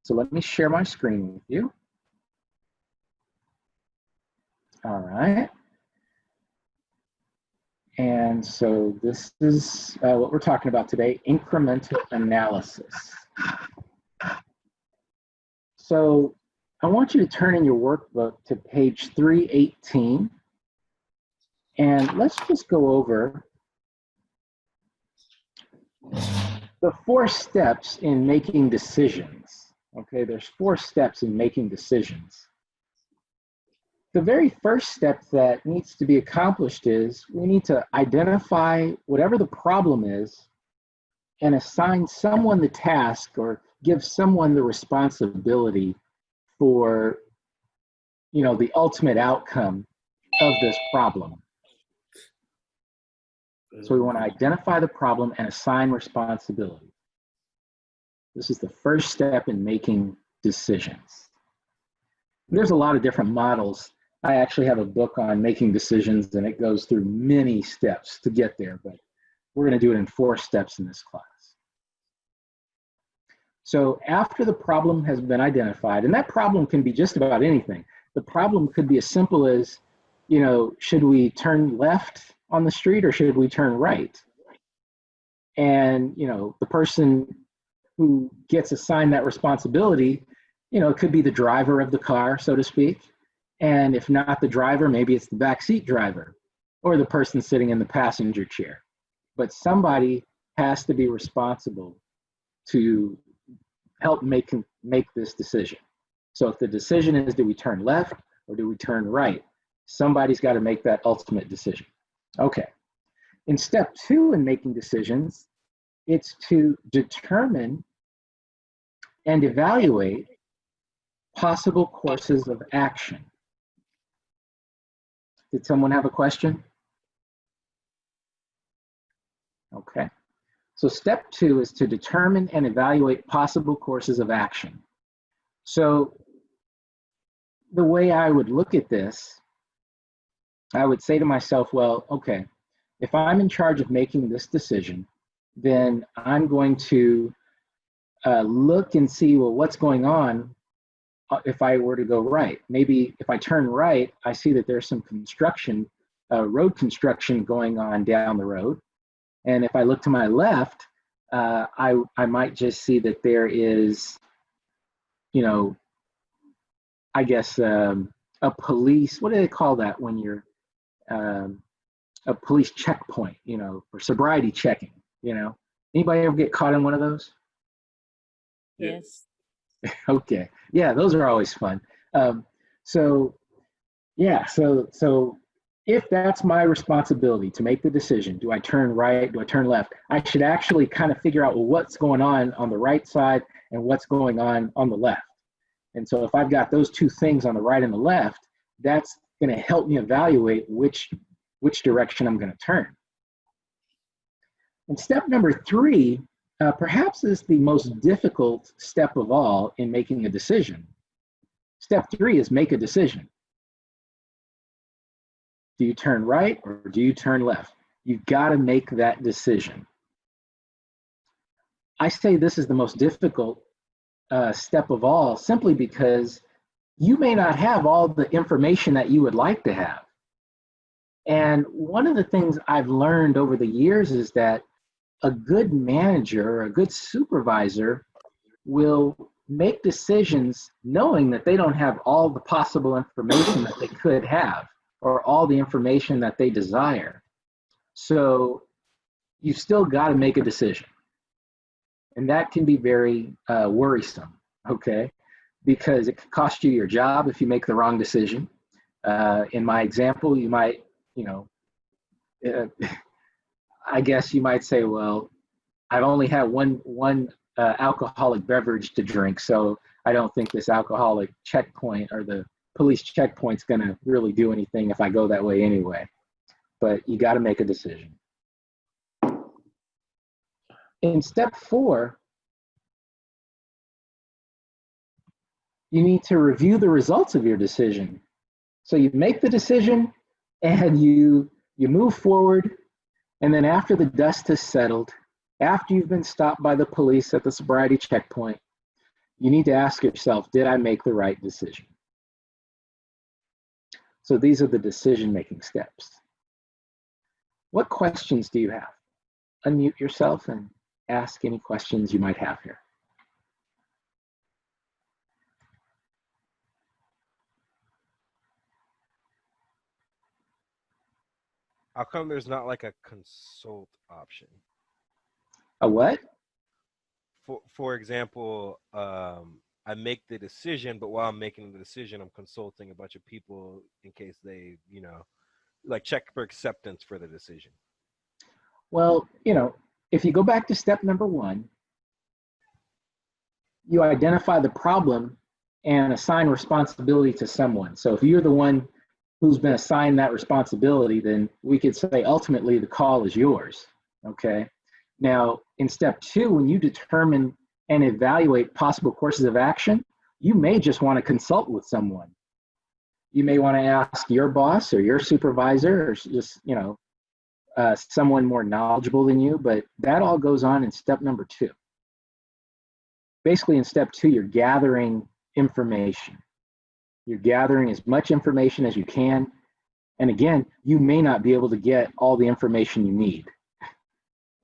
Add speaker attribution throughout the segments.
Speaker 1: So let me share my screen with you. All right. And so this is what we're talking about today, incremental analysis. So I want you to turn in your workbook to page 318. And let's just go over the 4 steps in making decisions. Okay, there's 4 steps in making decisions. The very first step that needs to be accomplished is we need to identify whatever the problem is and assign someone the task or give someone the responsibility for, the ultimate outcome of this problem. So we want to identify the problem and assign responsibility. This is the first step in making decisions. There's a lot of different models. I actually have a book on making decisions, and it goes through many steps to get there, but we're going to do it in 4 steps in this class. So after the problem has been identified, and that problem can be just about anything. The problem could be as simple as, should we turn left on the street or should we turn right? And, the person who gets assigned that responsibility, it could be the driver of the car, so to speak. And if not the driver, maybe it's the backseat driver or the person sitting in the passenger chair. But somebody has to be responsible to help make this decision. So if the decision is, do we turn left or do we turn right? Somebody's got to make that ultimate decision. Okay. In step 2 in making decisions, it's to determine and evaluate possible courses of action. Did someone have a question? Okay. So step 2 is to determine and evaluate possible courses of action. So the way I would look at this, I would say to myself, well, okay, if I'm in charge of making this decision, then I'm going to look and see, well, what's going on if I were to go right. Maybe if I turn right, I see that there's some construction, road construction going on down the road. And if I look to my left, I might just see that there is, I guess a police, what do they call that when you're a police checkpoint, for sobriety checking, Anybody ever get caught in one of those?
Speaker 2: Yes.
Speaker 1: Okay. Yeah, those are always fun. So if that's my responsibility to make the decision, do I turn right, do I turn left? I should actually kind of figure out, well, what's going on the right side and what's going on the left. And so if I've got those 2 things on the right and the left, that's going to help me evaluate which direction I'm going to turn. And step number 3, perhaps is the most difficult step of all in making a decision. Step 3 is make a decision. Do you turn right or do you turn left? You've got to make that decision. I say this is the most difficult step of all, simply because you may not have all the information that you would like to have. And one of the things I've learned over the years is that a good manager or a good supervisor will make decisions knowing that they don't have all the possible information that they could have or all the information that they desire. So you still got to make a decision. And that can be very worrisome, okay? Because it could cost you your job if you make the wrong decision. In my example, you might, I guess you might say, well, I've only had one alcoholic beverage to drink, so I don't think this alcoholic checkpoint or the police checkpoint's going to really do anything if I go that way anyway. But you got to make a decision. In step 4, you need to review the results of your decision. So you make the decision and you move forward, and then after the dust has settled, after you've been stopped by the police at the sobriety checkpoint, you need to ask yourself, did I make the right decision? So these are the decision-making steps. What questions do you have? Unmute yourself and ask any questions you might have here.
Speaker 3: How come there's not like a consult option?
Speaker 1: A what?
Speaker 3: For example, I make the decision, but while I'm making the decision, I'm consulting a bunch of people in case they, you know, like check for acceptance for the decision.
Speaker 1: Well, you know, if you go back to step number 1, you identify the problem and assign responsibility to someone. So if you're the one who's been assigned that responsibility, then we could say ultimately the call is yours, okay? Now, in step 2, when you determine and evaluate possible courses of action, you may just want to consult with someone. You may want to ask your boss or your supervisor or just, you know, someone more knowledgeable than you, but that all goes on in step number 2. Basically, in step 2, you're gathering information. You're gathering as much information as you can. And again, you may not be able to get all the information you need.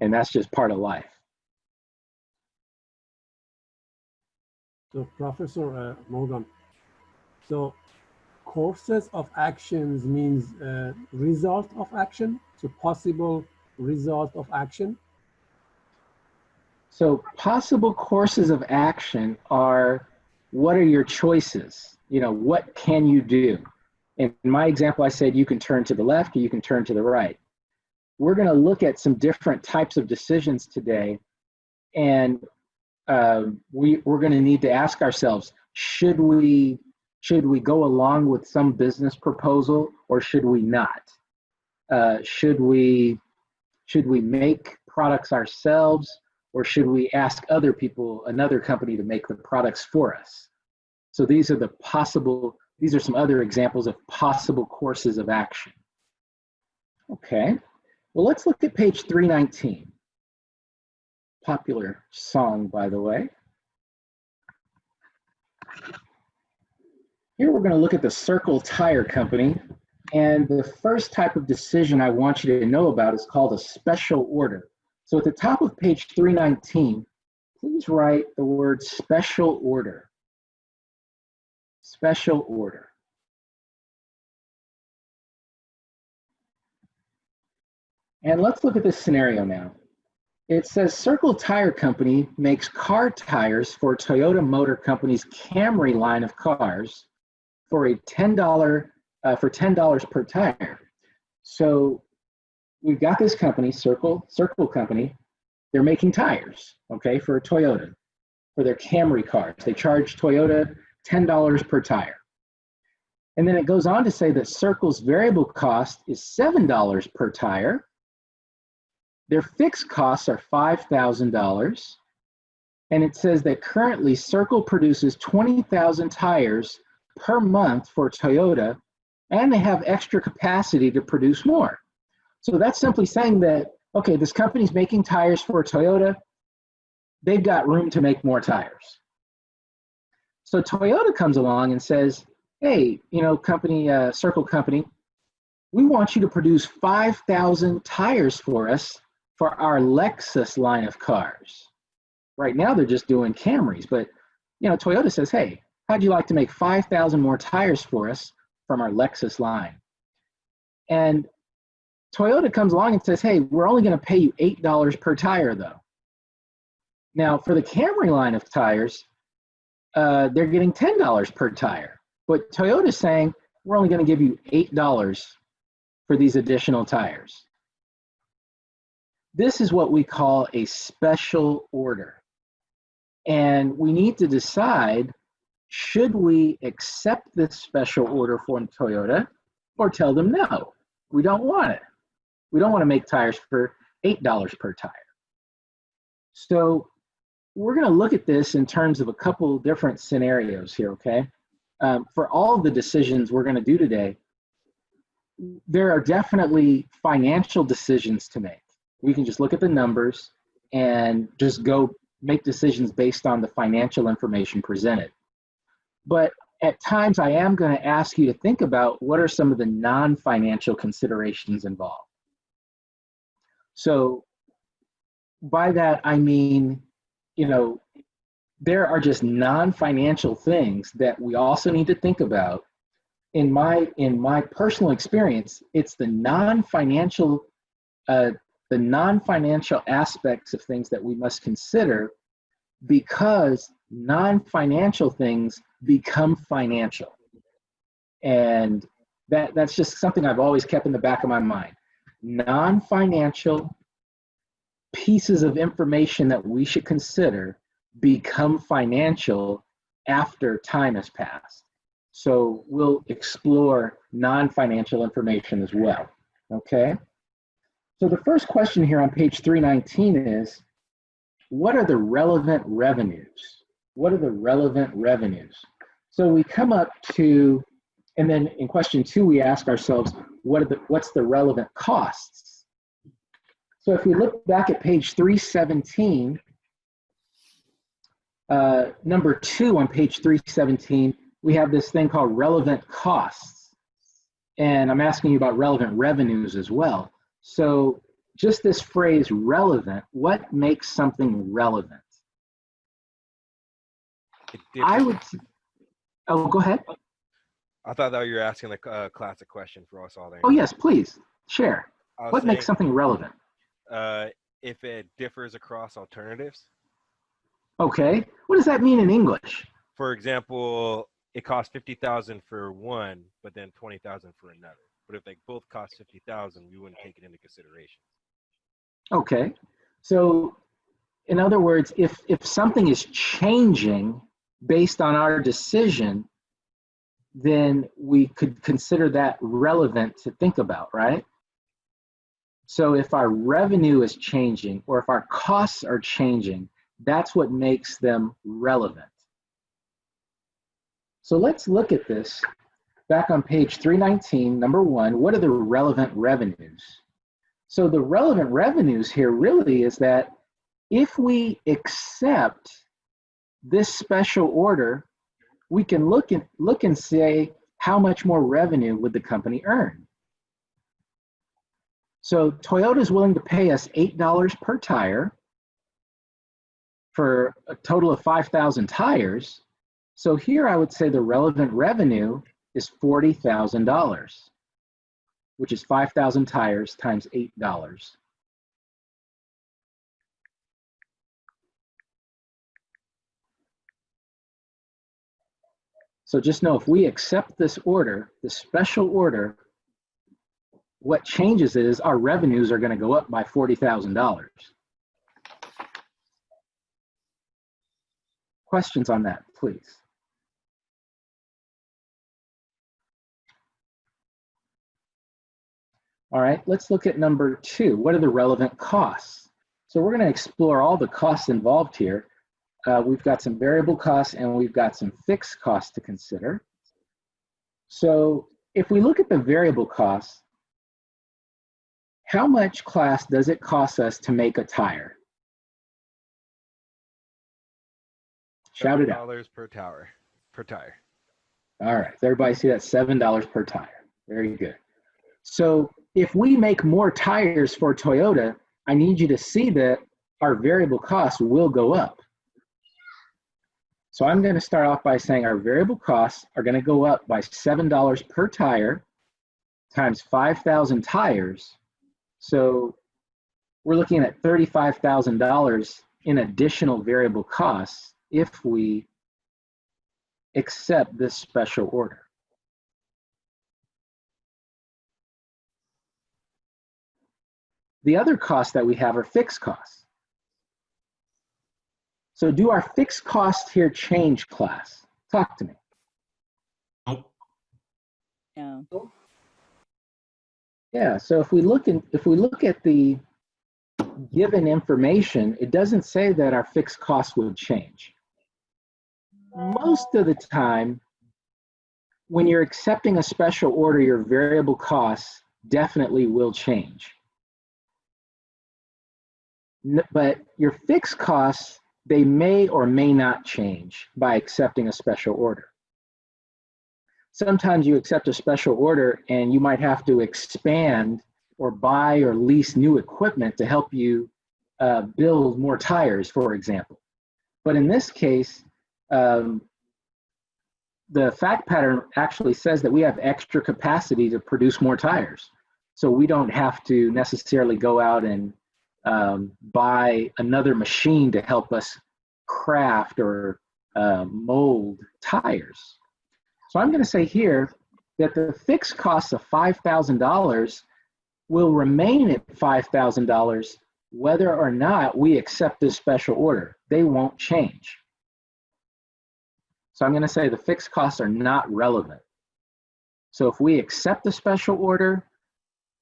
Speaker 1: And that's just part of life.
Speaker 4: So Professor Morgan, so courses of actions means result of action, so possible result of action?
Speaker 1: So possible courses of action are, what are your choices? You know, what can you do? In my example, I said you can turn to the left or you can turn to the right. We're going to look at some different types of decisions today, and we're going to need to ask ourselves, should we go along with some business proposal or should we not? Should we make products ourselves, or should we ask other people, another company, to make the products for us? So these are some other examples of possible courses of action. Okay, well, let's look at page 319. Popular song, by the way. Here we're going to look at the Circle Tire Company, and the first type of decision I want you to know about is called a special order. So at the top of page 319, please write the word special order. Special order. And let's look at this scenario now. It says Circle Tire Company makes car tires for Toyota Motor Company's Camry line of cars for $10 per tire. So we've got this company, Circle Company. They're making tires, okay, for Toyota, for their Camry cars. They charge Toyota $10 per tire. And then it goes on to say that Circle's variable cost is $7 per tire. Their fixed costs are $5,000. And it says that currently Circle produces 20,000 tires per month for Toyota, and they have extra capacity to produce more. So that's simply saying that, okay, this company's making tires for Toyota. They've got room to make more tires. So Toyota comes along and says, hey, you know, Circle Company, we want you to produce 5,000 tires for us for our Lexus line of cars. Right now they're just doing Camrys, but you know, Toyota says, hey, how'd you like to make 5,000 more tires for us from our Lexus line? And Toyota comes along and says, hey, we're only going to pay you $8 per tire though. Now for the Camry line of tires, they're getting $10 per tire. But Toyota's saying, we're only going to give you $8 for these additional tires. This is what we call a special order. And we need to decide, should we accept this special order from Toyota or tell them no, we don't want it. We don't want to make tires for $8 per tire. So we're going to look at this in terms of a couple different scenarios here, okay? For all of the decisions we're going to do today, there are definitely financial decisions to make. We can just look at the numbers and just go make decisions based on the financial information presented. But at times I am going to ask you to think about what are some of the non-financial considerations involved. So by that, I mean, you know, there are just non-financial things that we also need to think about. In my personal experience, it's the non-financial aspects of things that we must consider, because non-financial things become financial. And that's just something I've always kept in the back of my mind. Non-financial pieces of information that we should consider become financial after time has passed. So we'll explore non-financial information as well, okay? So the first question here on page 319 is, what are the relevant revenues? What are the relevant revenues? So we come up to, and then in question 2, we ask ourselves, what's the relevant costs? So if we look back at page 317, number 2 on page 317, we have this thing called relevant costs. And I'm asking you about relevant revenues as well. So just this phrase relevant, what makes something relevant? I would, oh, go ahead.
Speaker 3: I thought that you were asking a classic question for us all there.
Speaker 1: Oh yes, please, share. What makes something relevant?
Speaker 3: If it differs across alternatives.
Speaker 1: Okay, what does that mean in English?
Speaker 3: For example, it costs $50,000 for one, but then $20,000 for another. But if they both cost $50,000, we wouldn't take it into consideration.
Speaker 1: Okay, so in other words, if something is changing based on our decision, then we could consider that relevant to think about, right? So if our revenue is changing or if our costs are changing, that's what makes them relevant. So let's look at this back on page 319, number 1, what are the relevant revenues? So the relevant revenues here really is that if we accept this special order, we can look and say how much more revenue would the company earn. So Toyota is willing to pay us $8 per tire for a total of 5,000 tires. So here I would say the relevant revenue is $40,000, which is 5,000 tires times $8. So just know if we accept this order, this special order, what changes is our revenues are going to go up by $40,000. Questions on that, please? All right, let's look at number 2. What are the relevant costs? So we're going to explore all the costs involved here. We've got some variable costs and we've got some fixed costs to consider. So if we look at the variable costs, how much, class, does it cost us to make a tire? Shout it out.
Speaker 3: $7 per tire.
Speaker 1: All right, everybody see that? $7 per tire. Very good. So if we make more tires for Toyota, I need you to see that our variable costs will go up. So I'm going to start off by saying our variable costs are going to go up by $7 per tire times 5,000 tires. So we're looking at $35,000 in additional variable costs if we accept this special order. The other costs that we have are fixed costs. So do our fixed costs here change, class? Talk to me.
Speaker 2: No.
Speaker 1: Yeah, so if we look at the given information, it doesn't say that our fixed costs would change. Most of the time, when you're accepting a special order, your variable costs definitely will change. But your fixed costs they may or may not change by accepting a special order. Sometimes you accept a special order and you might have to expand or buy or lease new equipment to help you build more tires, for example. But in this case, the fact pattern actually says that we have extra capacity to produce more tires. So we don't have to necessarily go out and buy another machine to help us craft or mold tires. So I'm going to say here that the fixed costs of $5,000 will remain at $5,000 whether or not we accept this special order. They won't change. So I'm going to say the fixed costs are not relevant. So if we accept the special order,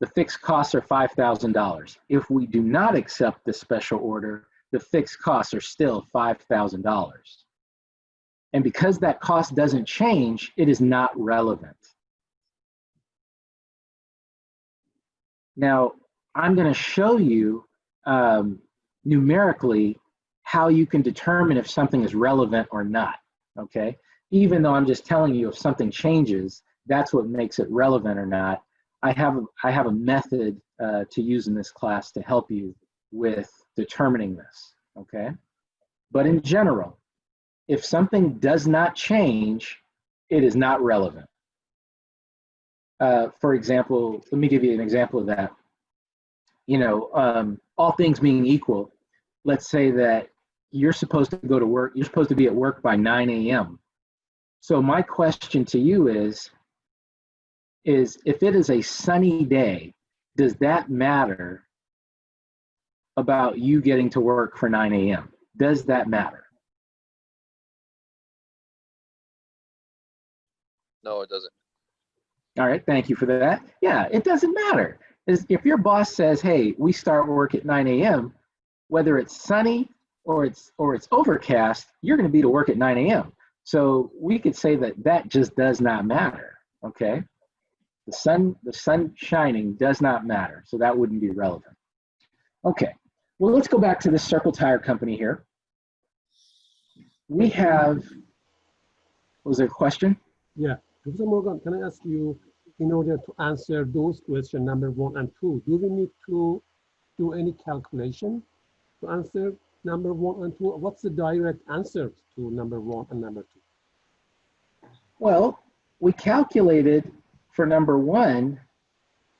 Speaker 1: the fixed costs are $5,000. If we do not accept the special order, the fixed costs are still $5,000. And because that cost doesn't change, it is not relevant. Now, I'm going to show you numerically how you can determine if something is relevant or not, okay? Even though I'm just telling you if something changes, that's what makes it relevant or not. I have a method to use in this class to help you with determining this, okay? But in general, if something does not change, it is not relevant. For example, let me give you an example of that. You know, all things being equal, let's say that you're supposed to go to work, you're supposed to be at work by 9 a.m. So my question to you is if it is a sunny day, does that matter about you getting to work for 9 a.m.? Does that matter?
Speaker 5: No, it doesn't.
Speaker 1: All right, thank you for that. Yeah, it doesn't matter. If your boss says, hey, we start work at 9 a.m., whether it's sunny or it's overcast, you're going to be to work at 9 a.m. So we could say that just does not matter, okay? The sun shining does not matter, so that wouldn't be relevant. Okay, well, let's go back to the Circle Tire Company here. We have, was there a question?
Speaker 4: Yeah, Professor Morgan, can I ask you, in order to answer those questions, number 1 and 2, do we need to do any calculation to answer number 1 and 2? What's the direct answer to number 1 and number 2?
Speaker 1: Well, we calculated for number 1,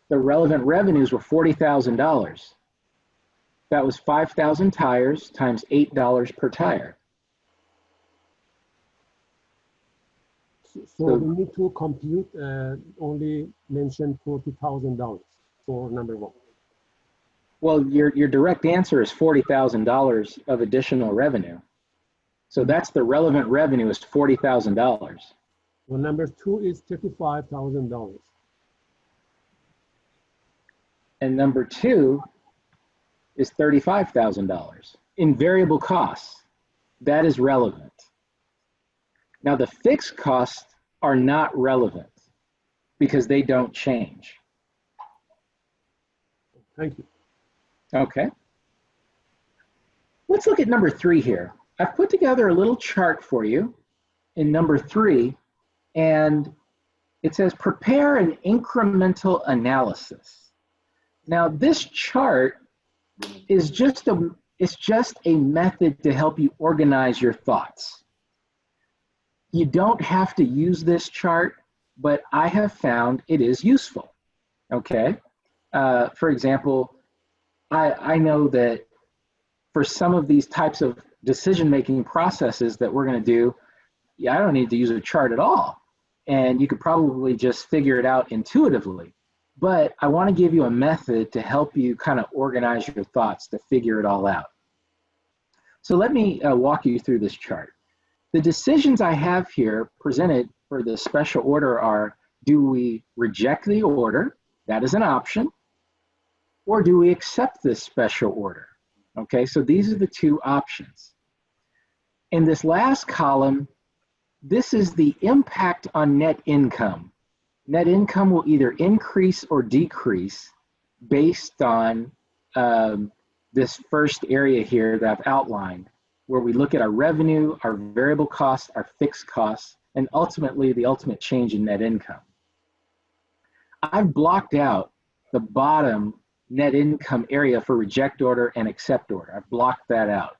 Speaker 1: the relevant revenues were $40,000. That was 5,000 tires times $8 per tire.
Speaker 4: So we need to compute, only mention $40,000 for number 1.
Speaker 1: Well, your direct answer is $40,000 of additional revenue. So that's the relevant revenue is $40,000.
Speaker 4: Well, number 2 is $35,000.
Speaker 1: And number 2 is $35,000 in variable costs. That is relevant. Now the fixed costs are not relevant because they don't change.
Speaker 4: Thank you.
Speaker 1: Okay. Let's look at number 3 here. I've put together a little chart for you in number 3, and it says prepare an incremental analysis. Now this chart is just a method to help you organize your thoughts. You don't have to use this chart, but I have found it is useful, okay? For example, I know that for some of these types of decision-making processes that we're gonna do, I don't need to use a chart at all. And you could probably just figure it out intuitively. But I wanna give you a method to help you kind of organize your thoughts to figure it all out. So let me walk you through this chart. The decisions I have here presented for the special order are, do we reject the order? That is an option. Or do we accept this special order? Okay, so these are the 2 options. In this last column, this is the impact on net income. Net income will either increase or decrease based on this first area here that I've outlined. where we look at our revenue, our variable costs, our fixed costs, and ultimately the ultimate change in net income. I've blocked out the bottom net income area for reject order and accept order. I've blocked that out.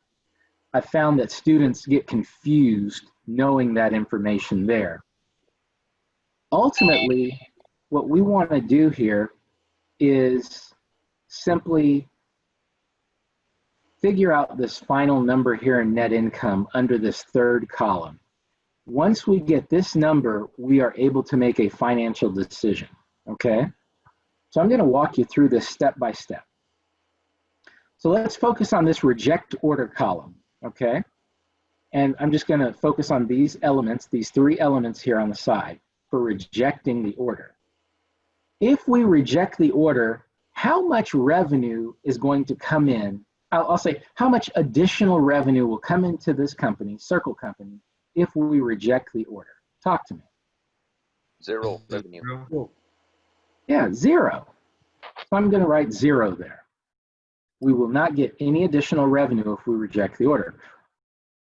Speaker 1: I found that students get confused knowing that information there. Ultimately, what we want to do here is simply figure out this final number here in net income under this third column. Once we get this number, we are able to make a financial decision, okay? So I'm going to walk you through this step by step. So let's focus on this reject order column, okay? And I'm just going to focus on these elements, these three elements here on the side for rejecting the order. If we reject the order, how much revenue is going to come in? I'll say how much additional revenue will come into this company, Circle Company, if we reject the order? Talk to me.
Speaker 5: Zero revenue.
Speaker 1: Yeah, zero. So I'm going to write zero there. We will not get any additional revenue if we reject the order.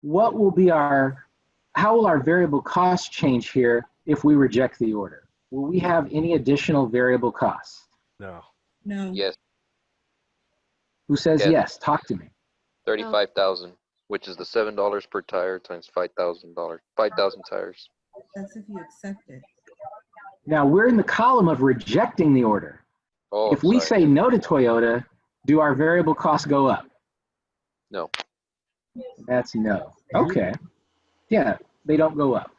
Speaker 1: What will be how will our variable costs change here if we reject the order? Will we have any additional variable costs?
Speaker 3: No.
Speaker 2: No.
Speaker 5: Yes,
Speaker 1: Who says
Speaker 5: Yes.
Speaker 1: yes? Talk to me.
Speaker 5: 35,000, which is the $7 per tire times $5,000, 5,000 tires.
Speaker 2: That's if you accept it.
Speaker 1: Now we're in the column of rejecting the order.
Speaker 5: Oh,
Speaker 1: If we
Speaker 5: sorry.
Speaker 1: say no to Toyota, do our variable costs go up?
Speaker 5: No.
Speaker 1: That's no. Okay. Yeah, they don't go up.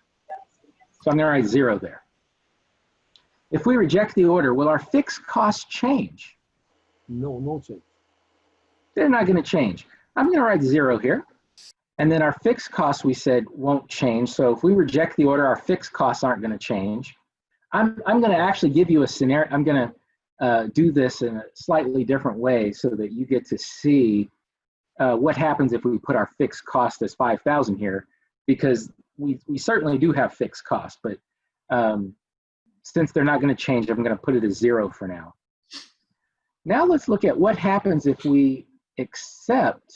Speaker 1: So I'm going to write zero there. If we reject the order, will our fixed costs change?
Speaker 4: No, no change.
Speaker 1: They're not going to change. I'm going to write zero here. And then our fixed costs, we said, won't change. So if we reject the order, our fixed costs aren't going to change. I'm going to actually give you a scenario. I'm going to do this in a slightly different way so that you get to see what happens if we put our fixed cost as 5,000 here, because we certainly do have fixed costs, but since they're not going to change, I'm going to put it as zero for now. Now let's look at what happens if we accept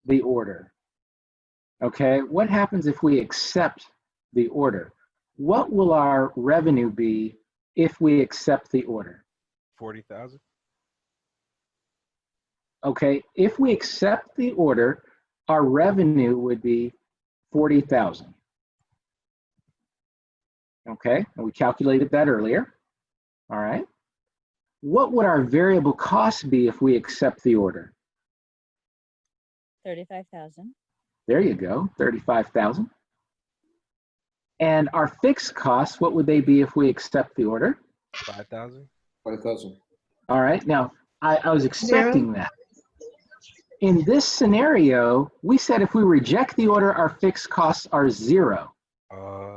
Speaker 1: the order. Okay, what happens if we accept the order? What will our revenue be if we accept the order?
Speaker 3: 40,000.
Speaker 1: Okay, if we accept the order, our revenue would be 40,000. Okay, and we calculated that earlier. All right. What would our variable costs be if we accept the order?
Speaker 2: 35,000.
Speaker 1: There you go, 35,000. And our fixed costs, what would they be if we accept the order?
Speaker 3: 5,000.
Speaker 6: 5,000.
Speaker 1: All right, now I was expecting that. In this scenario, we said if we reject the order, our fixed costs are zero.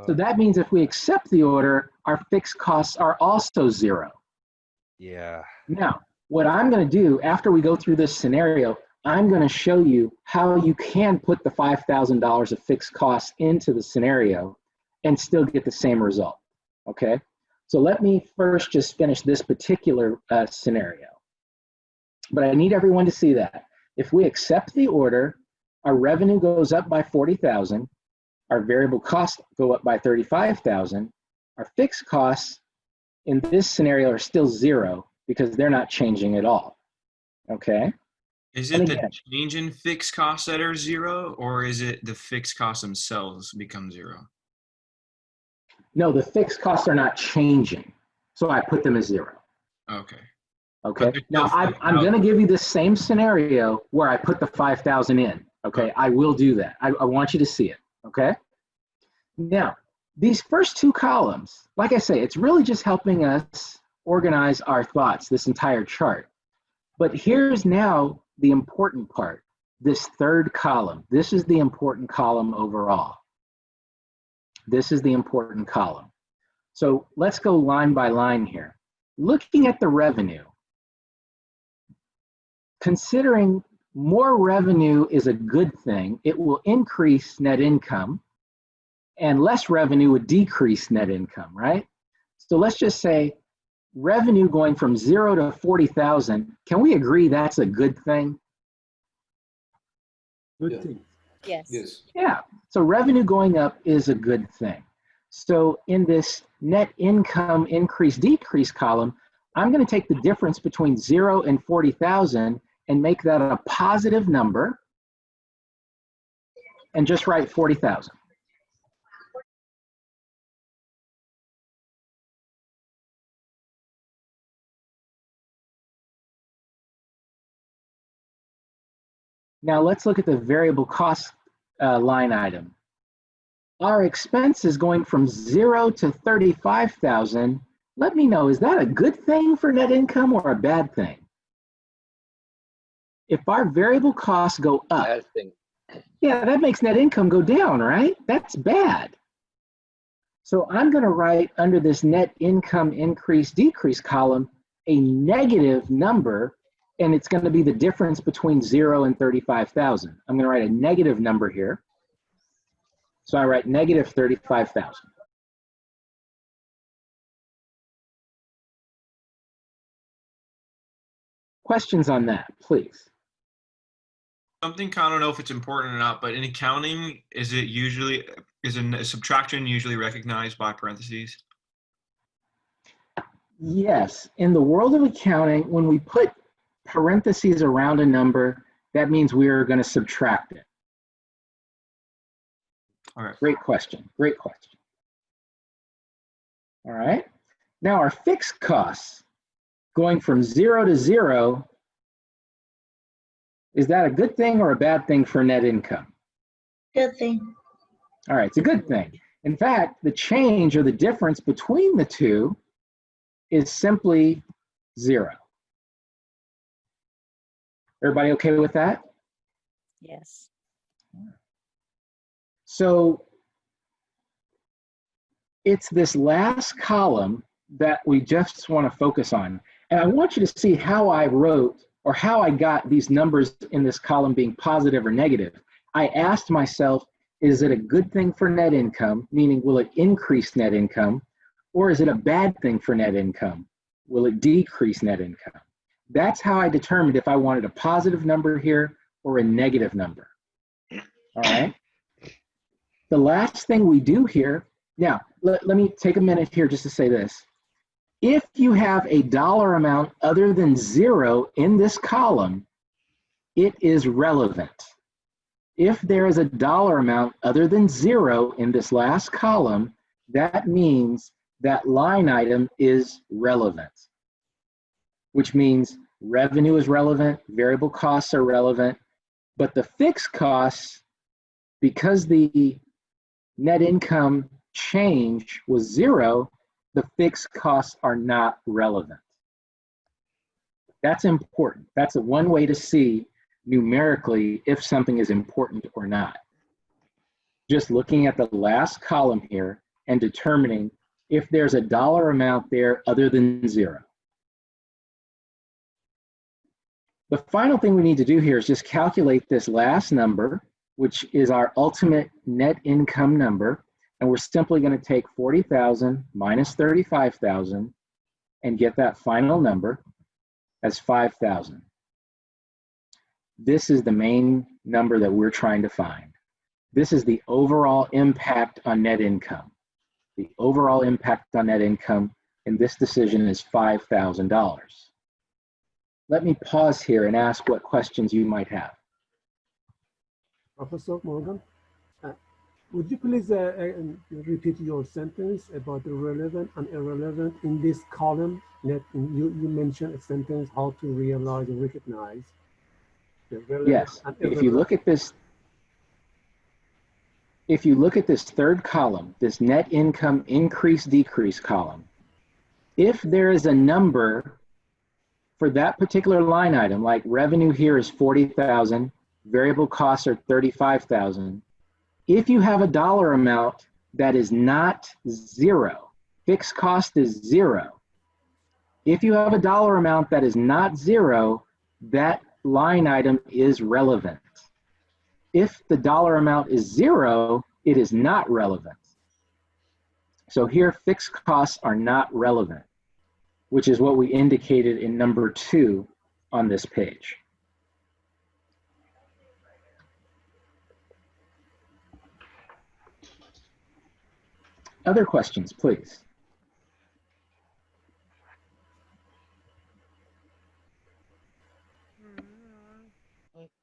Speaker 1: So that means if we accept the order, our fixed costs are also zero.
Speaker 3: Yeah.
Speaker 1: Now, what I'm going to do after we go through this scenario, I'm going to show you how you can put the $5,000 of fixed costs into the scenario and still get the same result. Okay, so let me first just finish this particular scenario. But I need everyone to see that. If we accept the order, our revenue goes up by 40,000, our variable costs go up by 35,000, our fixed costs in this scenario are still zero because they're not changing at all. Okay.
Speaker 7: Is
Speaker 1: And
Speaker 7: it the
Speaker 1: again-
Speaker 7: change in fixed costs that are zero, or is it the fixed costs themselves become zero?
Speaker 1: No, the fixed costs are not changing. So I put them as zero.
Speaker 7: Okay.
Speaker 1: Okay.
Speaker 7: But they're
Speaker 1: Now
Speaker 7: still
Speaker 1: I'm going to give you the same scenario where I put the 5,000 in. Okay. I will do that. I want you to see it. Okay. Now, these first two columns, like I say, it's really just helping us organize our thoughts, this entire chart. But here's now the important part, this third column. This is the important column overall. This is the important column. So let's go line by line here. Looking at the revenue, considering more revenue is a good thing, it will increase net income, and less revenue would decrease net income, right? So let's just say revenue going from 0 to 40,000, can we agree that's a good thing?
Speaker 4: Good
Speaker 6: Yeah.
Speaker 4: thing.
Speaker 2: Yes.
Speaker 7: Yes.
Speaker 1: Yeah, so revenue going up is a good thing. So in this net income increase decrease column, I'm going to take the difference between 0 and 40,000 and make that a positive number and just write 40,000. Now let's look at the variable cost line item. Our expense is going from 0 to 35,000. Let me know, is that a good thing for net income or a bad thing? If our variable costs go up,
Speaker 5: Bad thing.
Speaker 1: yeah, that makes net income go down, right? That's bad. So I'm going to write under this net income increase decrease column a negative number, and it's going to be the difference between 0 and 35,000. I'm going to write a negative number here. So I write negative 35,000. Questions on that, please?
Speaker 7: Something, I don't know if it's important or not, but in accounting, is a subtraction usually recognized by parentheses?
Speaker 1: Yes, in the world of accounting, when we put parentheses around a number, that means we're going to subtract it.
Speaker 7: All right.
Speaker 1: Great question, great question. All right, now our fixed costs going from 0 to 0, is that a good thing or a bad thing for net income?
Speaker 6: Good thing.
Speaker 1: All right, it's a good thing. In fact, the change or the difference between the two is simply 0. Everybody okay with that?
Speaker 2: Yes.
Speaker 1: So it's this last column that we just want to focus on. And I want you to see how I wrote or how I got these numbers in this column being positive or negative. I asked myself, is it a good thing for net income, meaning will it increase net income, or is it a bad thing for net income? Will it decrease net income? That's how I determined if I wanted a positive number here or a negative number. All right. The last thing we do here, now let me take a minute here just to say this. If you have a dollar amount other than 0 in this column, it is relevant. If there is a dollar amount other than 0 in this last column, that means that line item is relevant, which means revenue is relevant, variable costs are relevant, but the fixed costs, because the net income change was 0, the fixed costs are not relevant. That's important. That's one way to see numerically if something is important or not. Just looking at the last column here and determining if there's a dollar amount there other than 0. The final thing we need to do here is just calculate this last number, which is our ultimate net income number. And we're simply going to take 40,000 minus 35,000 and get that final number as 5,000. This is the main number that we're trying to find. This is the overall impact on net income. The overall impact on net income in this decision is $5,000. Let me pause here and ask what questions you might have.
Speaker 4: Professor Morgan, would you please repeat your sentence about the relevant and irrelevant in this column? You mentioned a sentence, how to realize and recognize the relevant.
Speaker 1: Yes,
Speaker 4: and
Speaker 1: if you look at this, third column, this net income increase decrease column, if there is a number for that particular line item, like revenue here is 40,000, variable costs are 35,000. If you have a dollar amount that is not 0, fixed cost is 0. If you have a dollar amount that is not 0, that line item is relevant. If the dollar amount is 0, it is not relevant. So here, fixed costs are not relevant, which is what we indicated in number 2 on this page. Other questions, please?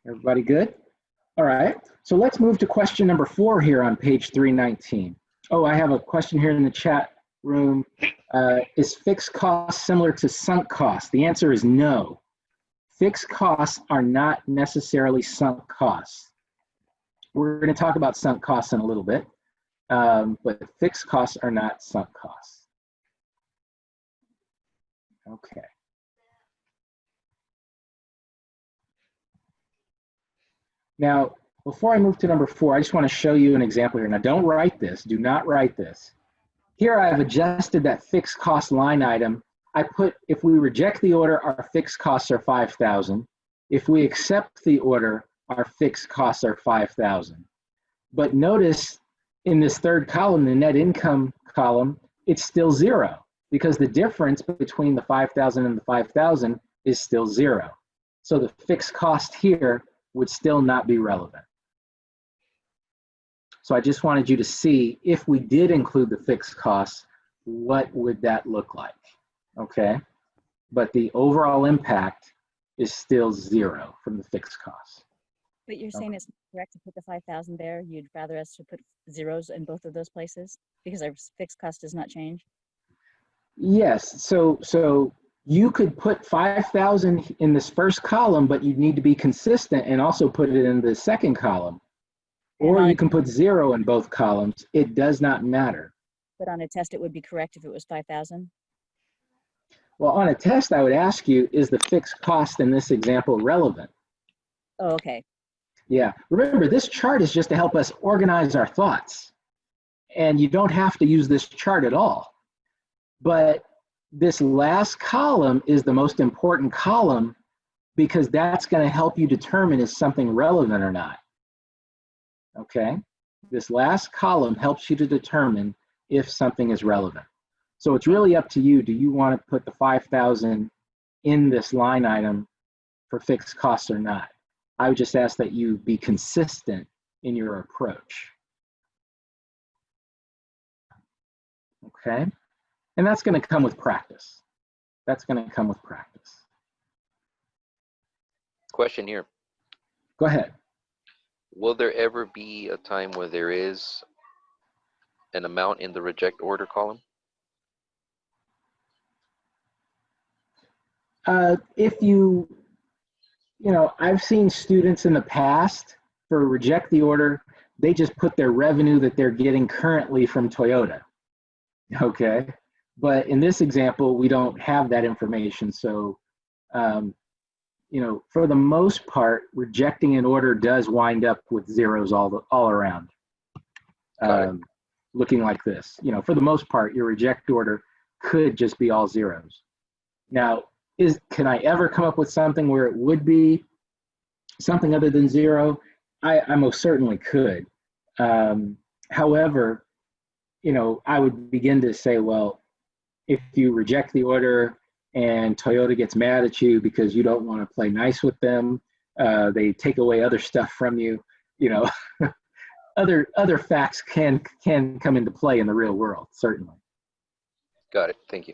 Speaker 1: Everybody good? All right, so let's move to question number 4 here on page 319. Oh, I have a question here in the chat room. Is fixed cost similar to sunk cost? The answer is no. Fixed costs are not necessarily sunk costs. We're going to talk about sunk costs in a little bit, but fixed costs are not sunk costs. Okay. Now, before I move to number 4, I just want to show you an example here. Now, don't write this. Do not write this. Here I've adjusted that fixed cost line item. I put, if we reject the order, our fixed costs are $5,000. If we accept the order, our fixed costs are $5,000. But notice in this third column, the net income column, it's still 0 because the difference between the 5,000 and the 5,000 is still 0. So the fixed cost here would still not be relevant. So I just wanted you to see, if we did include the fixed costs, what would that look like? Okay, but the overall impact is still 0 from the fixed costs.
Speaker 2: But you're saying it's correct to put the 5,000 there? You'd rather us to put zeros in both of those places because our fixed cost does not change?
Speaker 1: Yes, so you could put 5,000 in this first column, but you need to be consistent and also put it in the second column. Or you can put 0 in both columns. It does not matter.
Speaker 2: But on a test, it would be correct if it was 5,000?
Speaker 1: Well, on a test, I would ask you, is the fixed cost in this example relevant?
Speaker 2: Oh, okay.
Speaker 1: Yeah, remember, this chart is just to help us organize our thoughts. And you don't have to use this chart at all. But this last column is the most important column because that's going to help you determine is something relevant or not. Okay, this last column helps you to determine if something is relevant. So it's really up to you. Do you want to put the 5,000 in this line item for fixed costs or not? I would just ask that you be consistent in your approach. Okay, and that's going to come with practice. That's going to come with practice.
Speaker 5: Question here.
Speaker 1: Go ahead.
Speaker 5: Will there ever be a time where there is an amount in the reject order column?
Speaker 1: If you know, I've seen students in the past for reject the order, they just put their revenue that they're getting currently from Toyota. Okay, but in this example, we don't have that information. So, you know, for the most part, rejecting an order does wind up with zeros all around. Looking like this, you know, for the most part, your reject order could just be all zeros. Now, can I ever come up with something where it would be something other than 0? I most certainly could. However, you know, I would begin to say, well, if you reject the order and Toyota gets mad at you because you don't want to play nice with them, they take away other stuff from you, you know, other facts can come into play in the real world, certainly.
Speaker 5: Got it. Thank you.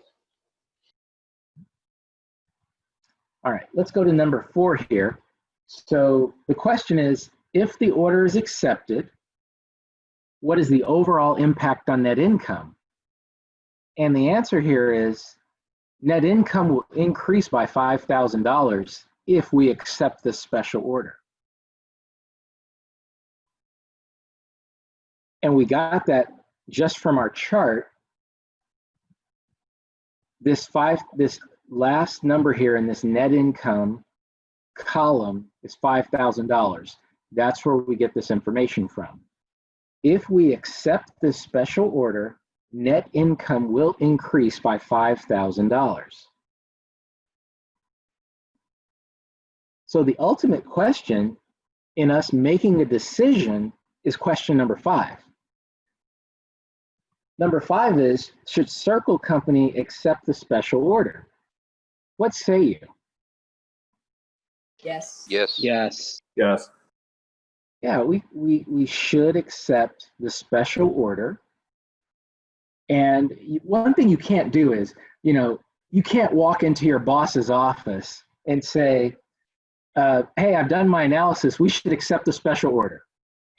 Speaker 1: All right, let's go to number 4 here. So the question is, if the order is accepted, what is the overall impact on net income? And the answer here is net income will increase by $5,000 if we accept this special order. And we got that just from our chart. This last number here in this net income column is $5,000. That's where we get this information from. If we accept this special order, net income will increase by $5,000. So the ultimate question in us making a decision is question number 5. Number 5 is, should Circle Company accept the special order? What say you?
Speaker 6: Yes.
Speaker 5: Yes.
Speaker 8: Yes.
Speaker 9: Yes.
Speaker 1: Yeah, we should accept the special order. And one thing you can't do is, you can't walk into your boss's office and say, hey, I've done my analysis. We should accept the special order,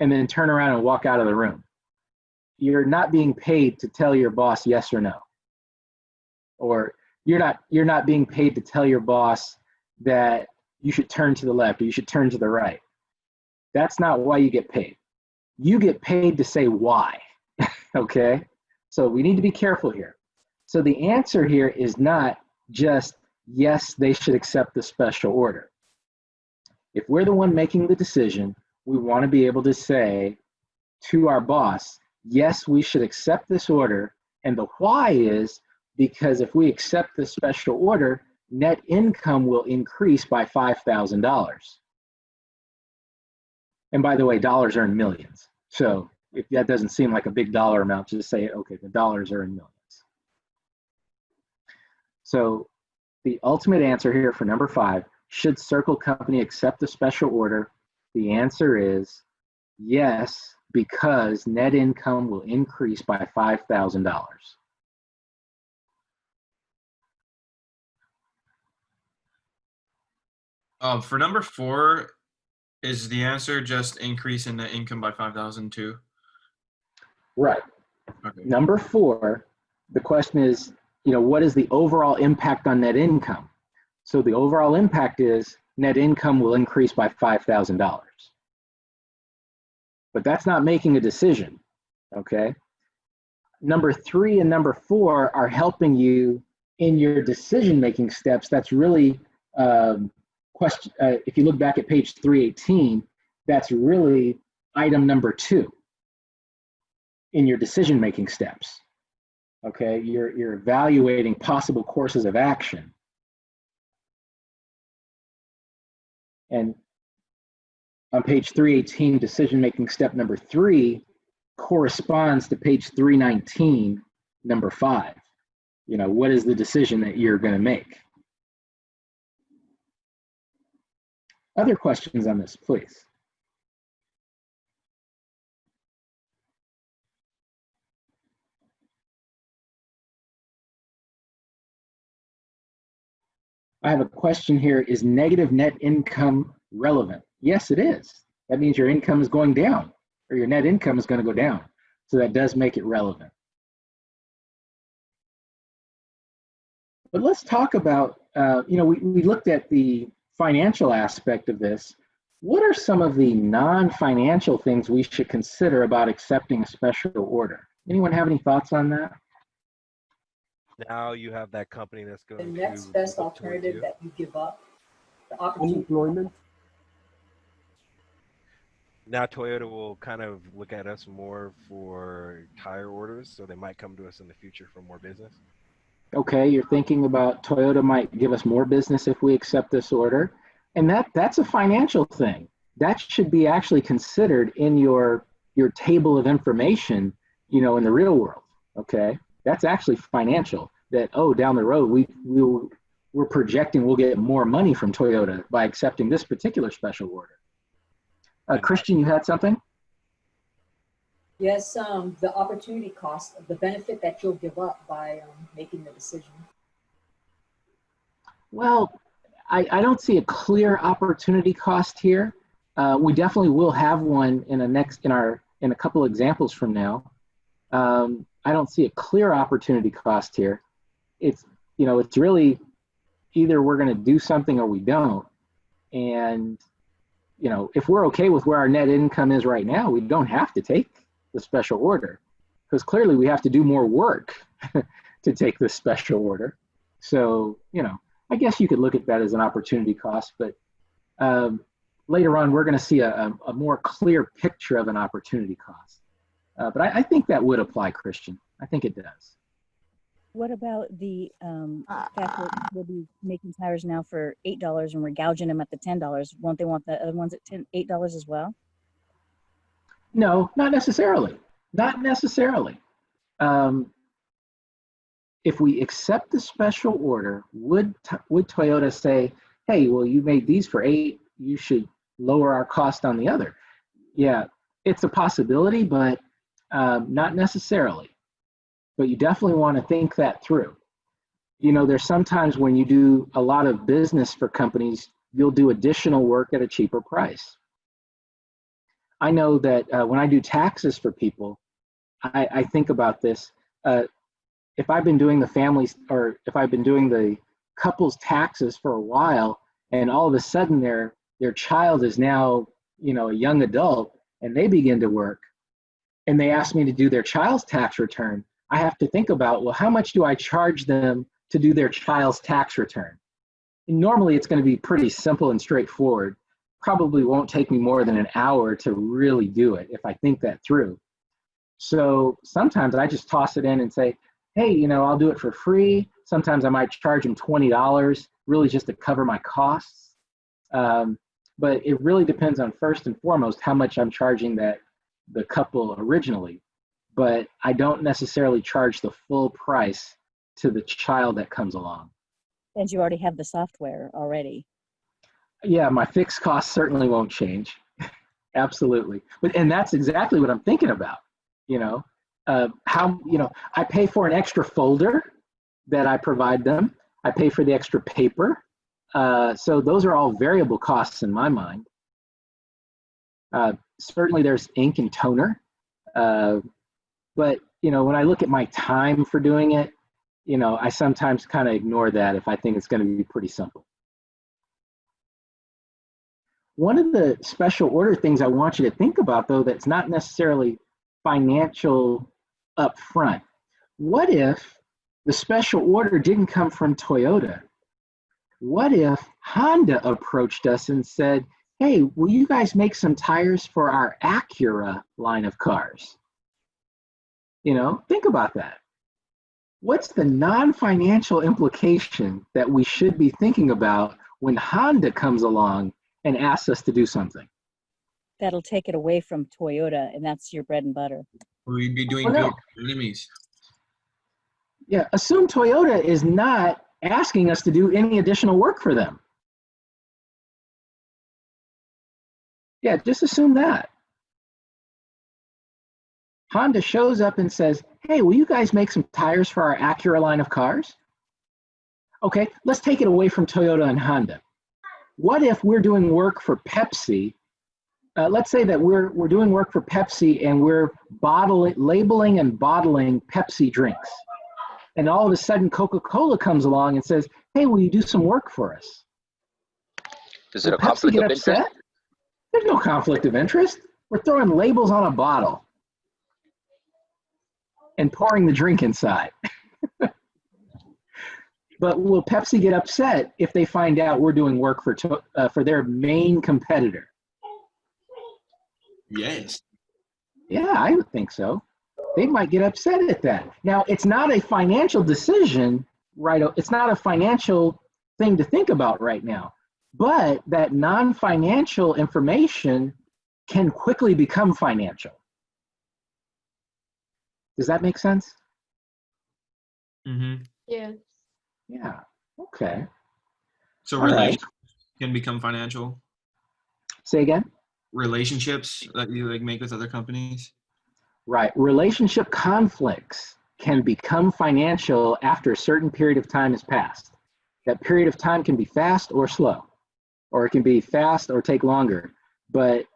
Speaker 1: and then turn around and walk out of the room. You're not being paid to tell your boss yes or no. Or you're not being paid to tell your boss that you should turn to the left or you should turn to the right. That's not why you get paid. You get paid to say why, okay? So we need to be careful here. So the answer here is not just, yes, they should accept the special order. If we're the one making the decision, we want to be able to say to our boss, yes, we should accept this order. And the why is because if we accept this special order, net income will increase by $5,000. And by the way, dollars are in millions. So if that doesn't seem like a big dollar amount, just say, okay, the dollars are in millions. So the ultimate answer here for number 5, should Circle Company accept the special order? The answer is yes, because net income will increase by $5,000.
Speaker 7: For number 4, is the answer just increase in net income by 5,000 too?
Speaker 1: Right.
Speaker 7: Okay.
Speaker 1: Number 4, the question is, what is the overall impact on net income? So the overall impact is net income will increase by $5,000. But that's not making a decision, okay? Number 3 and number 4 are helping you in your decision-making steps. That's really, if you look back at page 318, that's really item number 2 in your decision-making steps, okay? You're evaluating possible courses of action. And on page 318, decision-making step number 3 corresponds to page 319, number 5. What is the decision that you're going to make? Other questions on this, please? I have a question here. Is negative net income relevant? Yes, it is. That means your income is going down, or your net income is going to go down. So that does make it relevant. But let's talk about, we looked at the financial aspect of this. What are some of the non-financial things we should consider about accepting a special order? Anyone have any thoughts on that?
Speaker 3: Now you have that company that's
Speaker 6: The
Speaker 3: going
Speaker 6: next
Speaker 3: to
Speaker 6: best
Speaker 3: look towards
Speaker 6: alternative
Speaker 3: you.
Speaker 6: that you give up, the opportunity.
Speaker 4: Unemployment.
Speaker 3: Now Toyota will kind of look at us more for tire orders, so they might come to us in the future for more business.
Speaker 1: Okay, you're thinking about Toyota might give us more business if we accept this order. And that's a financial thing. That should be actually considered in your table of information, in the real world, okay? That's actually financial, that, down the road, we're projecting we'll get more money from Toyota by accepting this particular special order. Christian, you had something?
Speaker 6: Yes, the opportunity cost, the benefit that you'll give up by making the decision.
Speaker 1: Well, I don't see a clear opportunity cost here. We definitely will have one in a couple examples from now. I don't see a clear opportunity cost here. It's really either we're going to do something or we don't. And, if we're okay with where our net income is right now, we don't have to take the special order, because clearly we have to do more work to take this special order. So, I guess you could look at that as an opportunity cost, but later on, we're going to see a more clear picture of an opportunity cost. But I think that would apply, Christian. I think it does.
Speaker 2: What about the fact that we'll be making tires now for $8 and we're gouging them at the $10? Won't they want the other ones at $8 as well?
Speaker 1: No, not necessarily. Not necessarily. If we accept the special order, would Toyota say, hey, well, you made these for $8, you should lower our cost on the other? Yeah, it's a possibility, but not necessarily. but you definitely want to think that through. You know, there's sometimes when you do a lot of business for companies, you'll do additional work at a cheaper price. I know that when I do taxes for people, I think about this. If I've been doing the families, or if I've been doing the couple's taxes for a while, and all of a sudden their child is now, you know, a young adult, and they begin to work, and they ask me to do their child's tax return, I have to think about, well, how much do I charge them to do their child's tax return? And normally it's going to be pretty simple and straightforward. Probably won't take me more than an hour to really do it if I think that through. So sometimes I just toss it in and say, hey, you know, I'll do it for free. Sometimes I might charge them $20, really just to cover my costs. But it really depends on, first and foremost, how much I'm charging the couple originally. But I don't necessarily charge the full price to the child that comes along.
Speaker 2: And you already have the software already.
Speaker 1: Yeah, my fixed costs certainly won't change. Absolutely. And that's exactly what I'm thinking about. You know, I pay for an extra folder that I provide them. I pay for the extra paper. So those are all variable costs in my mind. Certainly there's ink and toner. But, you know, when I look at my time for doing it, you know, I sometimes kind of ignore that if I think it's going to be pretty simple. One of the special order things I want you to think about, though, that's not necessarily financial up front. What if the special order didn't come from Toyota? What if Honda approached us and said, hey, will you guys make some tires for our Acura line of cars? You know, think about that. What's the non-financial implication that we should be thinking about when Honda comes along and asks us to do something?
Speaker 2: That'll take it away from Toyota, and that's your bread and butter.
Speaker 7: We'd be doing
Speaker 1: Oh, no.
Speaker 7: enemies.
Speaker 1: Yeah, assume Toyota is not asking us to do any additional work for them. Yeah, just assume that. Honda shows up and says, hey, will you guys make some tires for our Acura line of cars? Okay, let's take it away from Toyota and Honda. What if we're doing work for Pepsi? Let's say that we're doing work for Pepsi and we're labeling and bottling Pepsi drinks. And all of a sudden Coca-Cola comes along and says, hey, will you do some work for us?
Speaker 5: Is it
Speaker 1: Will
Speaker 5: a conflict
Speaker 1: Pepsi
Speaker 5: of
Speaker 1: get
Speaker 5: interest?
Speaker 1: upset? There's no conflict of interest. We're throwing labels on a bottle and pouring the drink inside. But will Pepsi get upset if they find out we're doing work for their main competitor?
Speaker 7: Yes.
Speaker 1: Yeah, I would think so. They might get upset at that. Now, it's not a financial decision, right? It's not a financial thing to think about right now. But that non-financial information can quickly become financial. Does that make sense?
Speaker 7: Mm-hmm.
Speaker 8: Yeah.
Speaker 1: Yeah, okay.
Speaker 7: So
Speaker 1: All right.
Speaker 7: relationships can become financial.
Speaker 1: Say again?
Speaker 7: Relationships that you like make with other companies.
Speaker 1: Right. Relationship conflicts can become financial after a certain period of time has passed. That period of time can be fast or slow, or it can be fast or take longer. But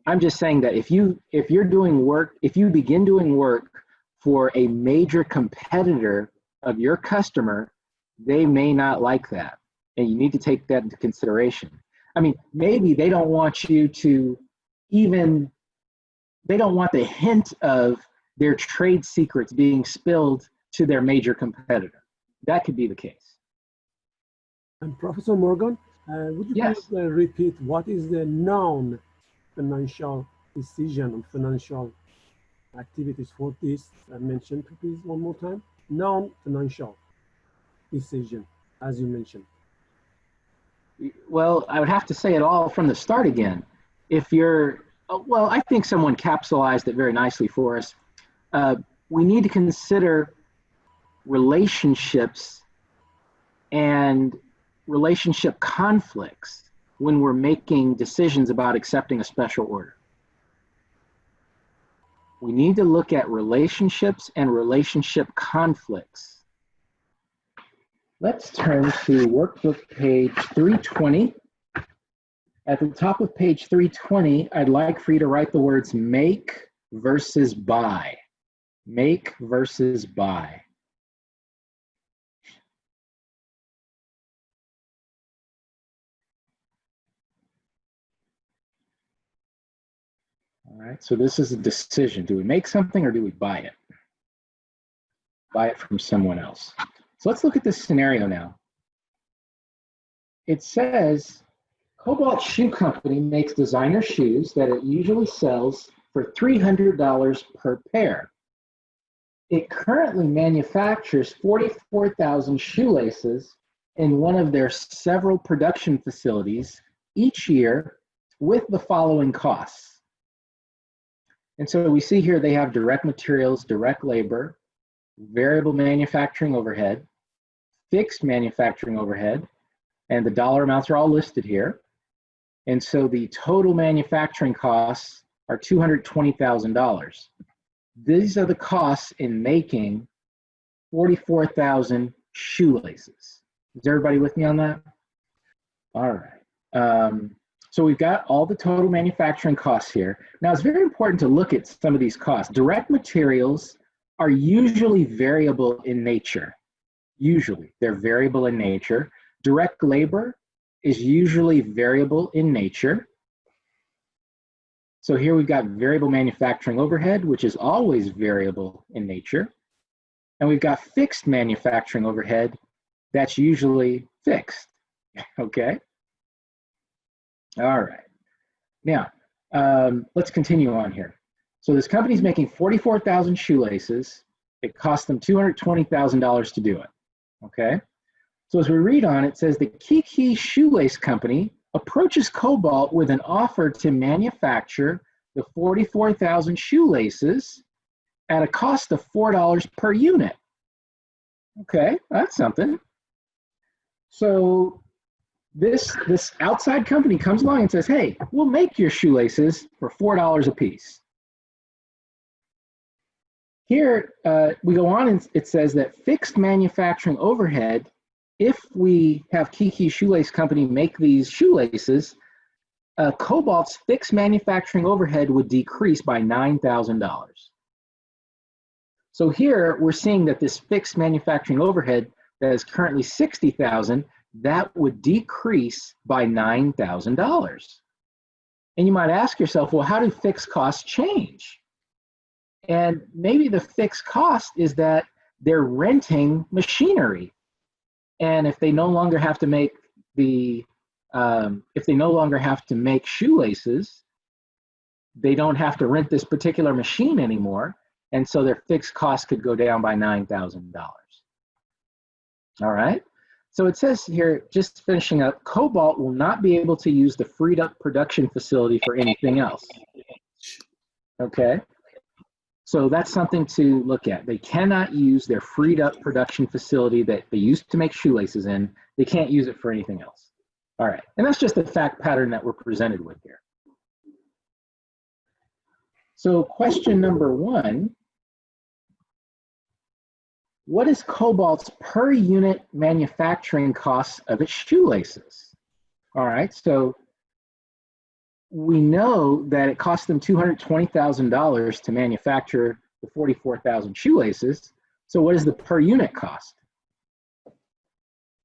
Speaker 1: I'm just saying that if you're doing work, if you begin doing work for a major competitor of your customer, they may not like that. And you need to take that into consideration. I mean, maybe they don't want you to they don't want the hint of their trade secrets being spilled to their major competitor. That could be the case.
Speaker 4: And Professor Morgan, would you
Speaker 1: Yes.
Speaker 4: please repeat what is the non-financial decision on financial activities for this mentioned, please, one more time? Non-financial decision, as you mentioned.
Speaker 1: Well, I would have to say it all from the start again. If you're, well, I think someone capsulized it very nicely for us. We need to consider relationships and relationship conflicts when we're making decisions about accepting a special order. We need to look at relationships and relationship conflicts. Let's turn to workbook page 320. At the top of page 320, I'd like for you to write the words make versus buy. Make versus buy. All right, so this is a decision. Do we make something or do we buy it? Buy it from someone else. So let's look at this scenario now. It says, Cobalt Shoe Company makes designer shoes that it usually sells for $300 per pair. It currently manufactures 44,000 shoelaces in one of their several production facilities each year with the following costs. And so we see here they have direct materials, direct labor, variable manufacturing overhead, fixed manufacturing overhead, and the dollar amounts are all listed here. And so the total manufacturing costs are $220,000. These are the costs in making 44,000 shoelaces. Is everybody with me on that? All right. So we've got all the total manufacturing costs here. Now it's very important to look at some of these costs. Direct materials are usually variable in nature. Usually, they're variable in nature. Direct labor is usually variable in nature. So here we've got variable manufacturing overhead, which is always variable in nature. And we've got fixed manufacturing overhead that's usually fixed, okay? All right, now let's continue on here. So this company's making 44,000 shoelaces. It cost them $220,000 to do it, okay? So as we read on, it says the Kiki Shoelace Company approaches Cobalt with an offer to manufacture the 44,000 shoelaces at a cost of $4 per unit. Okay, that's something. So this outside company comes along and says, hey, we'll make your shoelaces for $4 a piece. Here, we go on and it says that fixed manufacturing overhead, if we have Kiki Shoelace Company make these shoelaces, Cobalt's fixed manufacturing overhead would decrease by $9,000. So here we're seeing that this fixed manufacturing overhead that is currently $60,000, that would decrease by $9,000. And you might ask yourself, well, how do fixed costs change? And maybe the fixed cost is that they're renting machinery. And if they no longer have to make shoelaces, they don't have to rent this particular machine anymore. And so their fixed cost could go down by $9,000. All right. So it says here, just finishing up, Cobalt will not be able to use the freed up production facility for anything else. Okay. So that's something to look at. They cannot use their freed up production facility that they used to make shoelaces in. They can't use it for anything else. All right. And that's just the fact pattern that we're presented with here. So question number 1, what is Cobalt's per unit manufacturing costs of its shoelaces? All right, so we know that it cost them $220,000 to manufacture the 44,000 shoelaces. So what is the per unit cost?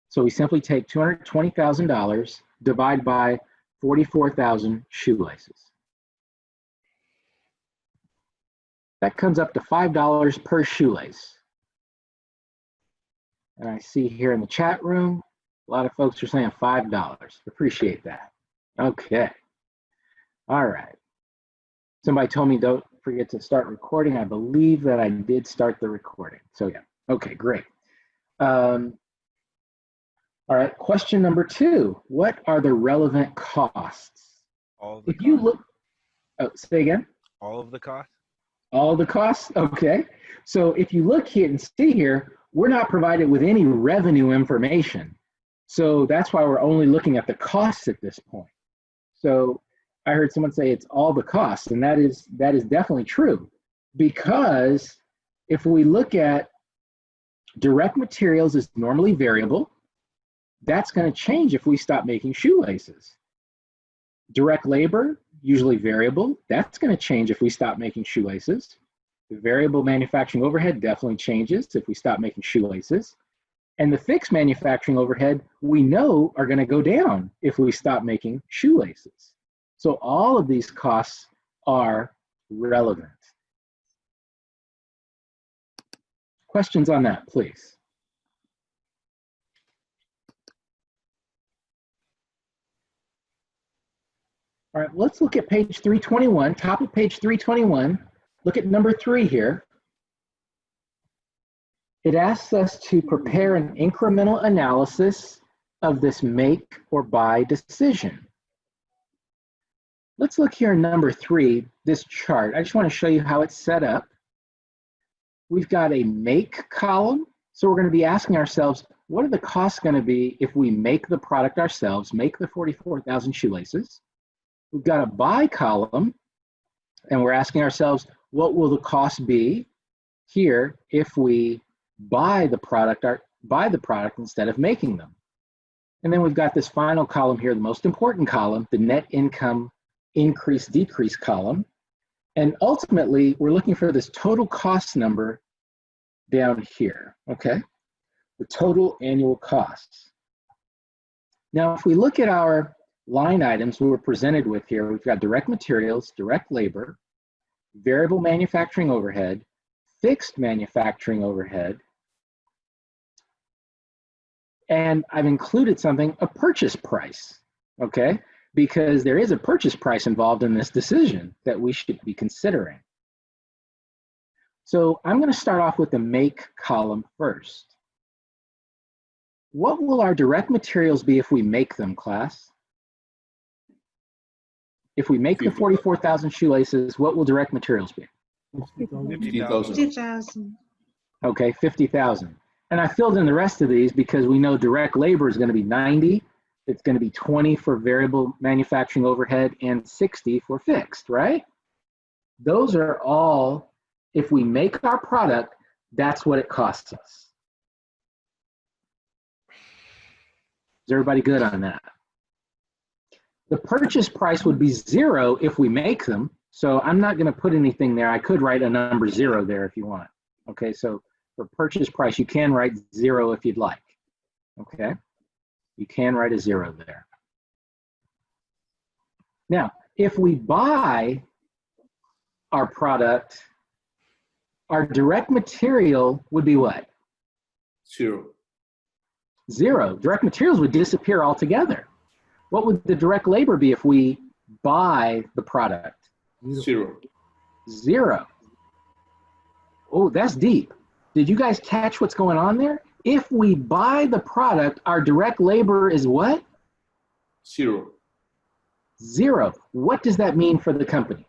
Speaker 1: So we simply take $220,000, divide by 44,000 shoelaces. That comes up to $5 per shoelace. And I see here in the chat room, a lot of folks are saying $5. Appreciate that. Okay. All right. Somebody told me don't forget to start recording. I believe that I did start the recording. So yeah. Okay, great. All right. Question number 2. What are the relevant costs?
Speaker 3: All of the
Speaker 1: if you
Speaker 3: costs?
Speaker 1: look, oh, say again.
Speaker 3: All of the costs?
Speaker 1: All the costs? Okay. So if you look here and see here, we're not provided with any revenue information. So that's why we're only looking at the costs at this point. So I heard someone say it's all the costs, and that is definitely true. because if we look at direct materials is normally variable, that's going to change if we stop making shoelaces. Direct labor, usually variable, that's going to change if we stop making shoelaces. The variable manufacturing overhead definitely changes if we stop making shoelaces. And the fixed manufacturing overhead, we know are going to go down if we stop making shoelaces. So all of these costs are relevant. Questions on that, please? All right, let's look at page 321, top of page 321. Look at number 3 here. It asks us to prepare an incremental analysis of this make or buy decision. Let's look here in number 3, this chart. I just want to show you how it's set up. We've got a make column. So we're going to be asking ourselves, what are the costs going to be if we make the product ourselves, make the 44,000 shoelaces? We've got a buy column, and we're asking ourselves, what will the cost be here if we buy the product instead of making them? And then we've got this final column here, the most important column, the net income increase decrease column. And ultimately, we're looking for this total cost number down here, okay? The total annual costs. Now, if we look at our line items we were presented with here, we've got direct materials, direct labor, variable manufacturing overhead, fixed manufacturing overhead, and I've included something, a purchase price, okay? Because there is a purchase price involved in this decision that we should be considering. So I'm going to start off with the make column first. What will our direct materials be if we make them, class? If we make the 44,000 shoelaces, what will direct materials be?
Speaker 8: 50,000.
Speaker 1: Okay, 50,000. And I filled in the rest of these because we know direct labor is going to be 90. It's going to be 20 for variable manufacturing overhead and 60 for fixed, right? Those are all, if we make our product, that's what it costs us. Is everybody good on that? The purchase price would be 0 if we make them. So I'm not going to put anything there. I could write a number 0 there if you want. Okay, so for purchase price, you can write 0 if you'd like. Okay, you can write a 0 there. Now, if we buy our product, our direct material would be what?
Speaker 8: 0.
Speaker 1: 0. Direct materials would disappear altogether. What would the direct labor be if we buy the product?
Speaker 8: 0.
Speaker 1: 0. Oh, that's deep. Did you guys catch what's going on there? If we buy the product, our direct labor is what?
Speaker 8: 0.
Speaker 1: 0. What does that mean for the company?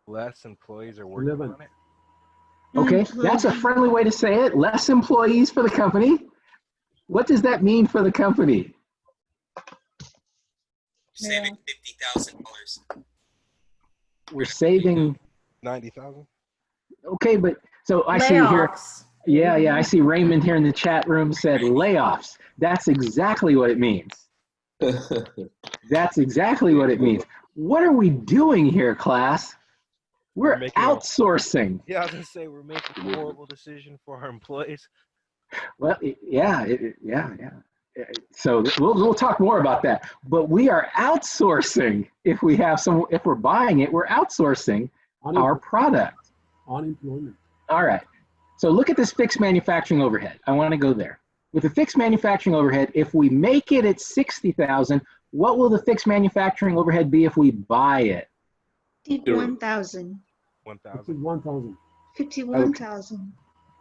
Speaker 3: Less employees are working
Speaker 4: 11.
Speaker 3: on it.
Speaker 1: Okay, that's a friendly way to say it. Less employees for the company. What does that mean for the company?
Speaker 9: Saving $50,000.
Speaker 1: We're saving
Speaker 3: 90,000.
Speaker 1: Okay, but so I see here. Yeah, I see Raymond here in the chat room said layoffs. That's exactly what it means. That's exactly what it means. What are we doing here, class? We're outsourcing.
Speaker 3: Yeah, I was gonna say we're making a horrible decision for our employees.
Speaker 1: Well, yeah. So we'll talk more about that. But we are outsourcing. If we're buying it, we're outsourcing our product.
Speaker 4: Unemployment.
Speaker 1: All right. So look at this fixed manufacturing overhead. I want to go there. With the fixed manufacturing overhead, if we make it at 60,000, what will the fixed manufacturing overhead be if we buy it?
Speaker 8: 51,000.
Speaker 3: 1,000.
Speaker 8: 51,000.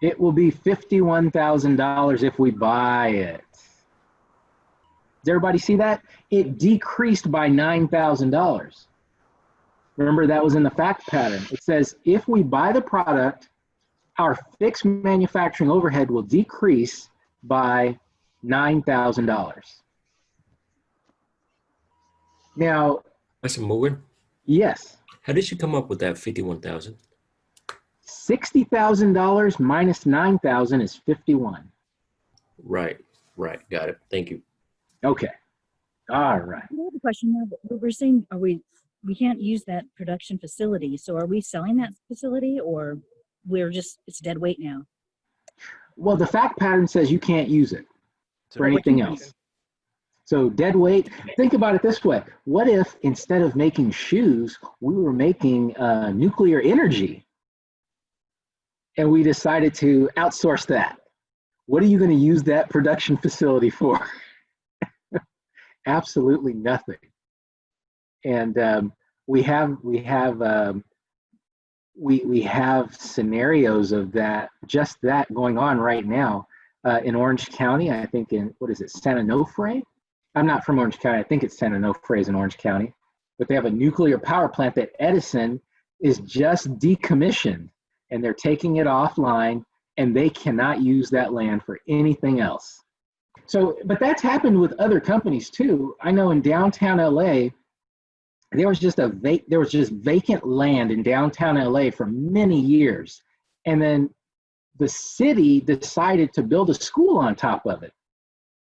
Speaker 1: It will be $51,000 if we buy it. Does everybody see that? It decreased by $9,000. Remember, that was in the fact pattern. It says if we buy the product, our fixed manufacturing overhead will decrease by $9,000. Now,
Speaker 10: That's moving.
Speaker 1: yes.
Speaker 10: How did you come up with that 51,000?
Speaker 1: $60,000 minus 9,000 is 51.
Speaker 10: Right, got it. Thank you.
Speaker 1: Okay. All right.
Speaker 2: I have a question now. But we're saying, we can't use that production facility. So are we selling that facility, or it's dead weight now?
Speaker 1: Well, the fact pattern says you can't use it for anything else. So dead weight, think about it this way. What if instead of making shoes, we were making nuclear energy and we decided to outsource that? What are you going to use that production facility for? Absolutely nothing. And we have scenarios of that, just that going on right now in Orange County. I think in, what is it, San Onofre? I'm not from Orange County. I think it's San Onofre in Orange County, but they have a nuclear power plant that Edison is just decommissioned, and they're taking it offline, and they cannot use that land for anything else. So, but that's happened with other companies too. I know in downtown LA, there was just vacant land in downtown LA for many years, and then the city decided to build a school on top of it.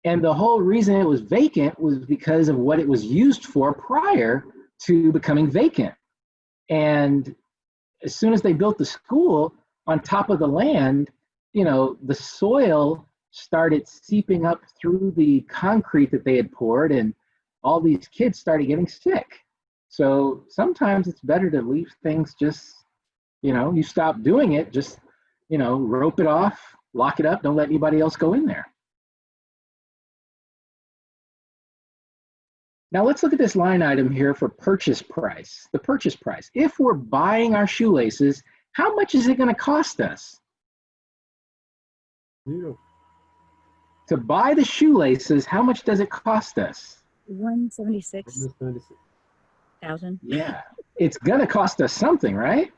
Speaker 1: And the whole reason it was vacant was because of what it was used for prior to becoming vacant. And as soon as they built the school on top of the land, you know, the soil started seeping up through the concrete that they had poured, and all these kids started getting sick. So sometimes it's better to leave things just, you know, you stop doing it, just, you know, rope it off, lock it up, don't let anybody else go in there. Now let's look at this line item here for purchase price. The purchase price. If we're buying our shoelaces, how much is it going to cost us?
Speaker 4: Zero.
Speaker 1: To buy the shoelaces, how much does it cost us?
Speaker 2: $176,000.
Speaker 1: Yeah, it's going to cost us something, right?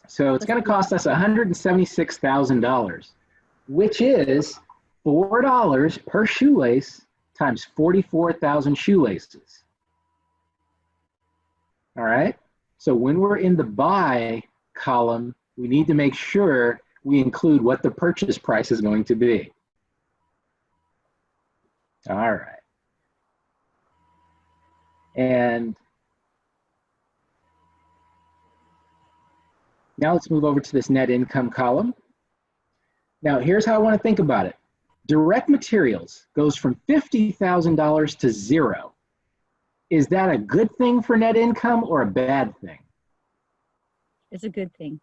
Speaker 1: So it's going to cost us $176,000, which is $4 per shoelace times 44,000 shoelaces. All right. So when we're in the buy column, we need to make sure we include what the purchase price is going to be. All right. And now let's move over to this net income column. Now here's how I want to think about it. Direct materials goes from $50,000 to zero. Is that a good thing for net income or a bad thing?
Speaker 2: It's a good thing.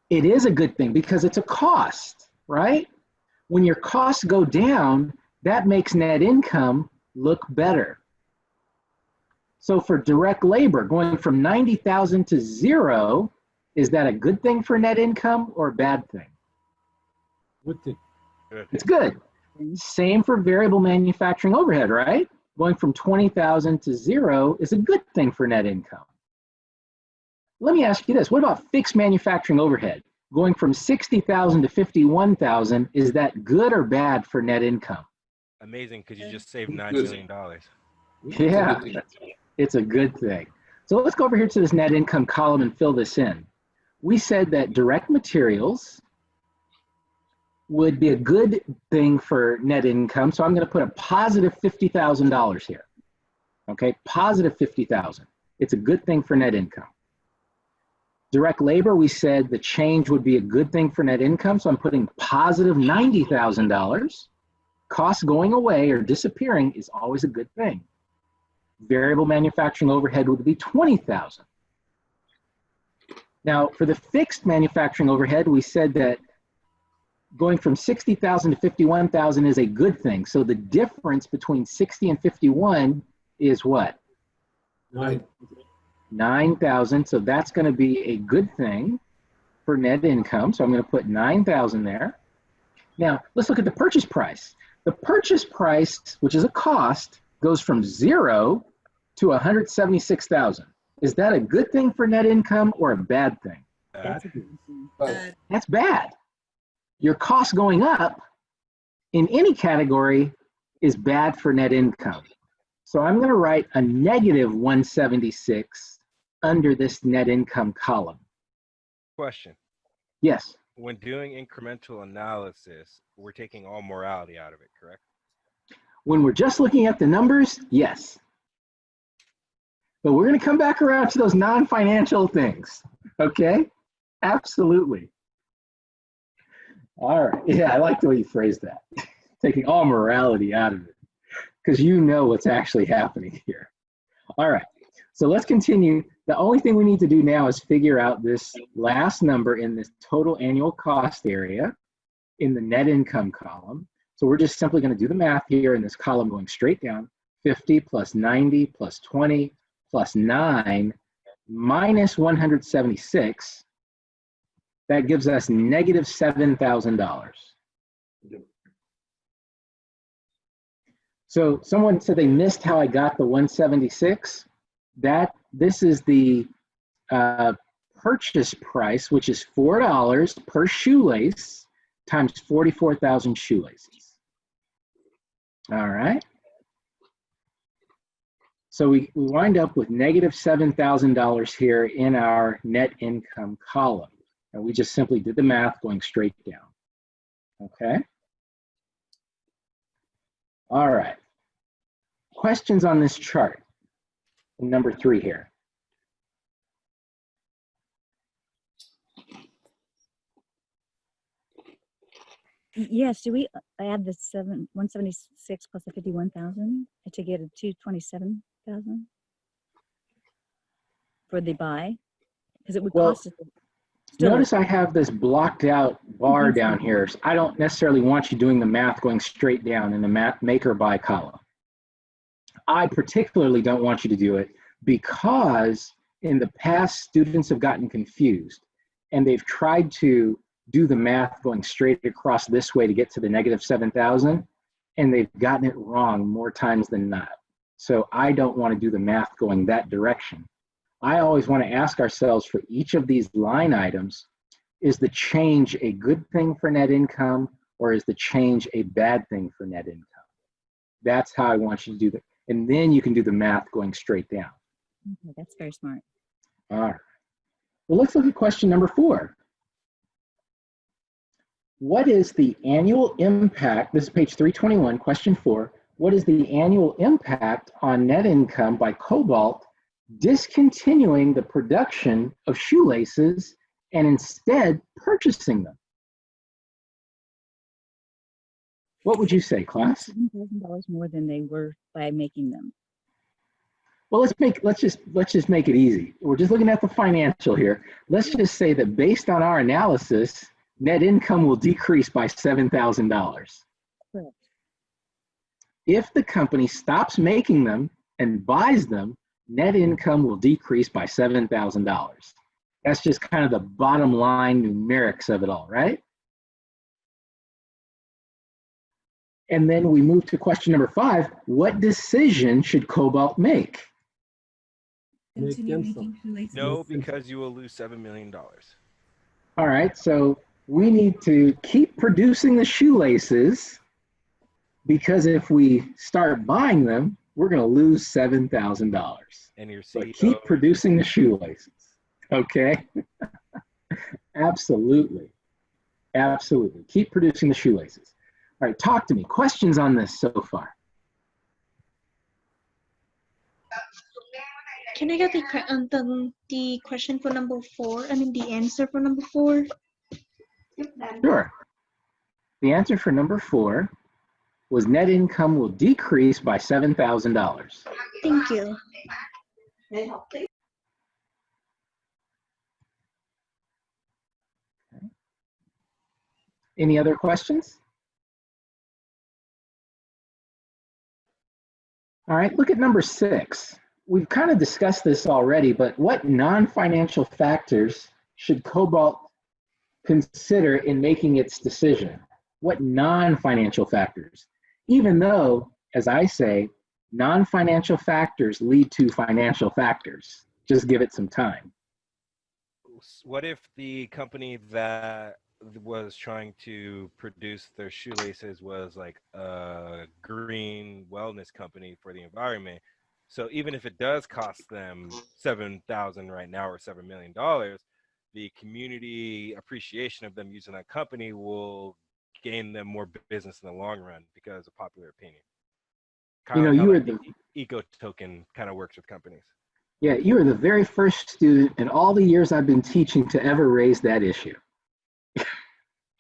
Speaker 1: It is a good thing because it's a cost, right? When your costs go down, that makes net income look better. So for direct labor, going from 90,000 to zero, is that a good thing for net income or a bad thing?
Speaker 4: Good thing.
Speaker 1: It's good. Same for variable manufacturing overhead, right? Going from 20,000 to zero is a good thing for net income. Let me ask you this. What about fixed manufacturing overhead? Going from 60,000 to 51,000, is that good or bad for net income?
Speaker 3: Amazing, because you just saved $9 million.
Speaker 1: Yeah, it's a good thing. So let's go over here to this net income column and fill this in. We said that direct materials would be a good thing for net income. So I'm going to put a positive $50,000 here. Okay, positive 50,000. It's a good thing for net income. Direct labor, we said the change would be a good thing for net income. So I'm putting positive $90,000. Costs going away or disappearing is always a good thing. Variable manufacturing overhead would be 20,000. Now, for the fixed manufacturing overhead, we said that going from 60,000 to 51,000 is a good thing. So the difference between 60 and 51 is what? 9,000. So that's going to be a good thing for net income. So I'm going to put 9,000 there. Now, let's look at the purchase price. The purchase price, which is a cost, goes from zero to 176,000. Is that a good thing for net income or a bad thing? That's bad. Your cost going up in any category is bad for net income. So I'm going to write a negative 176 under this net income column.
Speaker 3: Question.
Speaker 1: Yes.
Speaker 3: When doing incremental analysis, we're taking all morality out of it, correct?
Speaker 1: When we're just looking at the numbers, yes. But we're going to come back around to those non-financial things, okay? Absolutely. All right. Yeah, I like the way you phrased that. Taking all morality out of it, because you know what's actually happening here. All right. So let's continue. The only thing we need to do now is figure out this last number in this total annual cost area in the net income column. So we're just simply going to do the math here in this column going straight down. 50 plus 90 plus 20 plus 9 minus 176. That gives us negative $7,000. So someone said they missed how I got the 176. This is the purchase price, which is $4 per shoelace times 44,000 shoelaces. All right. So we wind up with negative $7,000 here in our net income column. And we just simply did the math going straight down. Okay. All right. Questions on this chart? Number 3 here.
Speaker 2: Yes, do we add the 176 plus the 51,000 to get a 227,000 for the buy? Because it would cost us.
Speaker 1: Notice I have this blocked out bar down here. So I don't necessarily want you doing the math going straight down in the make or buy column. I particularly don't want you to do it because in the past, students have gotten confused and they've tried to do the math going straight across this way to get to the negative 7,000, and they've gotten it wrong more times than not. So I don't want to do the math going that direction. I always want to ask ourselves for each of these line items, is the change a good thing for net income or is the change a bad thing for net income? That's how I want you to do that. And then you can do the math going straight down.
Speaker 2: Okay, that's very smart.
Speaker 1: All right. Well, let's look at question number 4. What is the annual impact? This is page 321, question 4. What is the annual impact on net income by Cobalt discontinuing the production of shoelaces and instead purchasing them? What would you say, class?
Speaker 2: $7,000 more than they were by making them.
Speaker 1: Well, let's just make it easy. We're just looking at the financial here. Let's just say that based on our analysis, net income will decrease by $7,000.
Speaker 2: Correct.
Speaker 1: If the company stops making them and buys them, net income will decrease by $7,000. That's just kind of the bottom line numerics of it all, right? And then we move to question number 5. What decision should Cobalt make?
Speaker 3: No, because you will lose $7 million.
Speaker 1: All right, so we need to keep producing the shoelaces because if we start buying them, we're going to lose $7,000.
Speaker 3: And your CEO,
Speaker 1: so keep producing the shoelaces, okay? Absolutely. Absolutely. Keep producing the shoelaces. All right, talk to me. Questions on this so far?
Speaker 8: Can I get the question for number 4? I mean, the answer for number 4?
Speaker 1: Sure. The answer for number 4 was net income will decrease by $7,000.
Speaker 8: Thank you.
Speaker 1: Okay. Any other questions? All right, look at number 6. We've kind of discussed this already, but what non-financial factors should Cobalt consider in making its decision? What non-financial factors? Even though, as I say, non-financial factors lead to financial factors. Just give it some time.
Speaker 3: What if the company that was trying to produce their shoelaces was like a green wellness company for the environment, So even if it does cost them $7,000 right now or $7 million, the community appreciation of them using that company will gain them more business in the long run because of popular opinion.
Speaker 1: You know,
Speaker 3: Kind
Speaker 1: you
Speaker 3: of
Speaker 1: were
Speaker 3: like
Speaker 1: the
Speaker 3: the eco token kind of works with companies.
Speaker 1: yeah, you were the very first student in all the years I've been teaching to ever raise that issue.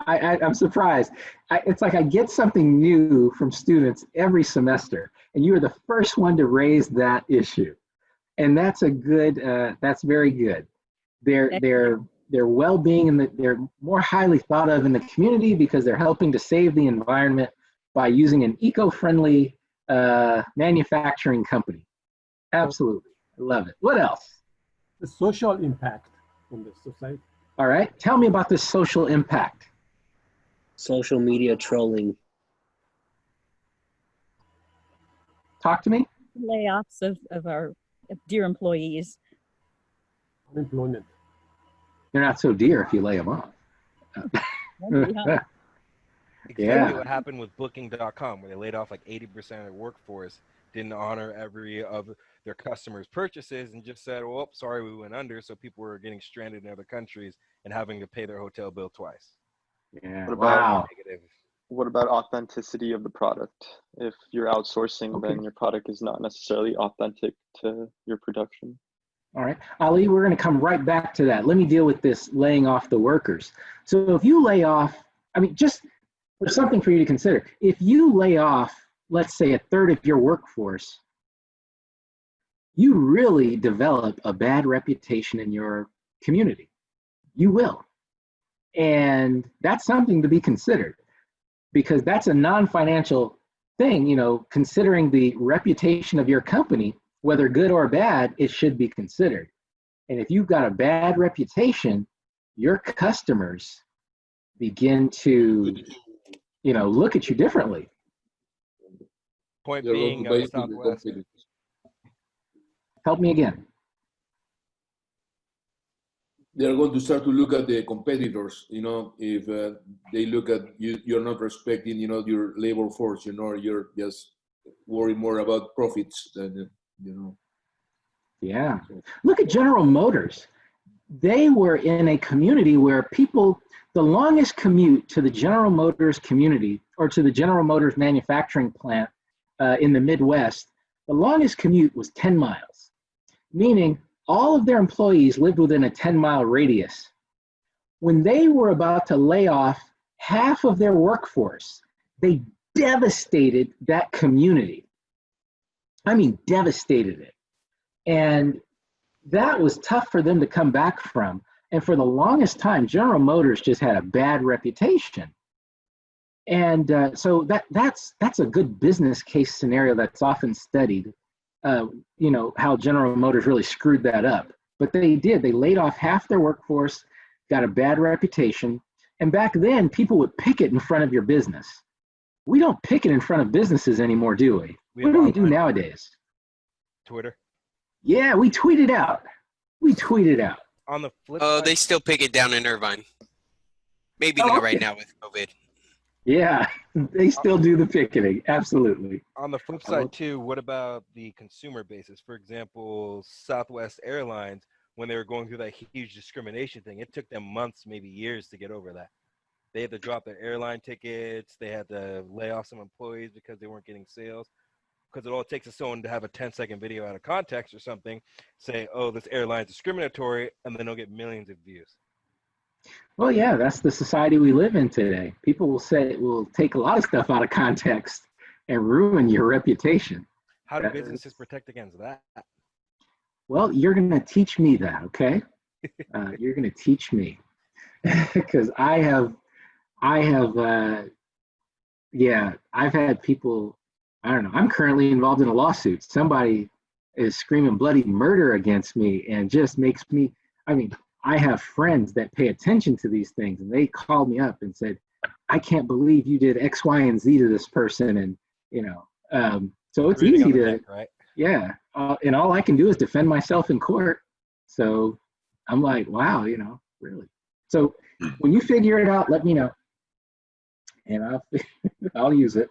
Speaker 1: I'm surprised. It's like I get something new from students every semester, and you were the first one to raise that issue, and that's a good. That's very good. Their well-being and they're more highly thought of in the community because they're helping to save the environment by using an eco-friendly manufacturing company. Absolutely, I love it. What else?
Speaker 4: The social impact on the society.
Speaker 1: All right, tell me about this social impact.
Speaker 11: Social media trolling.
Speaker 1: Talk to me.
Speaker 2: Layoffs of our dear employees.
Speaker 4: Unemployment.
Speaker 1: They're not so dear if you lay them off.
Speaker 3: Exactly what happened with Booking.com, where they laid off like 80% of their workforce, didn't honor every of their customers' purchases, and just said, well, sorry, we went under. So people were getting stranded in other countries and having to pay their hotel bill twice.
Speaker 1: Yeah.
Speaker 12: Wow. What about authenticity of the product? If you're outsourcing, then your product is not necessarily authentic to your production.
Speaker 1: All right, Ali, we're going to come right back to that. Let me deal with this laying off the workers. So if you lay off, I mean, just there's something for you to consider. If you lay off, let's say, a third of your workforce, you really develop a bad reputation in your community. You will. And that's something to be considered because that's a non-financial thing, you know, considering the reputation of your company, whether good or bad, it should be considered. And if you've got a bad reputation, your customers begin to, you know, look at you differently.
Speaker 3: Point being, Southwest.
Speaker 1: Help me again.
Speaker 13: They're going to start to look at the competitors, you know, if they look at you, you're not respecting, you know, your labor force, you know, you're just worried more about profits than, you know.
Speaker 1: Yeah. Look at General Motors. They were in a community where people, the longest commute to the General Motors community or to the General Motors manufacturing plant in the Midwest, the longest commute was 10 miles, meaning all of their employees lived within a 10-mile radius. When they were about to lay off half of their workforce, they devastated that community. I mean, devastated it. And that was tough for them to come back from. And for the longest time, General Motors just had a bad reputation. And so that's a good business case scenario that's often studied. You know, how General Motors really screwed that up. But they did. They laid off half their workforce, got a bad reputation. And back then, people would picket in front of your business. We don't picket in front of businesses anymore, do we? What do we do nowadays?
Speaker 3: Twitter.
Speaker 1: Yeah, we tweet it out. We tweet it out.
Speaker 3: On the flip
Speaker 9: Oh,
Speaker 3: side,
Speaker 9: they still pick it down in Irvine. Maybe not right now with COVID.
Speaker 1: Yeah, they still do the picketing. Absolutely.
Speaker 3: on the flip side too, what about the consumer basis? For example, Southwest Airlines, when they were going through that huge discrimination thing, it took them months, maybe years to get over that. They had to drop their airline tickets. They had to lay off some employees because they weren't getting sales. Because it all takes is someone to have a 10-second video out of context or something, say, oh, this airline's discriminatory, and then they'll get millions of views.
Speaker 1: Well, yeah, that's the society we live in today. People will take a lot of stuff out of context and ruin your reputation.
Speaker 3: How do businesses protect against that?
Speaker 1: Well, you're going to teach me that, okay? You're going to teach me. Because I've had people, I don't know, I'm currently involved in a lawsuit. Somebody is screaming bloody murder against me and just makes me, I have friends that pay attention to these things, and they called me up and said, I can't believe you did X, Y, and Z to this person. And, so it's easy to,
Speaker 3: neck, right?
Speaker 1: Yeah. And all I can do is defend myself in court. So I'm like, wow, really. So when you figure it out, let me know. And I'll use it.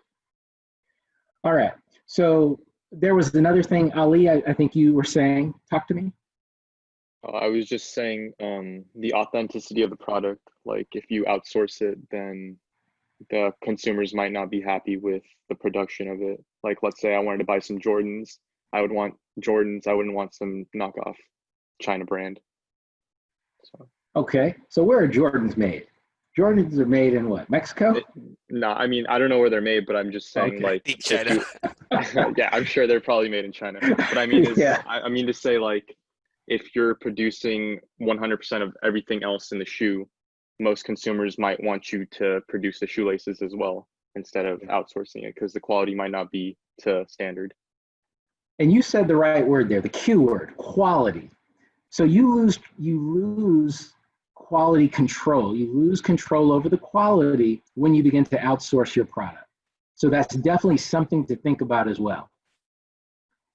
Speaker 1: All right. So there was another thing, Ali, I think you were saying. Talk to me.
Speaker 12: I was just saying the authenticity of the product. Like if you outsource it, then the consumers might not be happy with the production of it. Like let's say I wanted to buy some Jordans. I would want Jordans. I wouldn't want some knockoff China brand. So.
Speaker 1: Okay, so where are Jordans made? Jordans are made in what, Mexico?
Speaker 12: No, I mean, I don't know where they're made, but I'm just saying, like,
Speaker 9: China.
Speaker 12: Yeah, I'm sure they're probably made in China. But I mean,
Speaker 1: Yeah.
Speaker 12: I mean to say, like, if you're producing 100% of everything else in the shoe, most consumers might want you to produce the shoelaces as well instead of outsourcing it because the quality might not be to standard.
Speaker 1: And you said the right word there, the Q word, quality. So you lose quality control. You lose control over the quality when you begin to outsource your product. So that's definitely something to think about as well.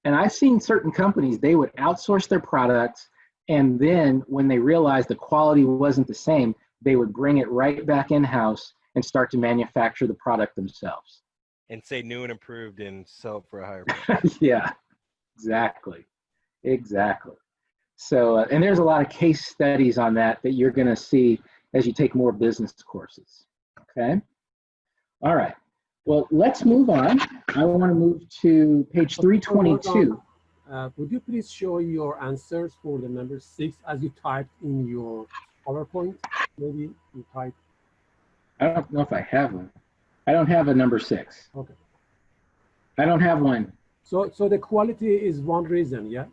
Speaker 1: And I've seen certain companies, they would outsource their products, and then when they realized the quality wasn't the same, they would bring it right back in-house and start to manufacture the product themselves.
Speaker 3: And say new and improved and sell it for a higher price.
Speaker 1: Yeah, exactly. So, and there's a lot of case studies on that you're going to see as you take more business courses. Okay. All right. Well, let's move on. I want to move to page 322.
Speaker 4: Would you please show your answers for the number 6 as you typed in your PowerPoint? Maybe you typed.
Speaker 1: I don't know if I have one. I don't have a number 6.
Speaker 4: Okay.
Speaker 1: I don't have one.
Speaker 4: So the quality is one reason, yeah?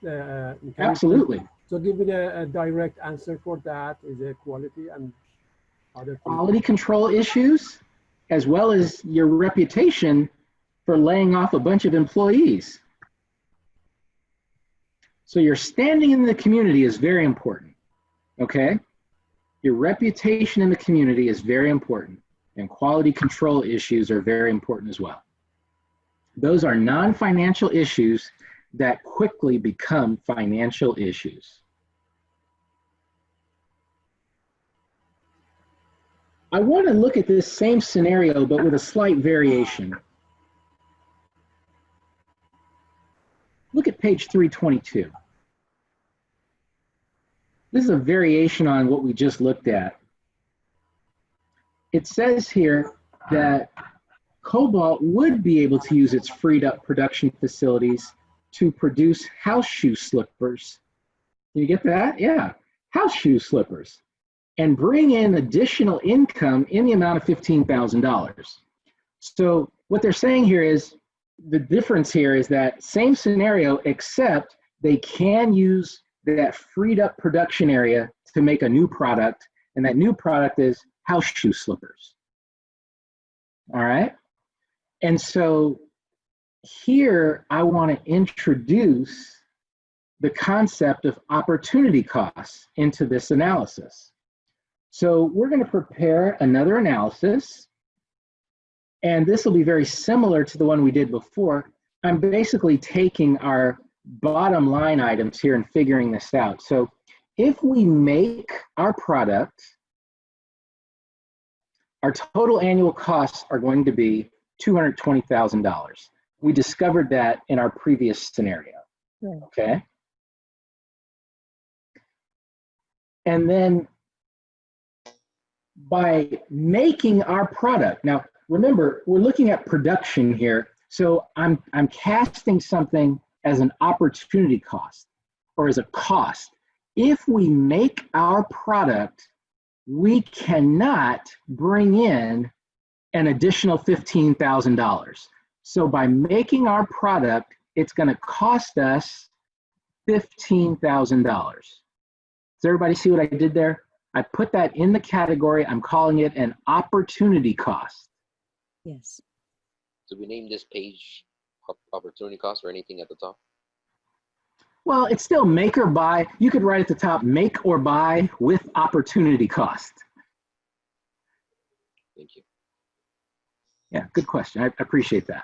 Speaker 1: Absolutely.
Speaker 4: So give me a direct answer for that. Is it quality and other things?
Speaker 1: Quality control issues, as well as your reputation for laying off a bunch of employees. So your standing in the community is very important, okay? Your reputation in the community is very important, and quality control issues are very important as well. Those are non-financial issues that quickly become financial issues. I want to look at this same scenario, but with a slight variation. Look at page 322. This is a variation on what we just looked at. It says here that Cobalt would be able to use its freed up production facilities to produce house shoe slippers. You get that? Yeah, house shoe slippers, and bring in additional income in the amount of $15,000. So what they're saying here is, the difference here is that same scenario, except they can use that freed up production area to make a new product, and that new product is house shoe slippers. All right? And so here I want to introduce the concept of opportunity costs into this analysis. So we're going to prepare another analysis, and this will be very similar to the one we did before. I'm basically taking our bottom line items here and figuring this out. So if we make our product, our total annual costs are going to be $220,000. We discovered that in our previous scenario, okay? And then by making our product, now remember, we're looking at production here, so I'm casting something as an opportunity cost or as a cost. If we make our product, we cannot bring in an additional $15,000. So by making our product, it's going to cost us $15,000. Does everybody see what I did there? I put that in the category. I'm calling it an opportunity cost.
Speaker 2: Yes.
Speaker 5: Do we name this page opportunity cost or anything at the top?
Speaker 1: Well, it's still make or buy. You could write at the top, make or buy with opportunity cost.
Speaker 5: Thank you.
Speaker 1: Yeah, good question. I appreciate that.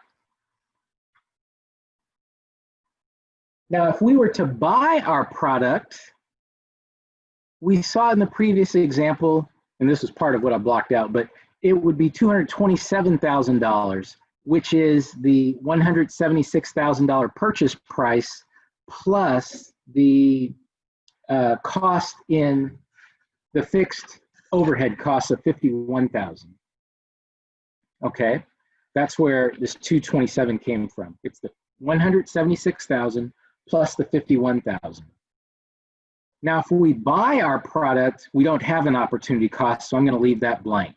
Speaker 1: Now, if we were to buy our product, we saw in the previous example, and this is part of what I blocked out, but it would be $227,000. which is the $176,000 purchase price plus the cost in the fixed overhead costs of $51,000. Okay, that's where this 227 came from. It's the 176,000 plus the 51,000. Now, if we buy our product, we don't have an opportunity cost, so I'm going to leave that blank.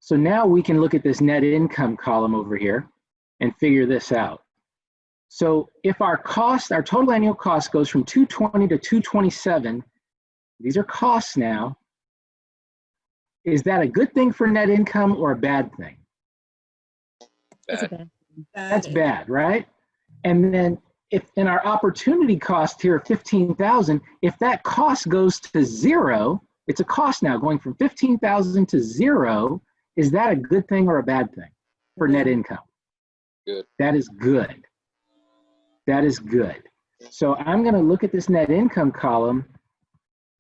Speaker 1: So now we can look at this net income column over here and figure this out. So if our cost, our total annual cost goes from 220 to 227, these are costs now. Is that a good thing for net income or a bad thing?
Speaker 5: Bad.
Speaker 1: That's bad, right? And then if in our opportunity cost here of 15,000, if that cost goes to zero, it's a cost now going from 15,000 to zero, is that a good thing or a bad thing for net income?
Speaker 5: Good.
Speaker 1: That is good. That is good. So I'm going to look at this net income column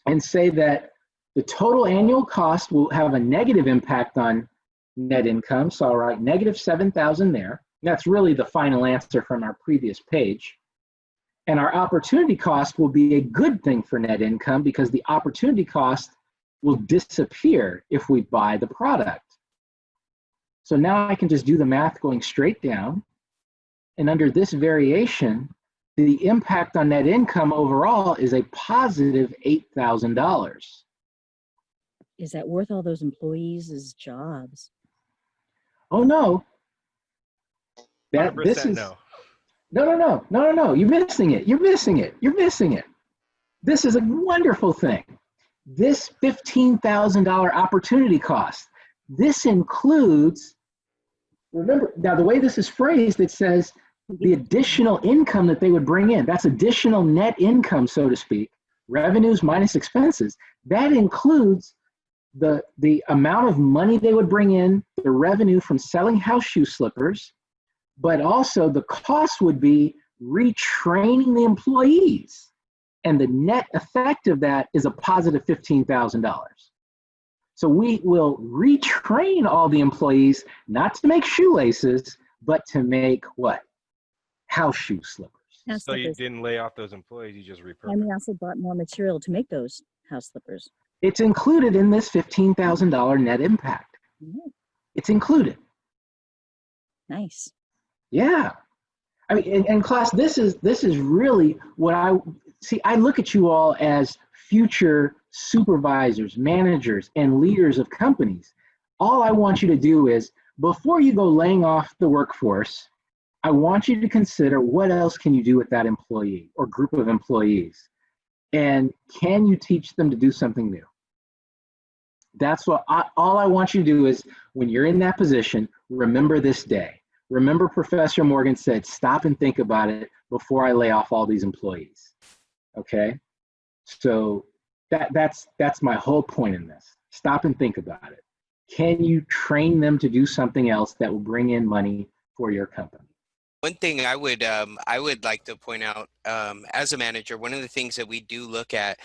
Speaker 1: and say that the total annual cost will have a negative impact on net income. So I'll write negative 7,000 there. That's really the final answer from our previous page. And our opportunity cost will be a good thing for net income because the opportunity cost will disappear if we buy the product. So now I can just do the math going straight down. And under this variation, the impact on net income overall is a positive $8,000.
Speaker 2: Is that worth all those employees' jobs?
Speaker 1: Oh, no. This is
Speaker 3: no.
Speaker 1: No. You're missing it. You're missing it. You're missing it. This is a wonderful thing. This $15,000 opportunity cost, this includes, remember, now the way this is phrased, it says the additional income that they would bring in. That's additional net income, so to speak, revenues minus expenses. That includes the amount of money they would bring in, the revenue from selling house shoe slippers, but also the cost would be retraining the employees. And the net effect of that is a positive $15,000. So we will retrain all the employees, not to make shoelaces, but to make what? House shoe slippers.
Speaker 2: House
Speaker 3: So you
Speaker 2: slippers.
Speaker 3: didn't lay off those employees, you just repurposed.
Speaker 2: And we also bought more material to make those house slippers.
Speaker 1: It's included in this $15,000 net impact.
Speaker 2: Mhm.
Speaker 1: It's included.
Speaker 2: Nice.
Speaker 1: Yeah. I mean, and class, this is really what I look at you all as future supervisors, managers, and leaders of companies. All I want you to do is, before you go laying off the workforce, I want you to consider what else can you do with that employee or group of employees? And can you teach them to do something new? That's what all I want you to do is, when you're in that position, remember this day. Remember Professor Morgan said, stop and think about it before I lay off all these employees. Okay? So that's my whole point in this. Stop and think about it. Can you train them to do something else that will bring in money for your company?
Speaker 9: One thing I would like to point out, as a manager, one of the things that we do look at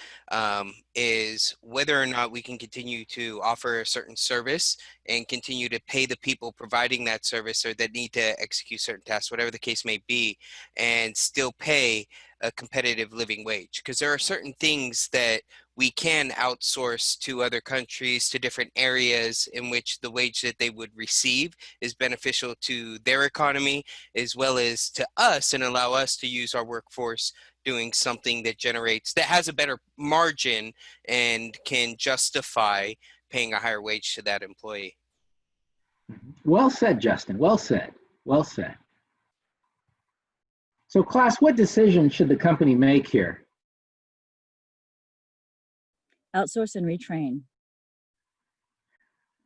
Speaker 9: is whether or not we can continue to offer a certain service and continue to pay the people providing that service or that need to execute certain tasks, whatever the case may be, and still pay a competitive living wage. Because there are certain things that we can outsource to other countries, to different areas in which the wage that they would receive is beneficial to their economy as well as to us, and allow us to use our workforce doing something that has a better margin and can justify paying a higher wage to that employee.
Speaker 1: Well said, Justin. Well said. Well said. So class, what decision should the company make here?
Speaker 2: Outsource and retrain.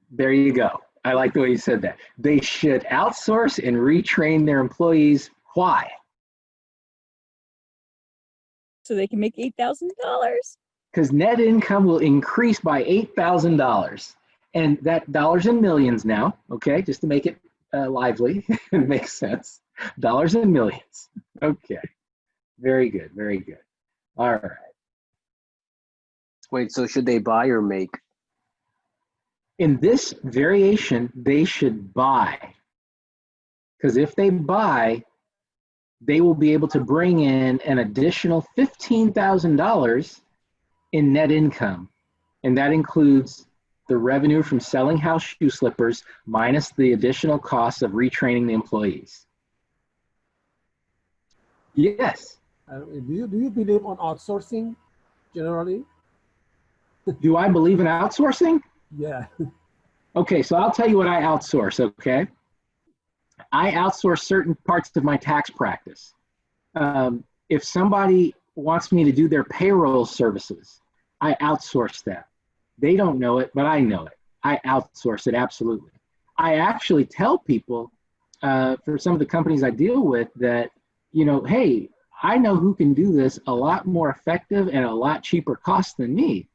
Speaker 1: There you go. I like the way you said that. They should outsource and retrain their employees. Why?
Speaker 2: So they can make $8,000.
Speaker 1: Because net income will increase by $8,000. And that dollars and millions now, okay, just to make it lively and make sense. Dollars and millions. Okay. Very good. Very good. All right.
Speaker 11: Wait, so should they buy or make?
Speaker 1: In this variation, they should buy. Because if they buy, they will be able to bring in an additional $15,000 in net income. And that includes the revenue from selling house shoe slippers minus the additional costs of retraining the employees. Yes.
Speaker 4: Do you believe on outsourcing generally?
Speaker 1: Do I believe in outsourcing?
Speaker 4: Yeah.
Speaker 1: Okay, so I'll tell you what I outsource, okay? I outsource certain parts of my tax practice. If somebody wants me to do their payroll services, I outsource that. They don't know it, but I know it. I outsource it, absolutely. I actually tell people, for some of the companies I deal with, that, you know, hey, I know who can do this a lot more effective and a lot cheaper cost than me.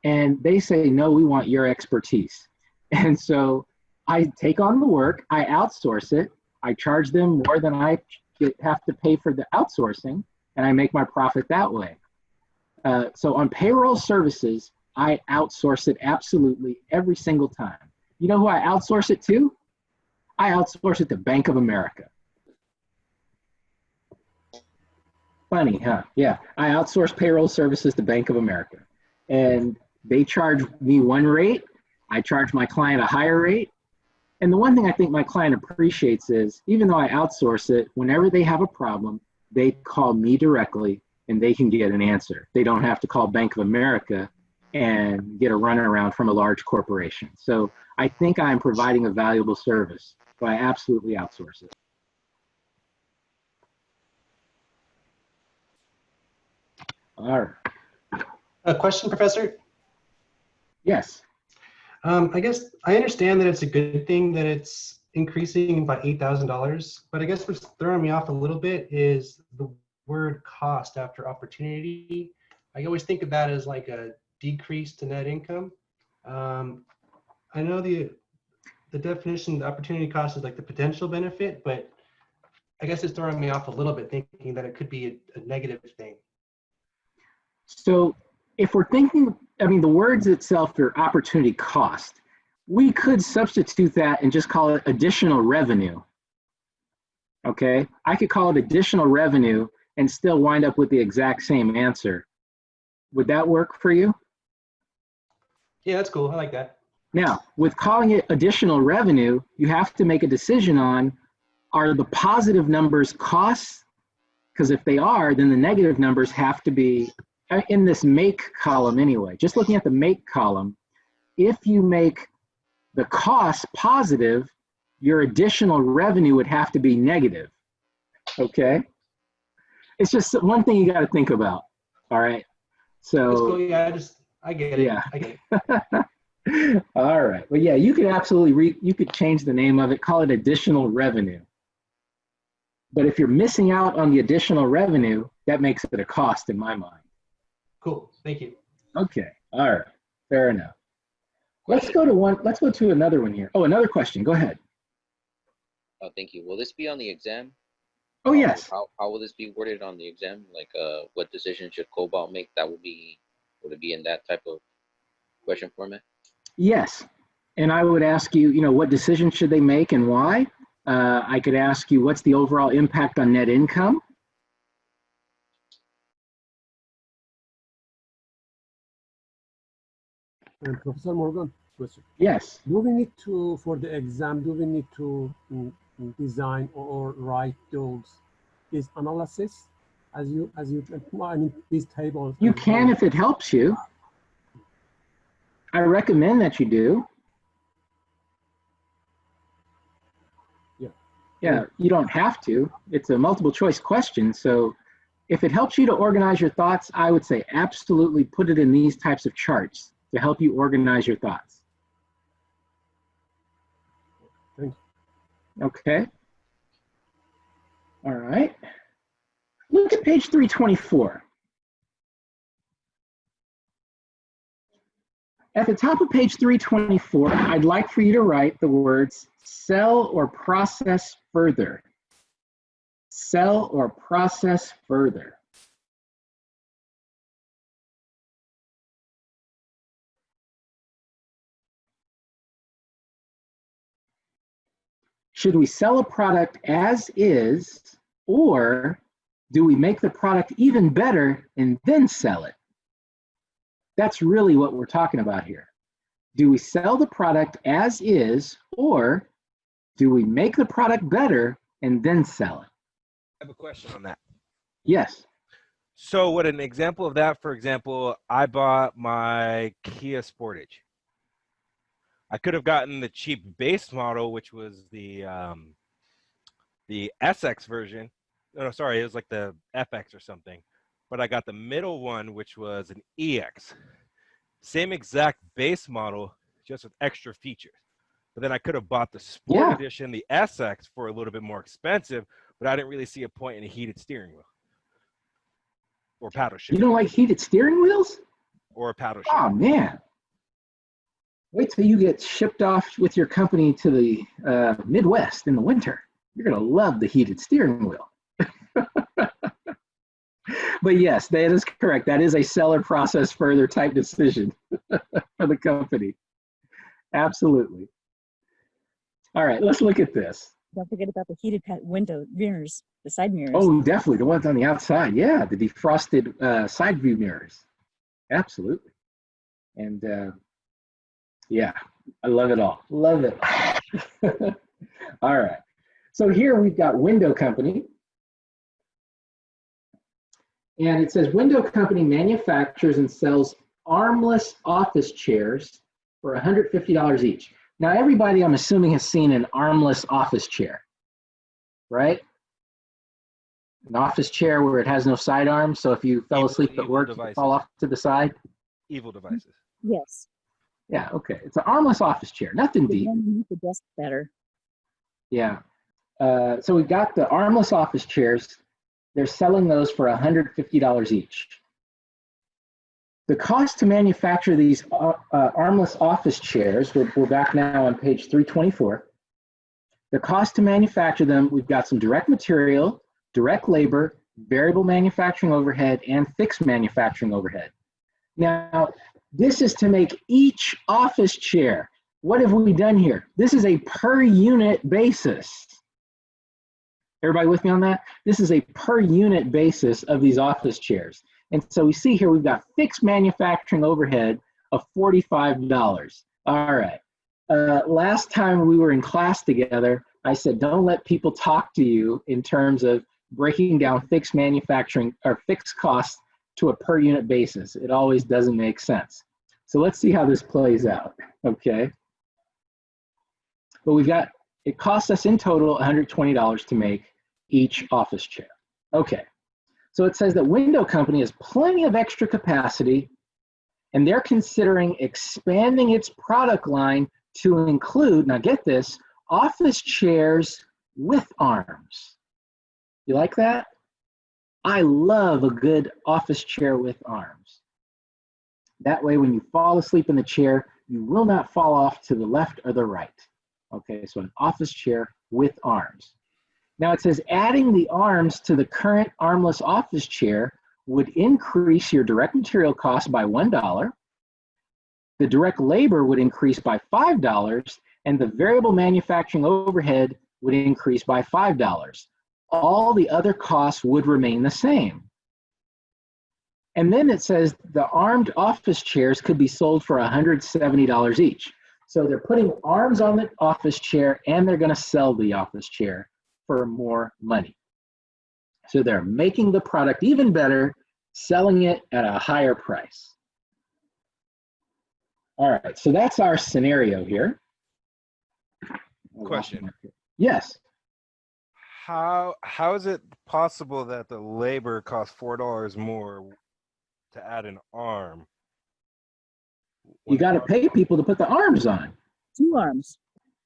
Speaker 1: And they say, no, we want your expertise. And so I take on the work, I outsource it, I charge them more than I have to pay for the outsourcing, and I make my profit that way. So on payroll services, I outsource it absolutely every single time. You know who I outsource it to? I outsource it to Bank of America. Funny, huh? Yeah, I outsource payroll services to Bank of America. And they charge me one rate, I charge my client a higher rate. And the one thing I think my client appreciates is, even though I outsource it, whenever they have a problem, they call me directly and they can get an answer. They don't have to call Bank of America and get a runaround from a large corporation. So I think I'm providing a valuable service, so I absolutely outsource it. All right.
Speaker 14: A question, Professor?
Speaker 1: Yes.
Speaker 14: I guess I understand that it's a good thing that it's increasing by $8,000, but I guess what's throwing me off a little bit is the word cost after opportunity. I always think of that as like a decrease to net income. I know the definition, the opportunity cost is like the potential benefit, but I guess it's throwing me off a little bit thinking that it could be a negative thing.
Speaker 1: So if we're thinking, I mean, the words itself are opportunity cost. We could substitute that and just call it additional revenue. Okay, I could call it additional revenue and still wind up with the exact same answer. Would that work for you?
Speaker 14: Yeah, that's cool. I like that.
Speaker 1: Now, with calling it additional revenue, you have to make a decision on, are the positive numbers costs? Because if they are, then the negative numbers have to be in this make column anyway. Just looking at the make column, if you make the cost positive, your additional revenue would have to be negative. Okay? It's just one thing you got to think about. All right? So,
Speaker 14: that's cool. Yeah, I get it.
Speaker 1: Yeah.
Speaker 14: I get it.
Speaker 1: All right. Well, yeah, you could absolutely, you could change the name of it, call it additional revenue. But if you're missing out on the additional revenue, that makes it a cost in my mind.
Speaker 14: Cool. Thank you.
Speaker 1: Okay. All right. Fair enough. Let's go to another one here. Oh, another question. Go ahead.
Speaker 5: Oh, thank you. Will this be on the exam?
Speaker 1: Oh, yes.
Speaker 5: How will this be worded on the exam? Like, what decision should Cobalt make? Would it be in that type of question format?
Speaker 1: Yes. And I would ask you, what decision should they make and why? I could ask you, what's the overall impact on net income?
Speaker 4: Professor Morgan, question.
Speaker 1: Yes.
Speaker 4: Do we need to, for the exam, do we need to design or write this analysis as you I mean, these tables?
Speaker 1: You can if it helps you. I recommend that you do.
Speaker 4: Yeah.
Speaker 1: Yeah, you don't have to. It's a multiple choice question. So if it helps you to organize your thoughts, I would say absolutely put it in these types of charts to help you organize your thoughts.
Speaker 4: Thank
Speaker 1: you. Okay. All right. Look at page 324. At the top of page 324, I'd like for you to write the words sell or process further. Sell or process further. should we sell a product as is, or do we make the product even better and then sell it? That's really what we're talking about here. Do we sell the product as is, or do we make the product better and then sell it?
Speaker 3: I have a question on that.
Speaker 1: Yes.
Speaker 3: So what an example of that, for example, I bought my Kia Sportage. I could have gotten the cheap base model, which was the SX version. No, sorry, it was like the FX or something. But I got the middle one, which was an EX. Same exact base model, just with extra features. But then I could have bought the Sport Edition, the SX, for a little bit more expensive, but I didn't really see a point in a heated steering wheel. Or paddle shift.
Speaker 1: You don't like heated steering wheels?
Speaker 3: Or a paddle shift.
Speaker 1: Oh, man. Wait till you get shipped off with your company to the Midwest in the winter. You're going to love the heated steering wheel. But yes, that is correct. That is a seller process further type decision for the company. Absolutely. All right, let's look at this.
Speaker 2: Don't forget about the heated window mirrors, the side mirrors.
Speaker 1: Oh, definitely. The ones on the outside. Yeah, the defrosted side view mirrors. Absolutely. And yeah, I love it all. Love it. All right. So here we've got Window Company. And it says Window Company manufactures and sells armless office chairs for $150 each. Now, everybody, I'm assuming, has seen an armless office chair, right? An office chair where it has no side arms, so if you fell asleep at work, you could fall off to the side.
Speaker 3: Evil devices.
Speaker 2: Yes.
Speaker 1: Yeah, okay. It's an armless office chair, nothing deep.
Speaker 2: The desk better.
Speaker 1: Yeah. So we've got the armless office chairs. They're selling those for $150 each. The cost to manufacture these armless office chairs, we're back now on page 324. The cost to manufacture them, we've got some direct material, direct labor, variable manufacturing overhead, and fixed manufacturing overhead. Now, this is to make each office chair. What have we done here? This is a per unit basis. Everybody with me on that? This is a per unit basis of these office chairs. And so we see here we've got fixed manufacturing overhead of $45. All right. Last time we were in class together, I said, don't let people talk to you in terms of breaking down fixed manufacturing or fixed costs to a per unit basis. It always doesn't make sense. So let's see how this plays out, okay? But we've got, it costs us in total $120 to make each office chair. Okay, so it says that Window Company has plenty of extra capacity and they're considering expanding its product line to include, now get this, office chairs with arms. You like that? I love a good office chair with arms. That way when you fall asleep in the chair, you will not fall off to the left or the right. Okay, so an office chair with arms. Now it says adding the arms to the current armless office chair would increase your direct material cost by $1. The direct labor would increase by $5, and the variable manufacturing overhead would increase by $5. All the other costs would remain the same. And then it says the armed office chairs could be sold for $170 each. So they're putting arms on the office chair and they're going to sell the office chair for more money. So they're making the product even better, selling it at a higher price. All right, so that's our scenario here.
Speaker 3: Question.
Speaker 1: Yes.
Speaker 3: How is it possible that the labor costs $4 more to add an arm?
Speaker 1: You got to pay people to put the arms on.
Speaker 2: 2 arms.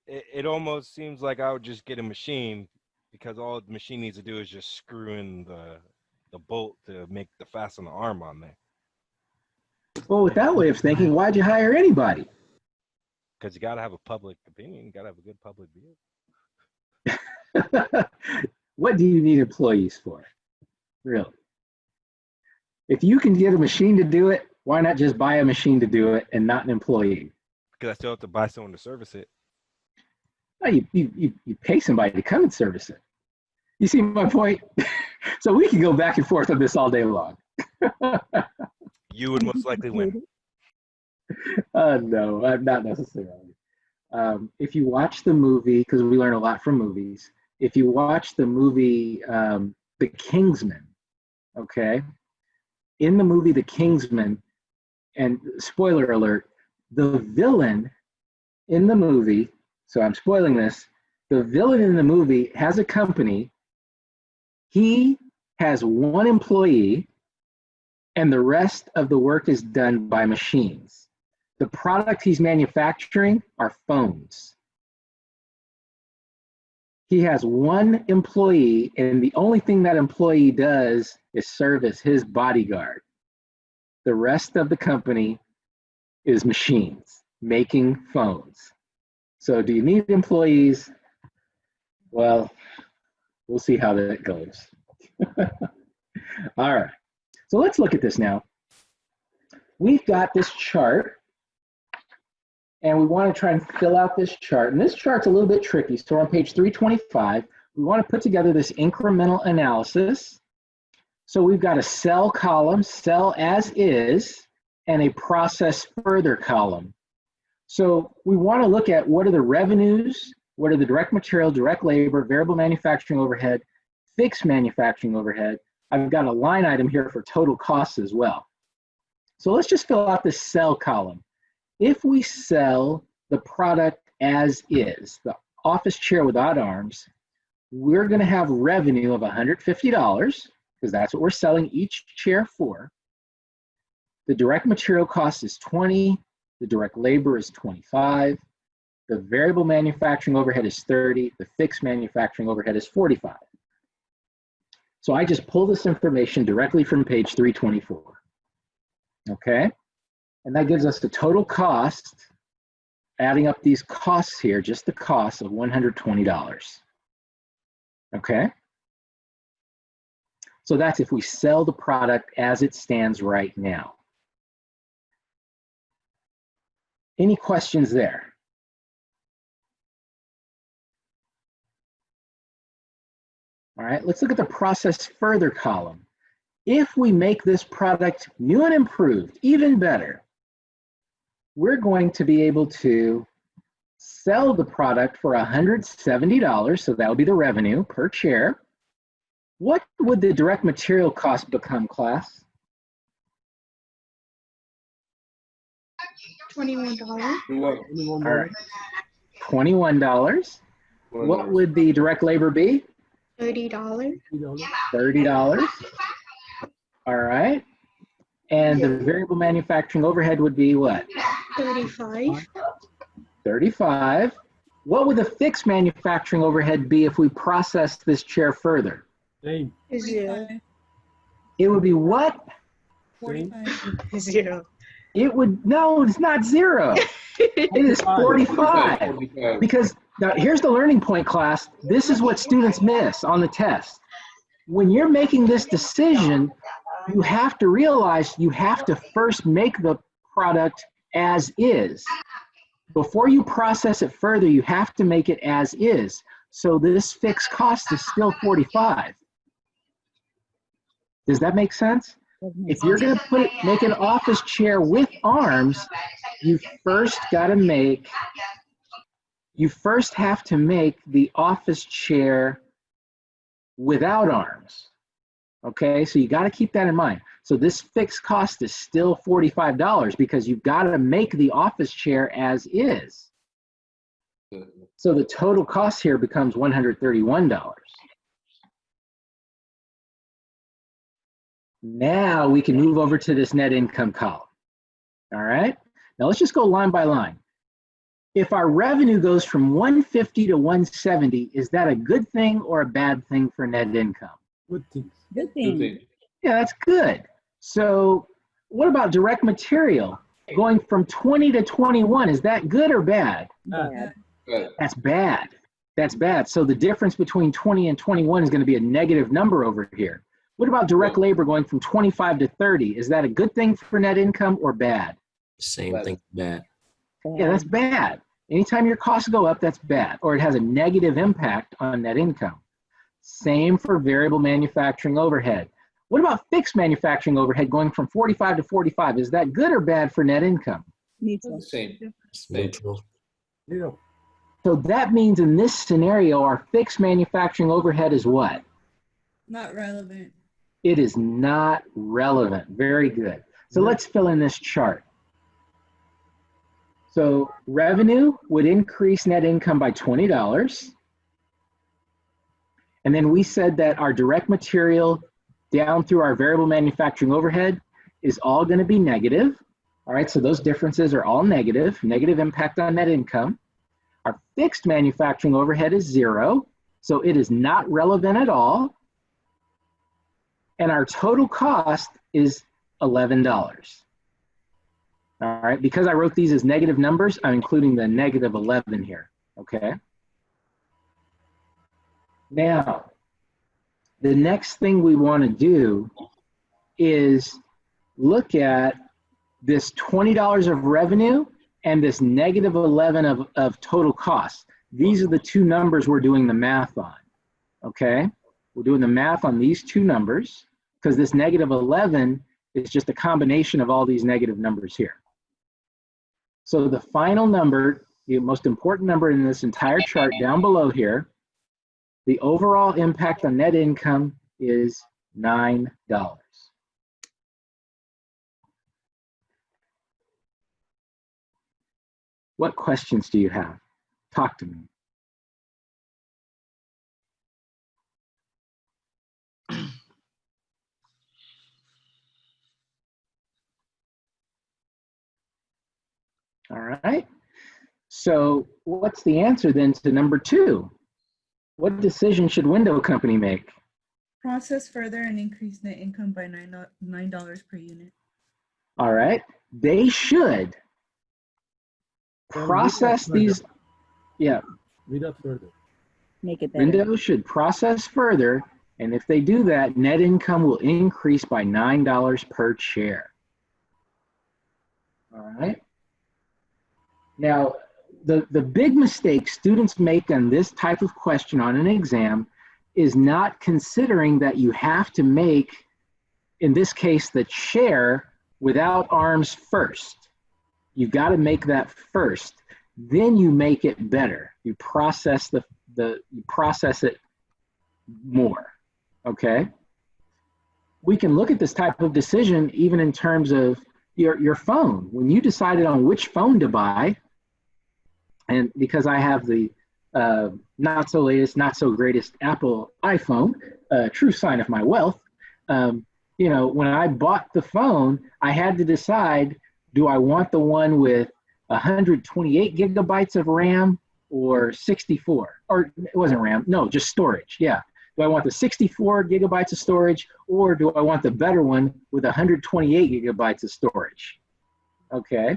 Speaker 3: It almost seems like I would just get a machine because all the machine needs to do is just screw in the bolt to make the fasten the arm on there.
Speaker 1: Well, with that way of thinking, why'd you hire anybody?
Speaker 3: Because you got to have a public opinion. You got to have a good public view.
Speaker 1: What do you need employees for? Really? If you can get a machine to do it, why not just buy a machine to do it and not an employee?
Speaker 3: Because I still have to buy someone to service it.
Speaker 1: Oh, you pay somebody to come and service it. You see my point? So we can go back and forth on this all day long.
Speaker 3: You would most likely win.
Speaker 1: No, not necessarily. If you watch the movie, because we learn a lot from movies, if you watch the movie The Kingsman, okay? In the movie The Kingsman, and spoiler alert, the villain in the movie, so I'm spoiling this, the villain in the movie has a company. He has one employee, and the rest of the work is done by machines. The product he's manufacturing are phones. He has one employee, and the only thing that employee does is serve as his bodyguard. The rest of the company is machines making phones. So do you need employees? Well, we'll see how that goes. All right, so let's look at this now. We've got this chart, and we want to try and fill out this chart. And this chart's a little bit tricky. So on page 325, we want to put together this incremental analysis. So we've got a sell column, sell as is, and a process further column. So we want to look at what are the revenues, what are the direct material, direct labor, variable manufacturing overhead, fixed manufacturing overhead. I've got a line item here for total costs as well. So let's just fill out this sell column. If we sell the product as is, the office chair without arms, we're going to have revenue of $150 because that's what we're selling each chair for. The direct material cost is 20, the direct labor is 25, the variable manufacturing overhead is 30, the fixed manufacturing overhead is 45. So I just pull this information directly from page 324. Okay? And that gives us the total cost, adding up these costs here, just the cost of $120. Okay? So that's if we sell the product as it stands right now. Any questions there? All right, let's look at the process further column. If we make this product new and improved, even better, we're going to be able to sell the product for $170, so that would be the revenue per chair. What would the direct material cost become, class?
Speaker 8: $21.
Speaker 1: All right, $21. What would the direct labor be?
Speaker 8: $30.
Speaker 1: $30. All right. And the variable manufacturing overhead would be what?
Speaker 8: $35.
Speaker 1: $35. What would the fixed manufacturing overhead be if we processed this chair further?
Speaker 8: Zero.
Speaker 1: It would be what?
Speaker 8: 45. Zero.
Speaker 1: It would, no, it's not zero. It is 45. Because now here's the learning point, class. This is what students miss on the test. When you're making this decision, you have to realize you have to first make the product as is. Before you process it further, you have to make it as is. So this fixed cost is still 45. Does that make sense? If you're going to make an office chair with arms, you first have to make the office chair without arms. Okay, so you got to keep that in mind. So this fixed cost is still $45 because you've got to make the office chair as is. So the total cost here becomes $131. Now we can move over to this net income column. All right, now let's just go line by line. If our revenue goes from 150 to 170, is that a good thing or a bad thing for net income?
Speaker 4: Good thing.
Speaker 2: Good thing.
Speaker 1: Yeah, that's good. So what about direct material? Going from 20 to 21, is that good or bad?
Speaker 2: Bad.
Speaker 1: That's bad. That's bad. So the difference between 20 and 21 is going to be a negative number over here. What about direct labor going from 25 to 30? Is that a good thing for net income or bad?
Speaker 10: Same thing, bad.
Speaker 1: Yeah, that's bad. Anytime your costs go up, that's bad, or it has a negative impact on net income. Same for variable manufacturing overhead. What about fixed manufacturing overhead going from 45 to 45? Is that good or bad for net income?
Speaker 13: Same.
Speaker 10: Neutral.
Speaker 4: Yeah.
Speaker 1: So that means in this scenario, our fixed manufacturing overhead is what?
Speaker 15: Not relevant.
Speaker 1: It is not relevant. Very good. So let's fill in this chart. So revenue would increase net income by $20. And then we said that our direct material down through our variable manufacturing overhead is all going to be negative. All right, so those differences are all negative impact on net income. Our fixed manufacturing overhead is 0, so it is not relevant at all. And our total cost is $11. All right, because I wrote these as negative numbers, I'm including the negative 11 here, okay? Now, the next thing we want to do is look at this $20 of revenue and this negative 11 of total costs. These are the two numbers we're doing the math on, okay? We're doing the math on these two numbers because this negative 11 is just a combination of all these negative numbers here. So the final number, the most important number in this entire chart down below here, the overall impact on net income is $9. What questions do you have? Talk to me. All right. So what's the answer then to number 2? What decision should window company make?
Speaker 15: Process further and increase net income by $9 per unit.
Speaker 1: All right. They should process these. Yeah.
Speaker 4: Read up further.
Speaker 2: Make it better.
Speaker 1: Windows should process further, and if they do that, net income will increase by $9 per chair. All right. Now, the big mistake students make on this type of question on an exam is not considering that you have to make, in this case, the chair without arms first. You've got to make that first. Then you make it better. You process you process it more. Okay? We can look at this type of decision even in terms of your phone. When you decided on which phone to buy, and because I have the not so latest, not so greatest Apple iPhone, true sign of my wealth, you know, when I bought the phone, I had to decide, do I want the one with 128 gigabytes of RAM or 64? Or it wasn't RAM, no, just storage, yeah. Do I want the 64 gigabytes of storage, or do I want the better one with 128 gigabytes of storage? Okay,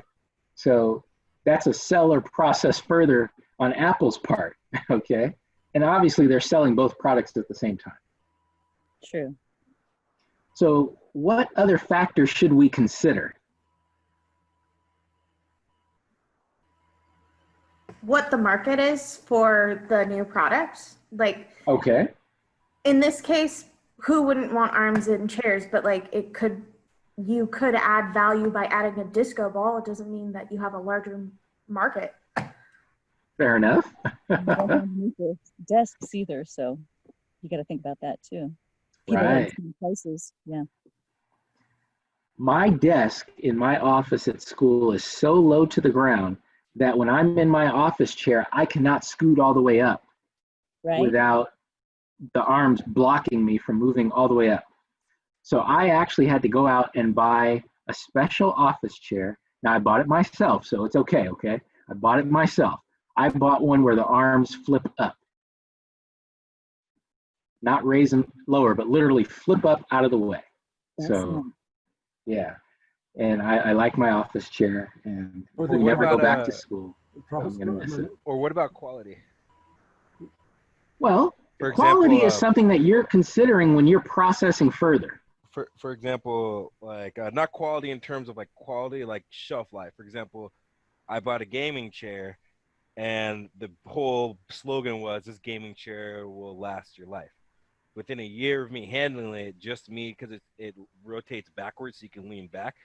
Speaker 1: so that's a sell or process further on Apple's part, okay? And obviously they're selling both products at the same time.
Speaker 2: True.
Speaker 1: So what other factors should we consider?
Speaker 16: What the market is for the new products. Like,
Speaker 1: okay,
Speaker 16: in this case, who wouldn't want arms and chairs, but like you could add value by adding a disco ball. It doesn't mean that you have a larger market.
Speaker 1: Fair enough.
Speaker 2: You don't have any desks either, so you got to think about that too. People
Speaker 1: Right.
Speaker 2: have different prices, yeah.
Speaker 1: My desk in my office at school is so low to the ground that when I'm in my office chair, I cannot scoot all the way up
Speaker 2: Right.
Speaker 1: without the arms blocking me from moving all the way up. So I actually had to go out and buy a special office chair. Now I bought it myself, so it's okay, okay? I bought it myself. I bought one where the arms flip up. Not raise them lower, but literally flip up out of the way.
Speaker 2: That's
Speaker 1: So,
Speaker 2: nice.
Speaker 1: yeah. And I like my office chair, and
Speaker 3: Or
Speaker 1: if we
Speaker 3: what
Speaker 1: never go
Speaker 3: about,
Speaker 1: back to school, I'm going to miss it.
Speaker 3: Or what about quality?
Speaker 1: Well,
Speaker 3: For
Speaker 1: quality
Speaker 3: example,
Speaker 1: is something that you're considering when you're processing further.
Speaker 3: For example, like not quality in terms of like quality, like shelf life. For example, I bought a gaming chair, And the whole slogan was, this gaming chair will last your life. Within a year of me handling it, just me, because it rotates backwards so you can lean back,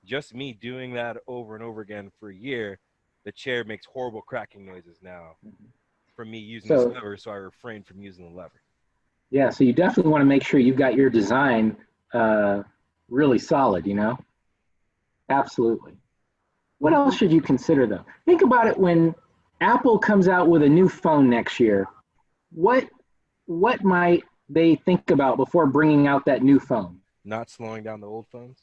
Speaker 3: just me doing that over and over again for a year, the chair makes horrible cracking noises now from me using this lever, so I refrain from using the lever.
Speaker 1: Yeah, so you definitely want to make sure you've got your design really solid, you know? Absolutely. What else should you consider, though? Think about it when Apple comes out with a new phone next year. What might they think about before bringing out that new phone?
Speaker 3: Not slowing down the old phones?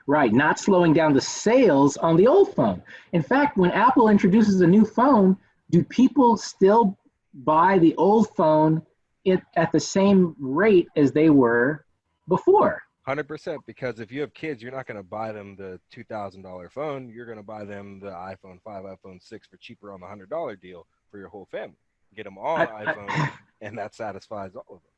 Speaker 1: Right, not slowing down the sales on the old phone. In fact, when Apple introduces a new phone, do people still buy the old phone at the same rate as they were before?
Speaker 3: 100%, because if you have kids, you're not going to buy them the $2,000 phone. You're going to buy them the iPhone 5, iPhone 6 for cheaper on the $100 deal for your whole family. Get them all on iPhone, and that satisfies all of them.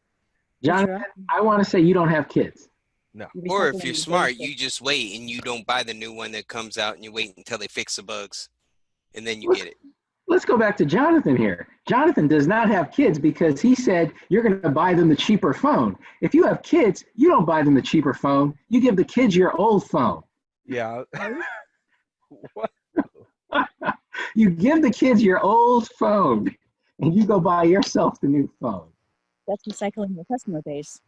Speaker 1: Jonathan, I want to say you don't have kids.
Speaker 3: No.
Speaker 9: Or if you're smart, you just wait and you don't buy the new one that comes out and you wait until they fix the bugs and then you get it.
Speaker 1: Let's go back to Jonathan here. Jonathan does not have kids because he said you're going to buy them the cheaper phone. If you have kids, you don't buy them the cheaper phone. You give the kids your old phone.
Speaker 3: Yeah. What?
Speaker 1: You give the kids your old phone and you go buy yourself the new phone.
Speaker 2: That's recycling your customer base.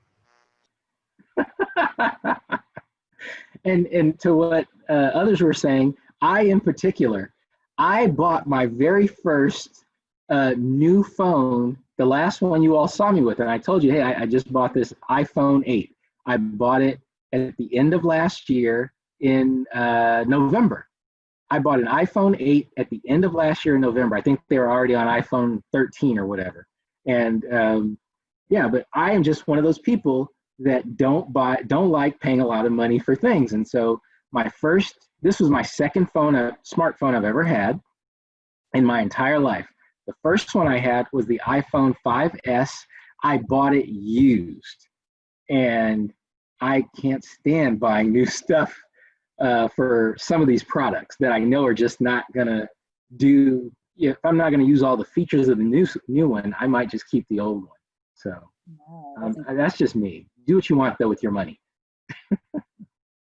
Speaker 1: And to what others were saying, I in particular, I bought my very first new phone, the last one you all saw me with, and I told you, hey, I just bought this iPhone 8. I bought it at the end of last year in November. I bought an iPhone 8 at the end of last year in November. I think they were already on iPhone 13 or whatever. And yeah, but I am just one of those people that don't like paying a lot of money for things. And so this was my second smartphone I've ever had in my entire life. The first one I had was the iPhone 5S. I bought it used. And I can't stand buying new stuff for some of these products that I know are just not gonna do. If I'm not gonna use all the features of the new one, I might just keep the old one. So that's just me. Do what you want though with your money.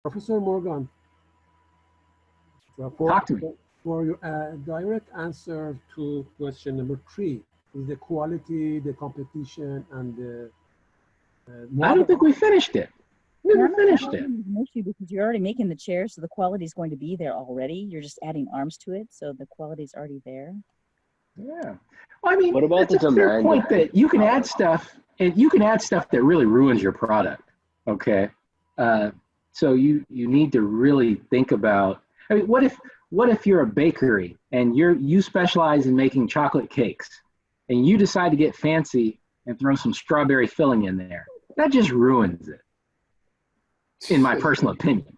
Speaker 4: Professor Morgan,
Speaker 1: talk to me.
Speaker 4: For your direct answer to question number 3, is the quality, the competition, and the
Speaker 1: I don't think we finished it. We never finished it.
Speaker 2: Because you're already making the chair, so the quality is going to be there already. You're just adding arms to it, so the quality is already there.
Speaker 1: Yeah. Well, I mean,
Speaker 11: What about
Speaker 1: it's
Speaker 11: the
Speaker 1: a fair
Speaker 11: demand?
Speaker 1: point that you can add stuff, and you can add stuff that really ruins your product. Okay. So you need to really think about. I mean, what if you're a bakery and you specialize in making chocolate cakes, and you decide to get fancy and throw some strawberry filling in there? That just ruins it, in my personal opinion.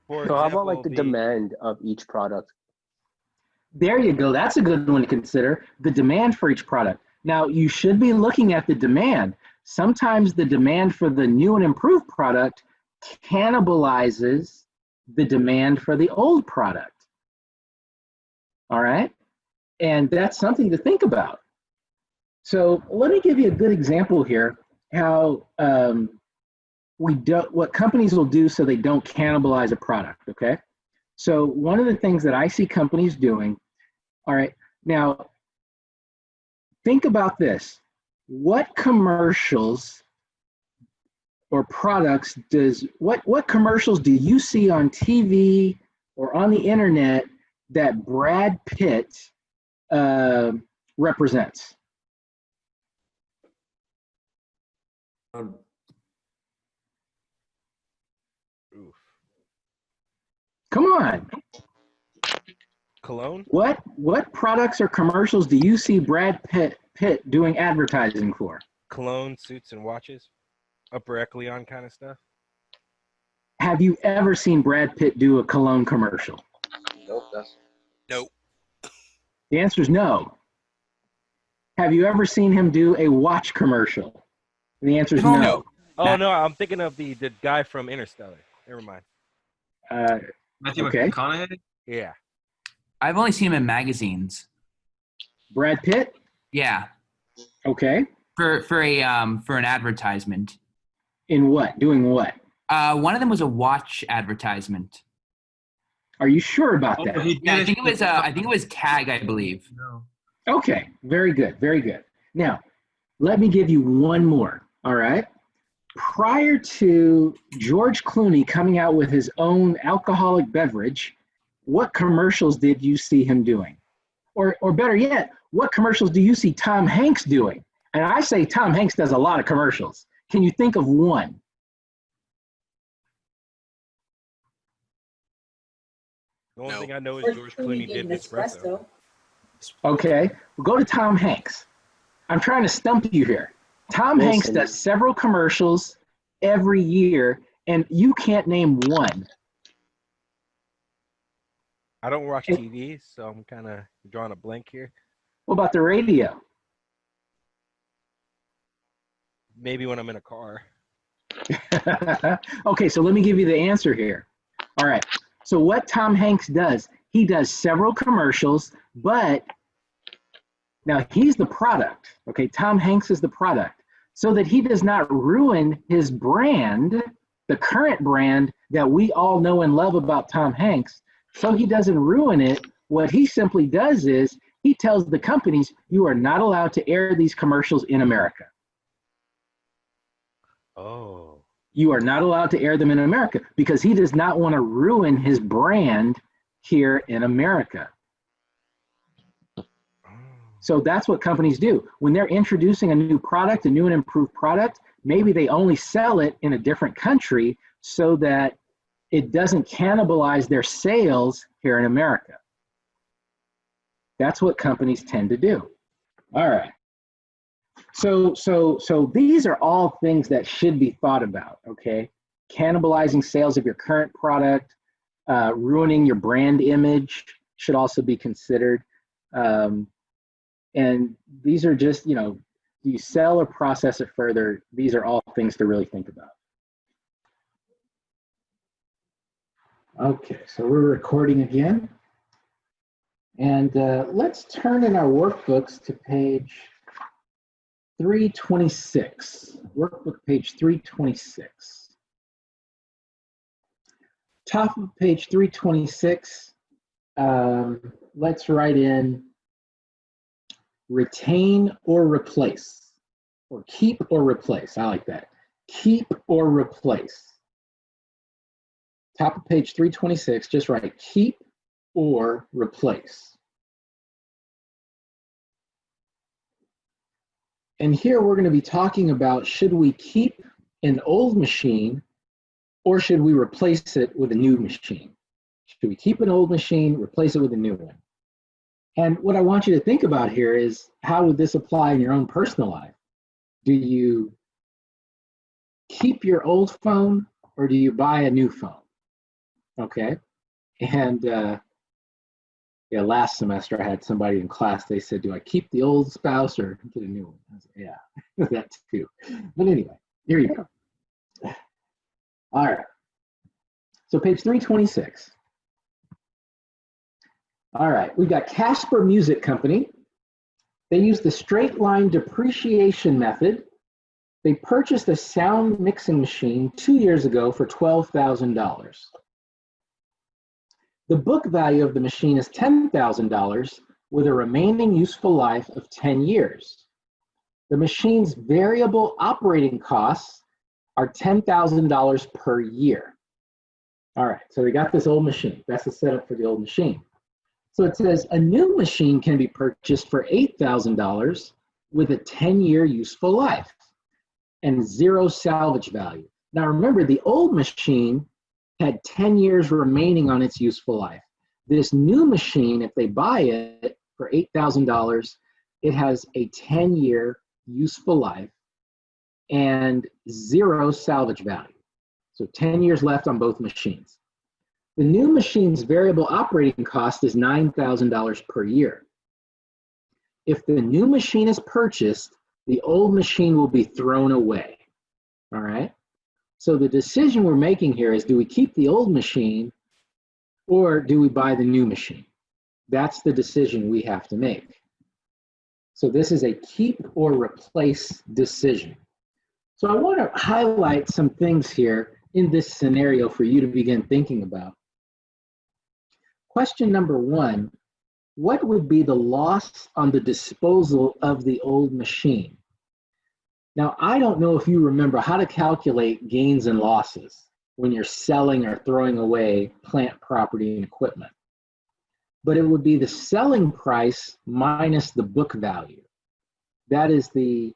Speaker 11: So how about like the demand of each product?
Speaker 1: There you go. That's a good one to consider, the demand for each product. Now, you should be looking at the demand. Sometimes the demand for the new and improved product cannibalizes the demand for the old product. All right? And that's something to think about. So let me give you a good example here, how what companies will do so they don't cannibalize a product, okay? So one of the things that I see companies doing, all right, now think about this. What commercials or products what commercials do you see on TV or on the internet that Brad Pitt represents? Come on.
Speaker 3: Cologne?
Speaker 1: What products or commercials do you see Brad Pitt doing advertising for?
Speaker 3: Cologne, suits, and watches? Upper echelon kind of stuff?
Speaker 1: Have you ever seen Brad Pitt do a cologne commercial?
Speaker 5: Nope.
Speaker 9: Nope.
Speaker 1: The answer is no. Have you ever seen him do a watch commercial? The answer is no.
Speaker 3: Oh, no, I'm thinking of the guy from Interstellar. Never mind.
Speaker 7: Matthew
Speaker 1: Okay.
Speaker 7: McConaughey?
Speaker 3: Yeah.
Speaker 17: I've only seen him in magazines.
Speaker 1: Brad Pitt?
Speaker 17: Yeah.
Speaker 1: Okay.
Speaker 17: For an advertisement.
Speaker 1: In what? Doing what?
Speaker 17: One of them was a watch advertisement.
Speaker 1: Are you sure about that?
Speaker 17: Yeah, I think it was Tag, I believe.
Speaker 7: No.
Speaker 1: Okay, very good, very good. Now, let me give you one more, all right? Prior to George Clooney coming out with his own alcoholic beverage, what commercials did you see him doing? Or better yet, what commercials do you see Tom Hanks doing? And I say Tom Hanks does a lot of commercials. Can you think of one?
Speaker 3: The only thing I know is George Clooney did Nespresso.
Speaker 1: Okay, go to Tom Hanks. I'm trying to stump you here. Tom Hanks does several commercials every year, and you can't name one.
Speaker 3: I don't watch TV, so I'm kind of drawing a blank here.
Speaker 1: What about the radio?
Speaker 3: Maybe when I'm in a car.
Speaker 1: Okay, so let me give you the answer here. All right, so what Tom Hanks does, he does several commercials, but now he's the product, okay? Tom Hanks is the product, so that he does not ruin his brand, the current brand that we all know and love about Tom Hanks, so he doesn't ruin it. What he simply does is he tells the companies, you are not allowed to air these commercials in America.
Speaker 3: Oh.
Speaker 1: You are not allowed to air them in America because he does not want to ruin his brand here in America. So that's what companies do. When they're introducing a new product, a new and improved product, maybe they only sell it in a different country so that it doesn't cannibalize their sales here in America. That's what companies tend to do. All right. So these are all things that should be thought about, okay? Cannibalizing sales of your current product, ruining your brand image should also be considered. And these are just, you know, do you sell or process it further? These are all things to really think about. Okay, so we're recording again. And let's turn in our workbooks to page 326. Workbook page 326. Top of page 326, let's write in retain or replace, or keep or replace. I like that. Keep or replace. Top of page 326, just write keep or replace. And here we're going to be talking about, should we keep an old machine or should we replace it with a new machine? Should we keep an old machine, replace it with a new one? And what I want you to think about here is, how would this apply in your own personal life? Do you keep your old phone or do you buy a new phone? Okay. And yeah, last semester I had somebody in class, they said, do I keep the old spouse or get a new one? I said, yeah, that too. But anyway, here you go. All right. So page 326. All right, we've got Casper Music Company. They use the straight line depreciation method. They purchased a sound mixing machine 2 years ago for $12,000. The book value of the machine is $10,000 with a remaining useful life of 10 years. The machine's variable operating costs are $10,000 per year. All right, so we got this old machine. That's the setup for the old machine. So it says a new machine can be purchased for $8,000 with a 10-year useful life and zero salvage value. Now remember, the old machine had 10 years remaining on its useful life. This new machine, if they buy it for $8,000, it has a 10-year useful life and zero salvage value. So 10 years left on both machines. The new machine's variable operating cost is $9,000 per year. If the new machine is purchased, the old machine will be thrown away. All right? So the decision we're making here is, do we keep the old machine or do we buy the new machine? That's the decision we have to make. So this is a keep or replace decision. So I want to highlight some things here in this scenario for you to begin thinking about. Question number one, what would be the loss on the disposal of the old machine? Now, I don't know if you remember how to calculate gains and losses when you're selling or throwing away plant, property, and equipment. But it would be the selling price minus the book value. That is the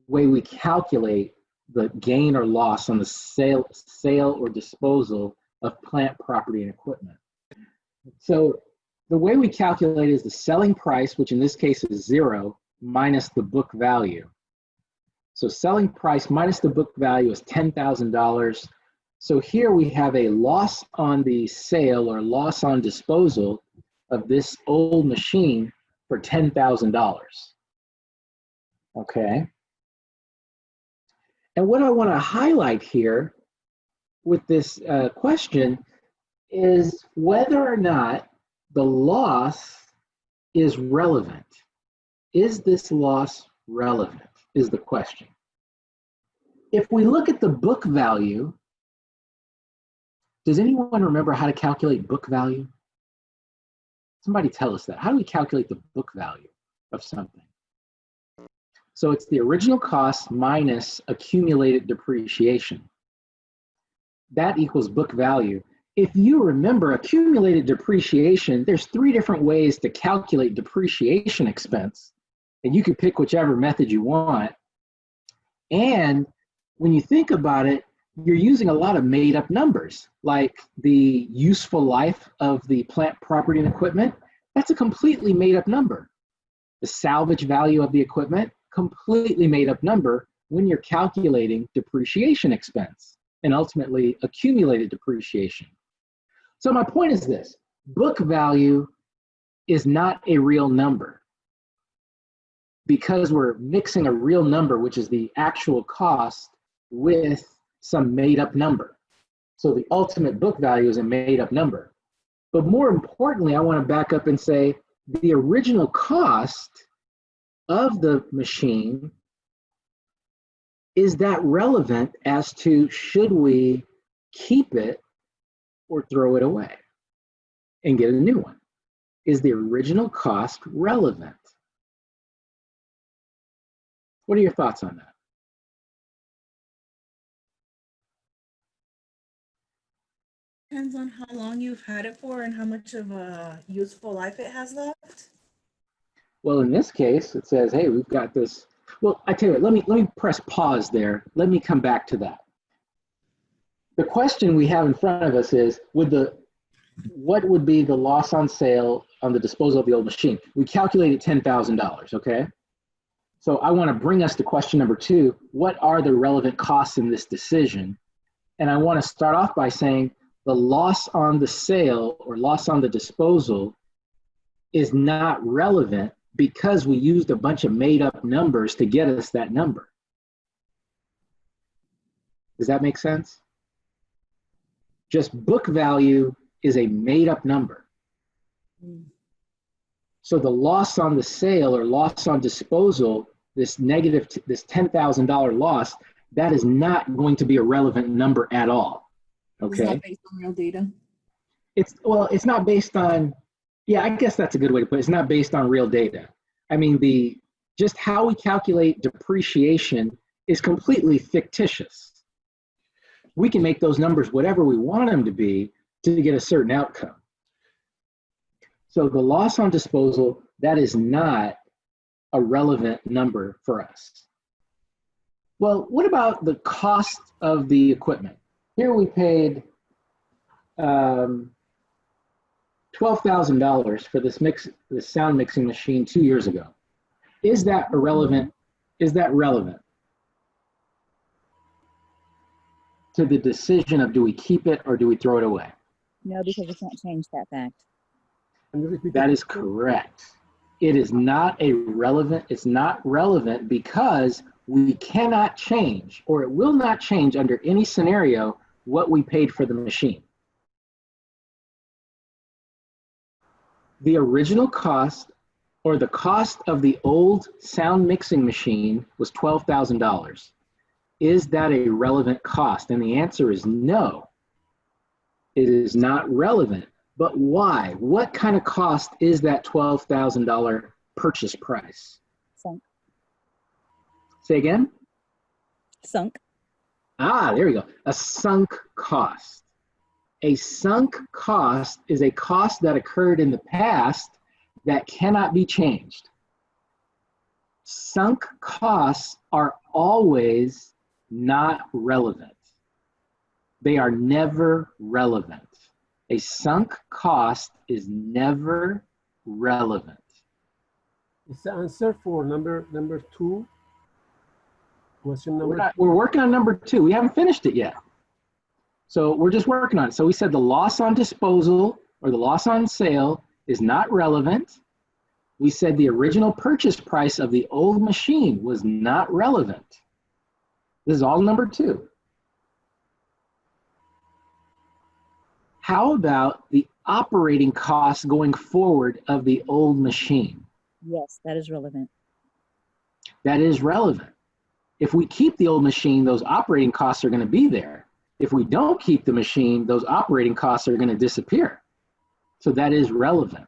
Speaker 1: way we calculate the gain or loss on the sale or disposal of plant, property, and equipment. So the way we calculate is the selling price, which in this case is 0, minus the book value. So selling price minus the book value is $10,000. So here we have a loss on the sale or loss on disposal of this old machine for $10,000. Okay. And what I want to highlight here with this question is whether or not the loss is relevant. Is this loss relevant is the question. If we look at the book value, does anyone remember how to calculate book value? Somebody tell us that. How do we calculate the book value of something? So it's the original cost minus accumulated depreciation. That equals book value. If you remember accumulated depreciation, there's 3 different ways to calculate depreciation expense, and you can pick whichever method you want. And when you think about it, you're using a lot of made up numbers, like the useful life of the plant, property, and equipment. That's a completely made up number. The salvage value of the equipment, completely made up number when you're calculating depreciation expense and ultimately accumulated depreciation. So my point is this: book value is not a real number because we're mixing a real number, which is the actual cost, with some made up number. So the ultimate book value is a made up number. But more importantly, I want to back up and say the original cost of the machine, is that relevant as to should we keep it or throw it away and get a new one? Is the original cost relevant? What are your thoughts on that?
Speaker 15: Depends on how long you've had it for and how much of a useful life it has left.
Speaker 1: Well, in this case, it says, hey, we've got this. Well, I tell you what, let me press pause there. Let me come back to that. The question we have in front of us is, what would be the loss on sale on the disposal of the old machine? We calculated $10,000, okay? So I want to bring us to question number 2. What are the relevant costs in this decision? And I want to start off by saying the loss on the sale or loss on the disposal is not relevant because we used a bunch of made up numbers to get us that number. Does that make sense? Just book value is a made up number. So the loss on the sale or loss on disposal, this $10,000 loss, that is not going to be a relevant number at all. Okay.
Speaker 15: It's not based on real data.
Speaker 1: It's not based on, yeah, I guess that's a good way to put it. It's not based on real data. I mean, just how we calculate depreciation is completely fictitious. We can make those numbers whatever we want them to be to get a certain outcome. So the loss on disposal, that is not a relevant number for us. Well, what about the cost of the equipment? Here we paid $12,000 for this sound mixing machine 2 years ago. Is that irrelevant? Is that relevant to the decision of do we keep it or do we throw it away?
Speaker 2: No, because we can't change that fact.
Speaker 1: That is correct. It is not it's not relevant because we cannot change, or it will not change under any scenario, what we paid for the machine. the original cost or the cost of the old sound mixing machine was $12,000. Is that a relevant cost? And the answer is no. It is not relevant. But why? What kind of cost is that $12,000 purchase price?
Speaker 2: Sunk.
Speaker 1: Say again?
Speaker 2: Sunk.
Speaker 1: Ah, there we go. A sunk cost. A sunk cost is a cost that occurred in the past that cannot be changed. Sunk costs are always not relevant. They are never relevant. A sunk cost is never relevant.
Speaker 4: Is the answer for number 2? Question number
Speaker 1: We're working on number 2. We haven't finished it yet. So we're just working on it. So we said the loss on disposal or the loss on sale is not relevant. We said the original purchase price of the old machine was not relevant. This is all number 2. How about the operating costs going forward of the old machine?
Speaker 2: Yes, that is relevant.
Speaker 1: That is relevant. If we keep the old machine, those operating costs are going to be there. If we don't keep the machine, those operating costs are going to disappear. So that is relevant.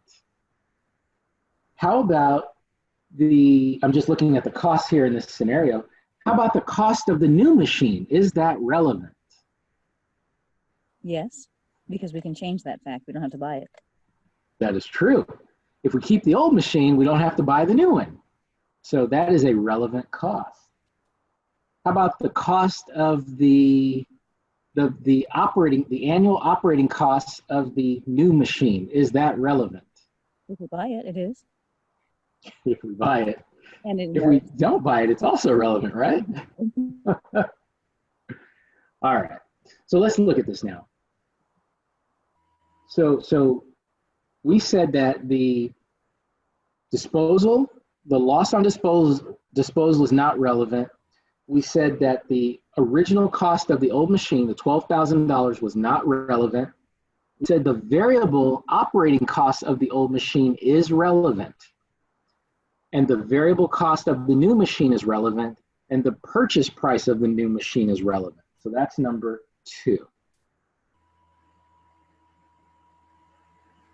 Speaker 1: How about I'm just looking at the costs here in this scenario. How about the cost of the new machine? Is that relevant?
Speaker 2: Yes, because we can change that fact. We don't have to buy it.
Speaker 1: That is true. If we keep the old machine, we don't have to buy the new one. So that is a relevant cost. How about the cost of the annual operating costs of the new machine? Is that relevant?
Speaker 2: If we buy it, it is.
Speaker 1: If we buy it.
Speaker 2: And
Speaker 1: if we don't buy it, it's also relevant, right? All right. So let's look at this now. So we said that the loss on disposal is not relevant. We said that the original cost of the old machine, the $12,000, was not relevant. We said the variable operating cost of the old machine is relevant. And the variable cost of the new machine is relevant. And the purchase price of the new machine is relevant. So that's number 2.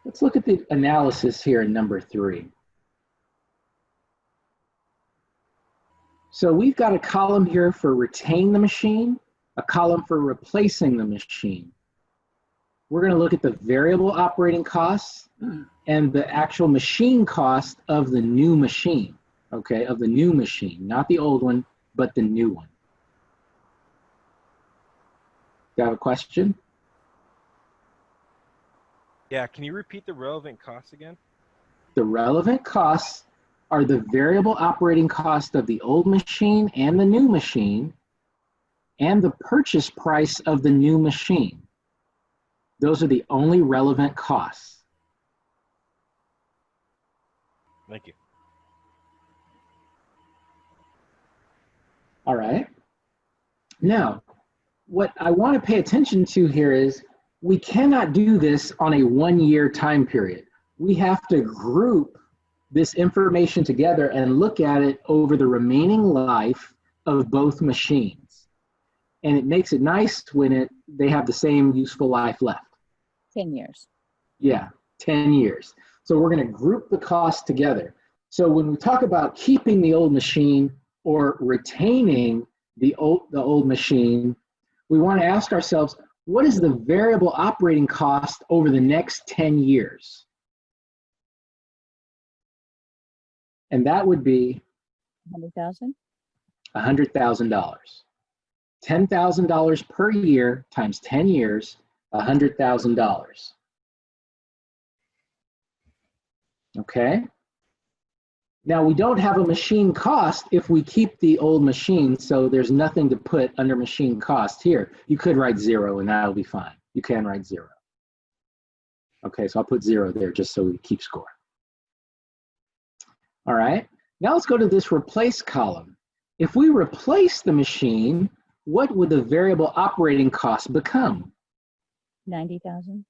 Speaker 1: Let's look at the analysis here in number 3. So we've got a column here for retain the machine, a column for replacing the machine. We're going to look at the variable operating costs and the actual machine cost of the new machine, okay, of the new machine, not the old one, but the new one. Do you have a question?
Speaker 3: Yeah, can you repeat the relevant costs again?
Speaker 1: The relevant costs are the variable operating cost of the old machine and the new machine, and the purchase price of the new machine. Those are the only relevant costs.
Speaker 3: Thank you.
Speaker 1: All right. Now, what I want to pay attention to here is we cannot do this on a 1-year time period. We have to group this information together and look at it over the remaining life of both machines. And it makes it nice when they have the same useful life left.
Speaker 2: 10 years.
Speaker 1: Yeah, 10 years. So we're going to group the costs together. So when we talk about keeping the old machine or retaining the old machine, we want to ask ourselves, what is the variable operating cost over the next 10 years? And that would be
Speaker 2: $100,000.
Speaker 1: $100,000. $10,000 per year times 10 years, $100,000. Okay? Now we don't have a machine cost if we keep the old machine, so there's nothing to put under machine cost here. You could write 0 and that'll be fine. You can write 0. Okay, so I'll put 0 there just so we keep score. All right, now let's go to this replace column. If we replace the machine, what would the variable operating cost become?
Speaker 2: $90,000.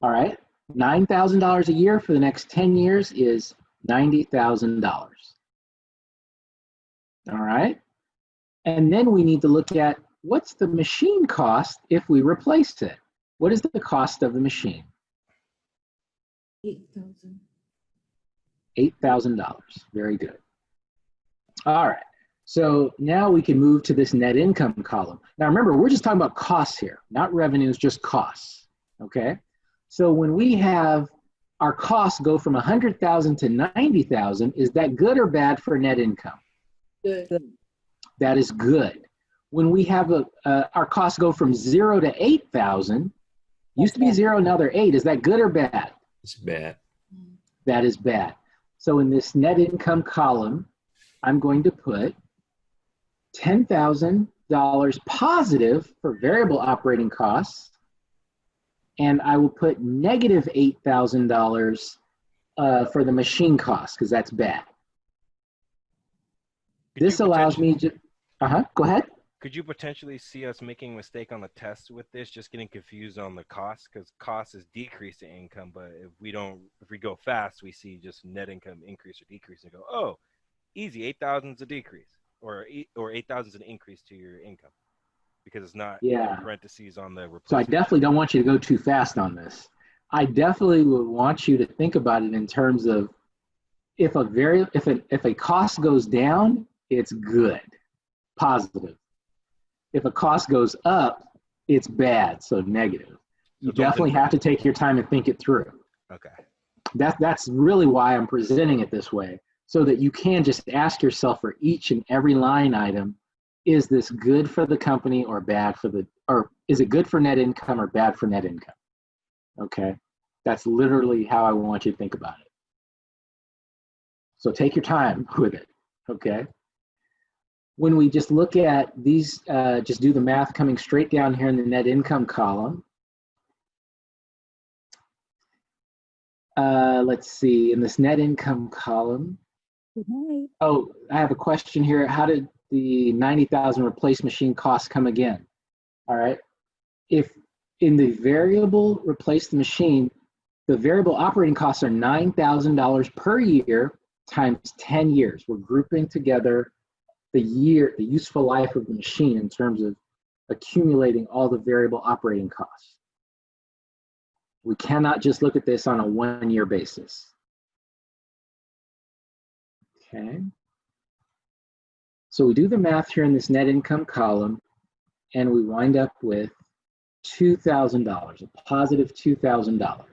Speaker 1: All right, $9,000 a year for the next 10 years is $90,000. All right. And then we need to look at what's the machine cost if we replace it. What is the cost of the machine?
Speaker 15: $8,000.
Speaker 1: $8,000. Very good. All right. So now we can move to this net income column. Now remember, we're just talking about costs here, not revenues, just costs. Okay. So when we have our costs go from 100,000 to 90,000, is that good or bad for net income?
Speaker 15: Good.
Speaker 1: That is good. When we have our costs go from 0 to 8,000, used to be 0, now they're 8, is that good or bad?
Speaker 10: It's bad.
Speaker 1: That is bad. So in this net income column, I'm going to put $10,000 positive for variable operating costs, and I will put negative $8,000 for the machine costs, because that's bad. This allows me to, go ahead.
Speaker 3: Could you potentially see us making a mistake on the test with this, just getting confused on the cost? Because cost is decrease in income, but if we go fast, we see just net income increase or decrease and go, oh, easy, 8,000 is a decrease, or 8,000 is an increase to your income, because it's not in parentheses on the replacement.
Speaker 1: So I definitely don't want you to go too fast on this. I definitely would want you to think about it in terms of if a cost goes down, it's good, positive. If a cost goes up, it's bad, so negative. You definitely have to take your time and think it through.
Speaker 3: Okay.
Speaker 1: That's really why I'm presenting it this way, so that you can just ask yourself for each and every line item, is this good for the company or bad for or is it good for net income or bad for net income? Okay. That's literally how I want you to think about it. So take your time with it, okay? When we just look at these, just do the math coming straight down here in the net income column. Let's see, in this net income column. Oh, I have a question here. How did the 90,000 replace machine costs come again? All right. If in the variable replace the machine, the variable operating costs are $9,000 per year times 10 years. We're grouping together the useful life of the machine in terms of accumulating all the variable operating costs. We cannot just look at this on a one-year basis. Okay. So we do the math here in this net income column, and we wind up with $2,000, a positive $2,000.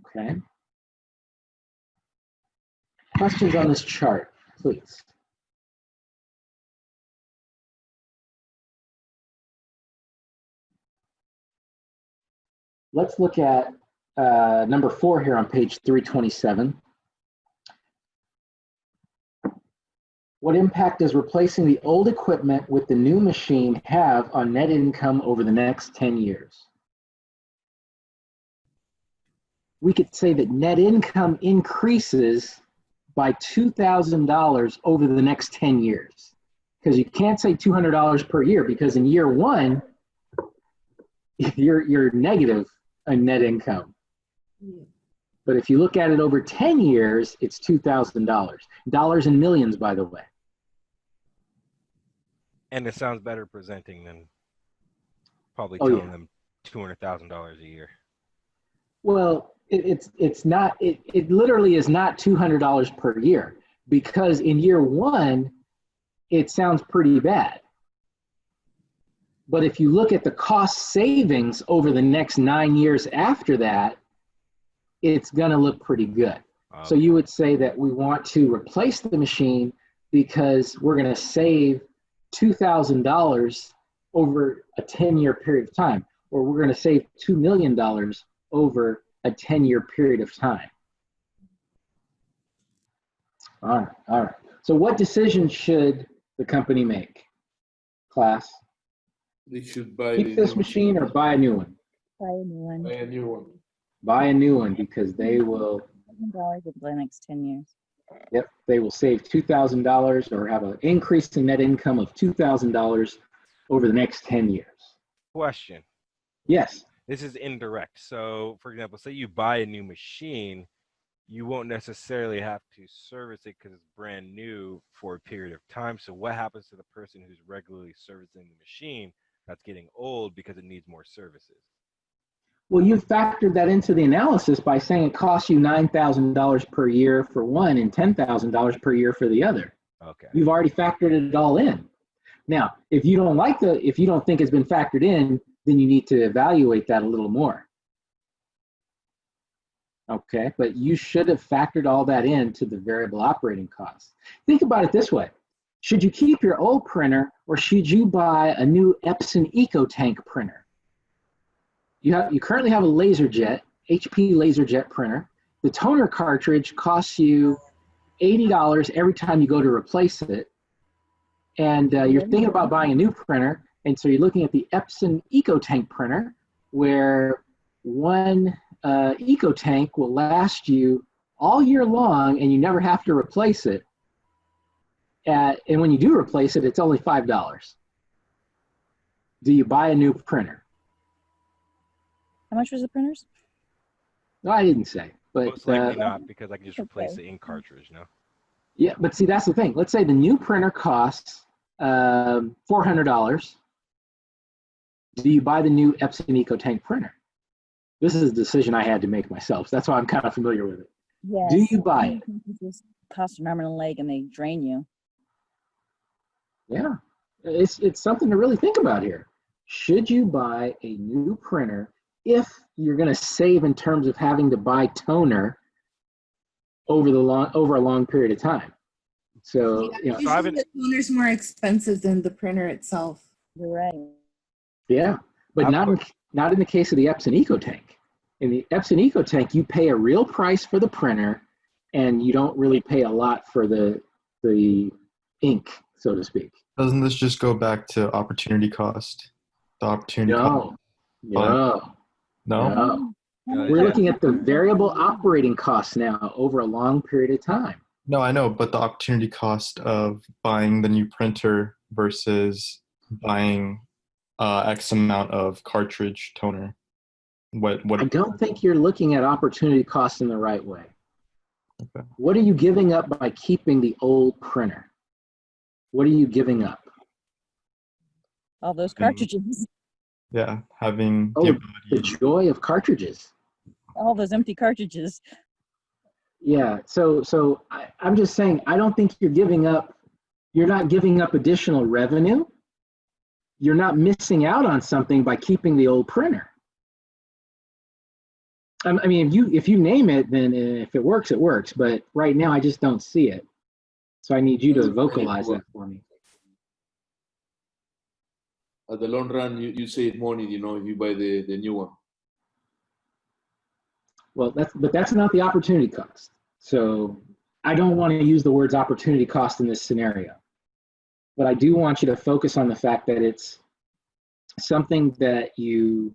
Speaker 1: Okay. Questions on this chart, please. Let's look at number 4 here on page 327. What impact does replacing the old equipment with the new machine have on net income over the next 10 years? We could say that net income increases by $2,000 over the next 10 years. Because you can't say $200 per year, because in year one, you're negative in net income. But if you look at it over 10 years, it's $2,000. Dollars in millions, by the way.
Speaker 3: And it sounds better presenting than probably telling them $200,000 a year.
Speaker 1: Well, it's not, it literally is not $200 per year, because in year one, it sounds pretty bad. But if you look at the cost savings over the next 9 years after that, it's gonna look pretty good. So you would say that we want to replace the machine because we're gonna save $2,000 over a 10-year period of time, or we're gonna save $2 million over a 10-year period of time. All right. So what decision should the company make, class?
Speaker 13: They should buy
Speaker 1: Keep this machine or buy a new one?
Speaker 2: Buy a new one.
Speaker 13: Buy a new one.
Speaker 1: Buy a new one, because they will.
Speaker 2: $1,000 over the next 10 years.
Speaker 1: Yep, they will save $2,000 or have an increase in net income of $2,000 over the next 10 years.
Speaker 3: Question.
Speaker 1: Yes.
Speaker 3: This is indirect. So, for example, say you buy a new machine, you won't necessarily have to service it because it's brand new for a period of time. So what happens to the person who's regularly servicing the machine that's getting old because it needs more services?
Speaker 1: Well, you factored that into the analysis by saying it costs you $9,000 per year for one and $10,000 per year for the other.
Speaker 3: Okay.
Speaker 1: You've already factored it all in. Now, if you don't think it's been factored in, then you need to evaluate that a little more. Okay, but you should have factored all that into the variable operating costs. Think about it this way. Should you keep your old printer or should you buy a new Epson EcoTank printer? You currently have a LaserJet, HP LaserJet printer. The toner cartridge costs you $80 every time you go to replace it. And you're thinking about buying a new printer. And so you're looking at the Epson EcoTank printer where one EcoTank will last you all year long and you never have to replace it. And when you do replace it, it's only $5. Do you buy a new printer?
Speaker 2: How much was the printers?
Speaker 1: No, I didn't say. But,
Speaker 3: most likely not, because I can just replace the ink cartridge now.
Speaker 1: Yeah, but see, that's the thing. Let's say the new printer costs $400. Do you buy the new Epson EcoTank printer? This is a decision I had to make myself. So that's why I'm kind of familiar with it.
Speaker 2: Yes.
Speaker 1: Do you buy it?
Speaker 2: Just cost an arm and a leg and they drain you.
Speaker 1: Yeah, it's something to really think about here. Should you buy a new printer if you're going to save in terms of having to buy toner over a long period of time? So, you know,
Speaker 15: Usually the toner's more expensive than the printer itself.
Speaker 2: You're right.
Speaker 1: Yeah, but not in the case of the Epson EcoTank. In the Epson EcoTank, you pay a real price for the printer, and you don't really pay a lot for the ink, so to speak.
Speaker 18: Doesn't this just go back to opportunity cost? The opportunity cost.
Speaker 1: No. We're looking at the variable operating costs now over a long period of time.
Speaker 18: No, I know, but the opportunity cost of buying the new printer versus buying X amount of cartridge toner. What?
Speaker 1: I don't think you're looking at opportunity costs in the right way.
Speaker 18: Okay.
Speaker 1: What are you giving up by keeping the old printer? What are you giving up?
Speaker 2: All those cartridges.
Speaker 18: Yeah, having
Speaker 1: the joy of cartridges.
Speaker 2: All those empty cartridges.
Speaker 1: Yeah, so I'm just saying, I don't think you're not giving up additional revenue. You're not missing out on something by keeping the old printer. I mean, if you name it, then if it works, it works. But right now, I just don't see it. So I need you to vocalize that for me.
Speaker 13: At the long run, you save money, you know, if you buy the new one.
Speaker 1: Well, that's not the opportunity cost. So I don't want to use the words opportunity cost in this scenario. But I do want you to focus on the fact that it's something that you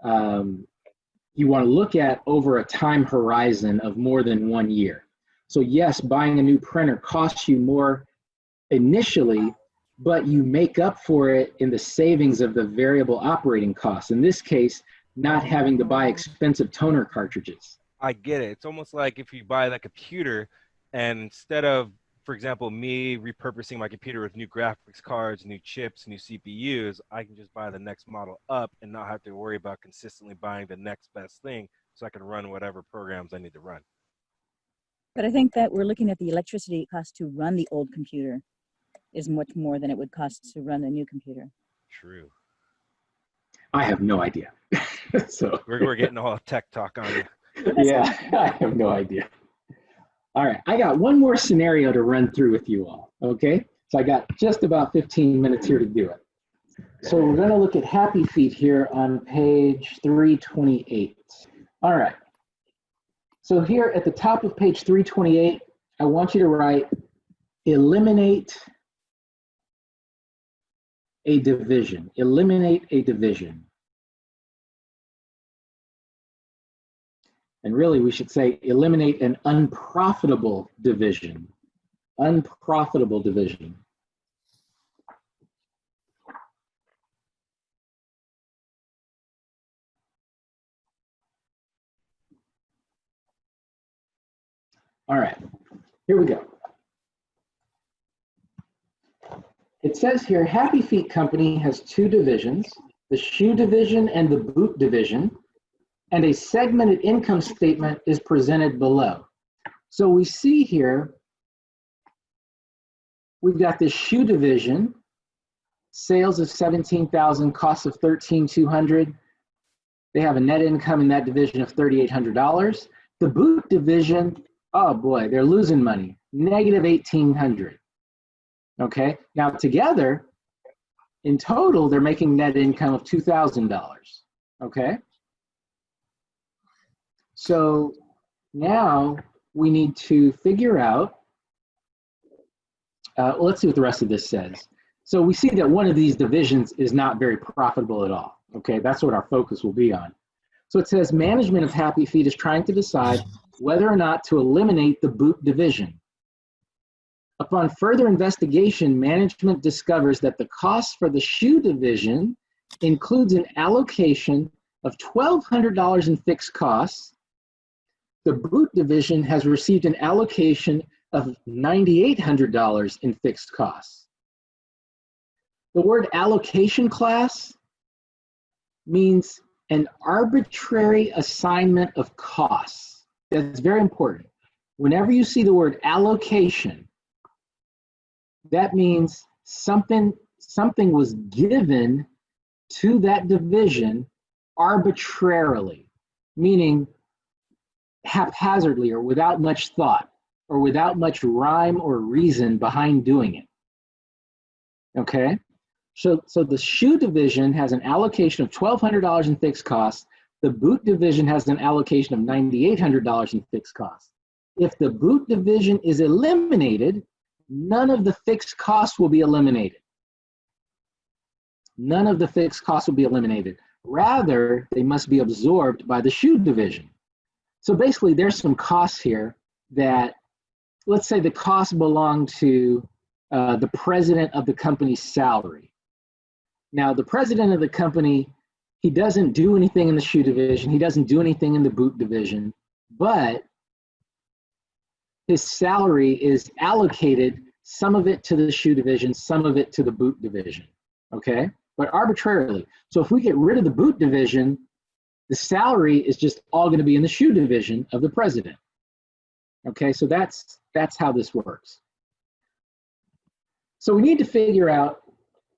Speaker 1: want to look at over a time horizon of more than 1 year. So yes, buying a new printer costs you more initially, but you make up for it in the savings of the variable operating costs. In this case, not having to buy expensive toner cartridges.
Speaker 3: I get it. It's almost like if you buy that computer and instead of, for example, me repurposing my computer with new graphics cards, new chips, new CPUs, I can just buy the next model up and not have to worry about consistently buying the next best thing so I can run whatever programs I need to run.
Speaker 2: But I think that we're looking at the electricity cost to run the old computer is much more than it would cost to run a new computer.
Speaker 3: True.
Speaker 1: I have no idea. So
Speaker 3: we're getting all tech talk on you.
Speaker 1: Yeah, I have no idea. All right, I got one more scenario to run through with you all, okay? So I got just about 15 minutes here to do it. So we're gonna look at Happy Feet here on page 328. All right, so here at the top of page 328, I want you to write, eliminate a division. Eliminate a division. And really, we should say eliminate an unprofitable division. Unprofitable division. All right, here we go. It says here, Happy Feet Company has two divisions, the shoe division and the boot division, and a segmented income statement is presented below. So we see here, we've got the shoe division, sales of 17,000, costs of 13,200. They have a net income in that division of $3,800. The boot division, oh boy, they're losing money, negative 1,800. Okay, now together, in total, they're making net income of $2,000. Okay, so now we need to figure out, let's see what the rest of this says. So we see that one of these divisions is not very profitable at all. Okay, that's what our focus will be on. So it says management of Happy Feet is trying to decide whether or not to eliminate the boot division. Upon further investigation, management discovers that the cost for the shoe division includes an allocation of $1,200 in fixed costs. The boot division has received an allocation of $9,800 in fixed costs. The word allocation class means an arbitrary assignment of costs. That's very important. Whenever you see the word allocation, that means something was given to that division arbitrarily, meaning haphazardly or without much thought or without much rhyme or reason behind doing it. Okay? So the shoe division has an allocation of $1,200 in fixed costs. The boot division has an allocation of $9,800 in fixed costs. If the boot division is eliminated, none of the fixed costs will be eliminated. None of the fixed costs will be eliminated. Rather, they must be absorbed by the shoe division. So basically, there's some costs here that, let's say the costs belong to the president of the company's salary. Now, the president of the company, he doesn't do anything in the shoe division. He doesn't do anything in the boot division, but his salary is allocated, some of it to the shoe division, some of it to the boot division, okay? But arbitrarily. So if we get rid of the boot division, the salary is just all gonna be in the shoe division of the president. Okay, so that's how this works. So we need to figure out,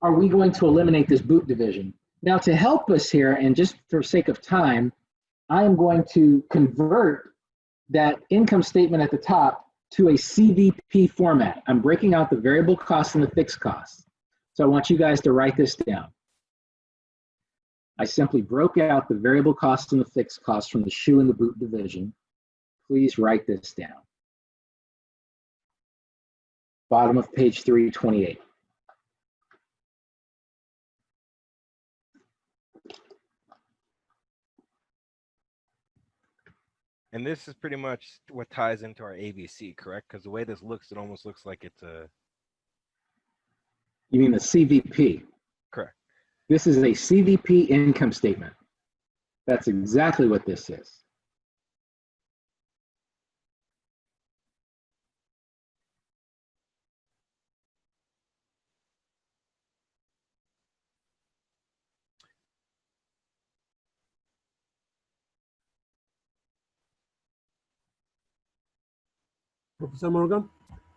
Speaker 1: are we going to eliminate this boot division? Now to help us here, and just for sake of time, I am going to convert that income statement at the top to a CVP format. I'm breaking out the variable costs and the fixed costs. So I want you guys to write this down. I simply broke out the variable costs and the fixed costs from the shoe and the boot division. Please write this down. Bottom of page 328.
Speaker 3: And this is pretty much what ties into our ABC, correct? Because the way this looks, it almost looks like it's a...
Speaker 1: You mean the CVP?
Speaker 3: Correct.
Speaker 1: This is a CVP income statement. That's exactly what this is.
Speaker 4: Professor Morgan?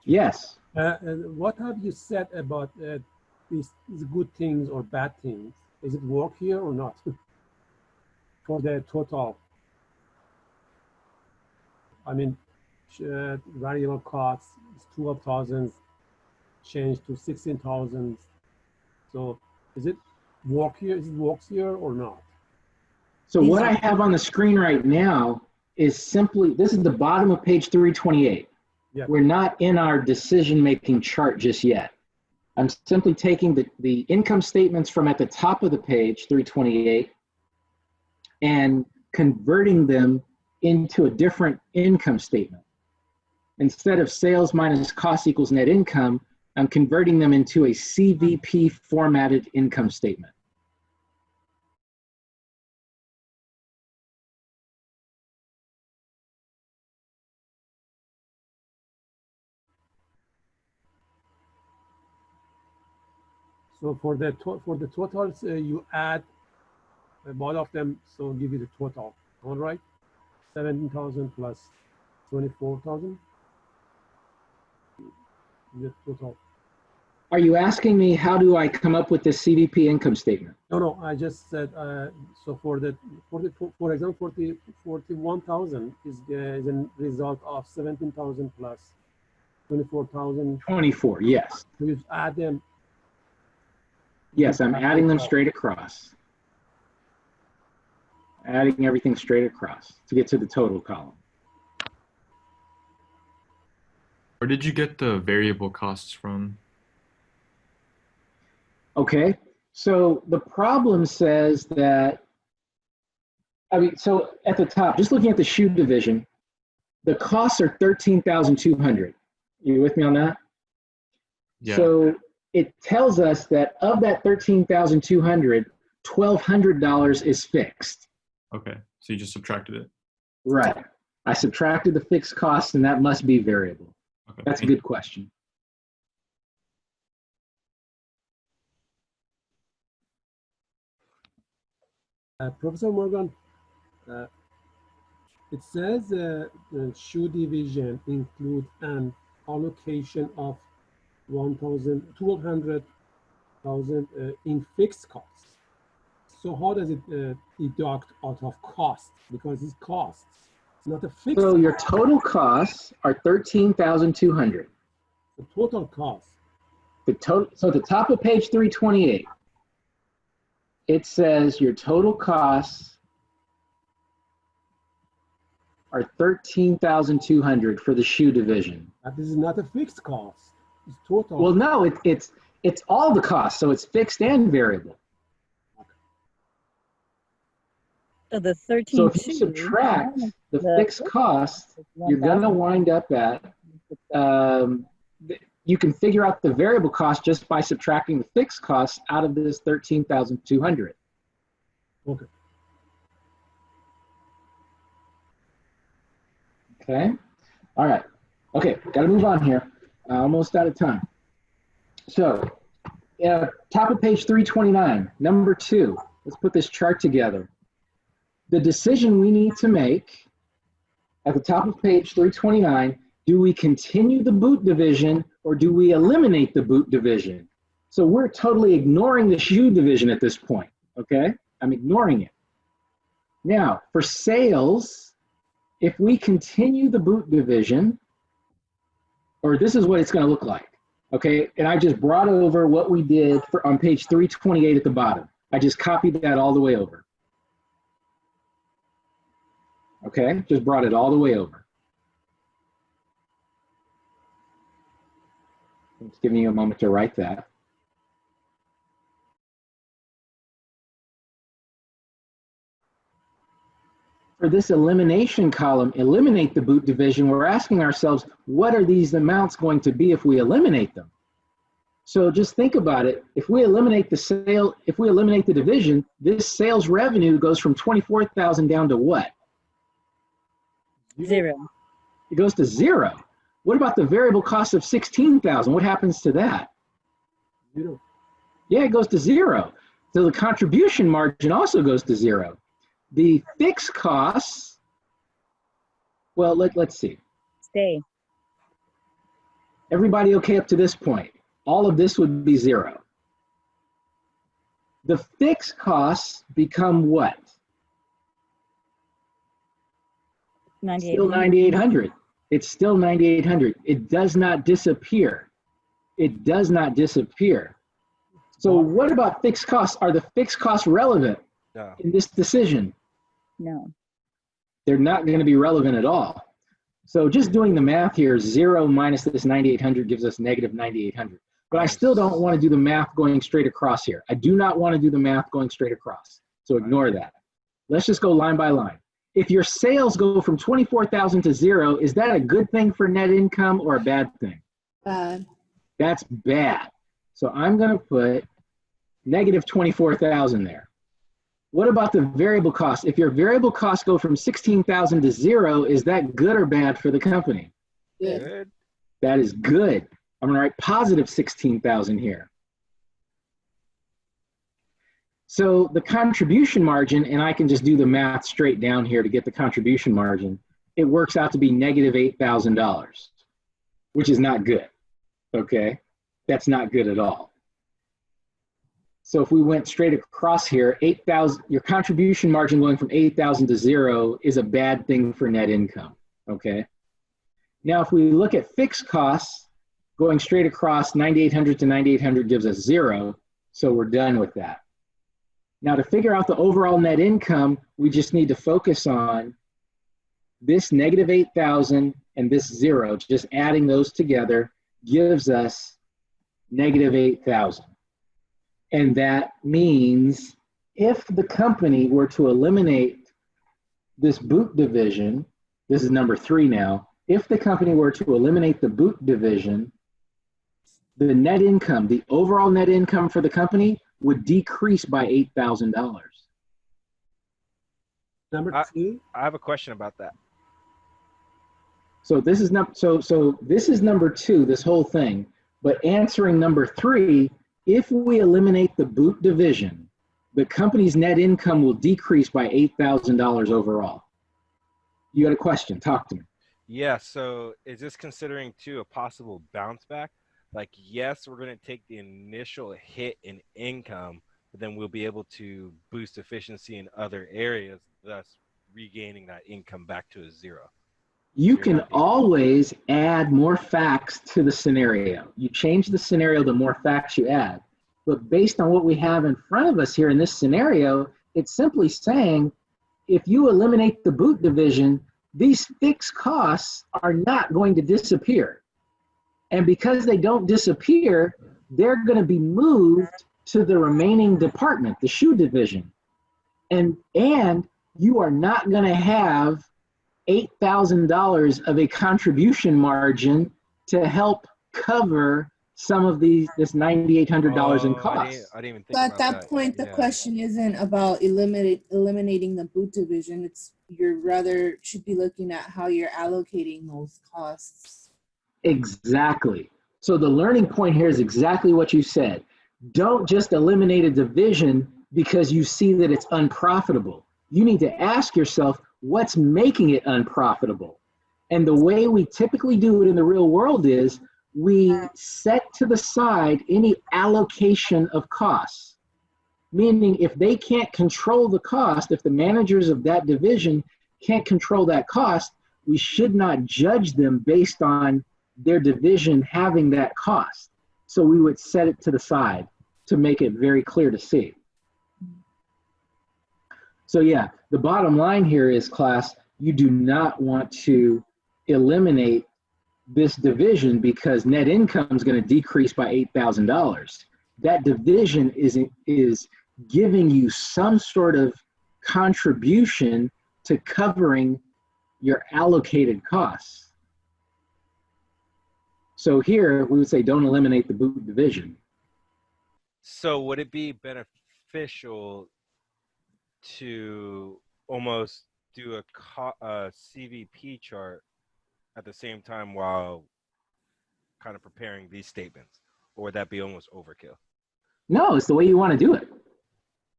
Speaker 1: Yes.
Speaker 4: And what have you said about these good things or bad things? Is it work here or not? For the total. I mean, variable costs, 12,000 changed to 16,000. So is it work here? Is it works here or not?
Speaker 1: So what I have on the screen right now is simply, this is the bottom of page 328.
Speaker 4: Yeah.
Speaker 1: We're not in our decision-making chart just yet. I'm simply taking the income statements from at the top of the page, 328, and converting them into a different income statement. Instead of sales minus cost equals net income, I'm converting them into a CVP formatted income statement.
Speaker 4: So for the totals, you add both of them, so give you the total. All right, 17,000 plus 24,000. The total.
Speaker 1: Are you asking me how do I come up with this CVP income statement?
Speaker 4: No, I just said so for example, 41,000 is a result of 17,000 plus 24,000.
Speaker 1: 24, yes.
Speaker 4: So you add them.
Speaker 1: Yes, I'm adding them straight across. Adding everything straight across to get to the total column.
Speaker 18: Where did you get the variable costs from?
Speaker 1: Okay, so the problem says that, so at the top, just looking at the shoe division, the costs are 13,200. You with me on that?
Speaker 18: Yeah.
Speaker 1: So it tells us that of that 13,200, $1,200 is fixed.
Speaker 18: Okay, so you just subtracted it.
Speaker 1: Right. I subtracted the fixed costs, and that must be variable.
Speaker 18: Okay.
Speaker 1: That's a good question.
Speaker 4: Professor Morgan, it says the shoe division includes an allocation of 1,200,000 in fixed costs. So how does it deduct out of cost? Because it's costs, it's not a fixed.
Speaker 1: So your total costs are 13,200.
Speaker 4: The total cost.
Speaker 1: The total. So at the top of page 328, it says your total costs are 13,200 for the shoe division.
Speaker 4: This is not a fixed cost. It's total.
Speaker 1: Well, no, it's all the costs, so it's fixed and variable.
Speaker 2: So the 13.
Speaker 1: So if you subtract the fixed costs, you're going to wind up at, you can figure out the variable cost just by subtracting the fixed costs out of this 13,200.
Speaker 4: Okay.
Speaker 1: Okay. All right. Okay. Got to move on here. Almost out of time. So, top of page 329, number 2. Let's put this chart together. The decision we need to make at the top of page 329, do we continue the boot division or do we eliminate the boot division? So we're totally ignoring the shoe division at this point, okay? I'm ignoring it. Now, for sales, if we continue the boot division, or this is what it's going to look like, okay? And I just brought over what we did on page 328 at the bottom. I just copied that all the way over. Okay, just brought it all the way over. It's giving you a moment to write that. For this elimination column, eliminate the boot division, we're asking ourselves, what are these amounts going to be if we eliminate them? So just think about it. If we eliminate the division, this sales revenue goes from 24,000 down to what?
Speaker 2: 0.
Speaker 1: It goes to 0. What about the variable cost of 16,000? What happens to that?
Speaker 4: 0.
Speaker 1: Yeah, it goes to 0. So the contribution margin also goes to 0. The fixed costs, well, let's see.
Speaker 2: Stay.
Speaker 1: Everybody okay up to this point? All of this would be 0. The fixed costs become what? Still 9,800. It's still 9,800. It does not disappear. It does not disappear. So what about fixed costs? Are the fixed costs relevant in this decision?
Speaker 2: No.
Speaker 1: They're not going to be relevant at all. So just doing the math here, 0 minus this 9,800 gives us negative 9,800. But I still don't want to do the math going straight across here. I do not want to do the math going straight across. So ignore that. Let's just go line by line. If your sales go from 24,000 to 0, is that a good thing for net income or a bad thing?
Speaker 15: Bad.
Speaker 1: That's bad. So I'm going to put negative 24,000 there. What about the variable cost? If your variable costs go from 16,000 to 0, is that good or bad for the company?
Speaker 15: Good.
Speaker 1: That is good. I'm going to write positive 16,000 here. So the contribution margin, and I can just do the math straight down here to get the contribution margin, it works out to be negative $8,000, which is not good, okay? That's not good at all. So if we went straight across here, 8,000, your contribution margin going from 8,000 to 0 is a bad thing for net income, okay? Now, if we look at fixed costs, going straight across 9,800 to 9,800 gives us 0, so we're done with that. Now, to figure out the overall net income, we just need to focus on this negative 8,000 and this 0. Just adding those together gives us negative 8,000. And that means if the company were to eliminate this boot division, this is number 3 now, if the company were to eliminate the boot division, the net income, the overall net income for the company would decrease by $8,000.
Speaker 4: Number 2.
Speaker 3: I have a question about that.
Speaker 1: So this is this is number 2, this whole thing. But answering number 3, if we eliminate the boot division, the company's net income will decrease by $8,000 overall. You got a question? Talk to me.
Speaker 3: Yeah. So is this considering too a possible bounce back? Like, yes, we're going to take the initial hit in income, but then we'll be able to boost efficiency in other areas, thus regaining that income back to a 0.
Speaker 1: You can always add more facts to the scenario. You change the scenario, the more facts you add. But based on what we have in front of us here in this scenario, it's simply saying, if you eliminate the boot division, these fixed costs are not going to disappear. And because they don't disappear, they're going to be moved to the remaining department, the shoe division. And you are not going to have $8,000 of a contribution margin to help cover some of this $9,800 in costs.
Speaker 3: I didn't even think
Speaker 15: But
Speaker 3: about
Speaker 15: at that point, the
Speaker 3: Yeah.
Speaker 15: question isn't about eliminating the boot division. It's you're rather should be looking at how you're allocating those costs.
Speaker 1: Exactly. So the learning point here is exactly what you said. Don't just eliminate a division because you see that it's unprofitable. You need to ask yourself, what's making it unprofitable? And the way we typically do it in the real world is we set to the side any allocation of costs. Meaning if they can't control the cost, if the managers of that division can't control that cost, we should not judge them based on their division having that cost. So we would set it to the side to make it very clear to see. So yeah, the bottom line here is, class, you do not want to eliminate this division because net income is going to decrease by $8,000. That division is giving you some sort of contribution to covering your allocated costs. So here we would say don't eliminate the boot division.
Speaker 3: So would it be beneficial to almost do a CVP chart at the same time while kind of preparing these statements? Or would that be almost overkill?
Speaker 1: No, it's the way you want to do it.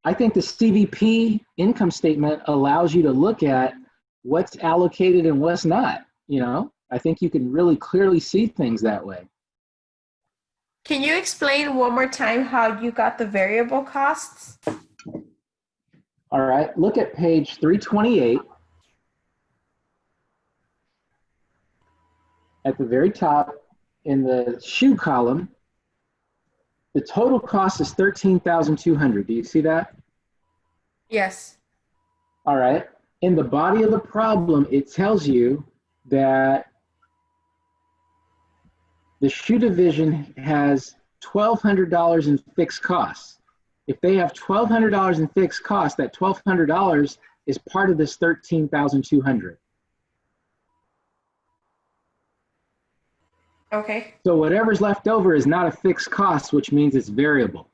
Speaker 1: I think the CVP income statement allows you to look at what's allocated and what's not. You know, I think you can really clearly see things that way.
Speaker 16: Can you explain one more time how you got the variable costs?
Speaker 1: All right, look at page 328. At the very top in the shoe column, the total cost is $13,200. Do you see that?
Speaker 16: Yes.
Speaker 1: All right. In the body of the problem, it tells you that the shoe division has $1,200 in fixed costs. If they have $1,200 in fixed costs, that $1,200 is part of this $13,200.
Speaker 16: Okay.
Speaker 1: So whatever's left over is not a fixed cost, which means it's variable.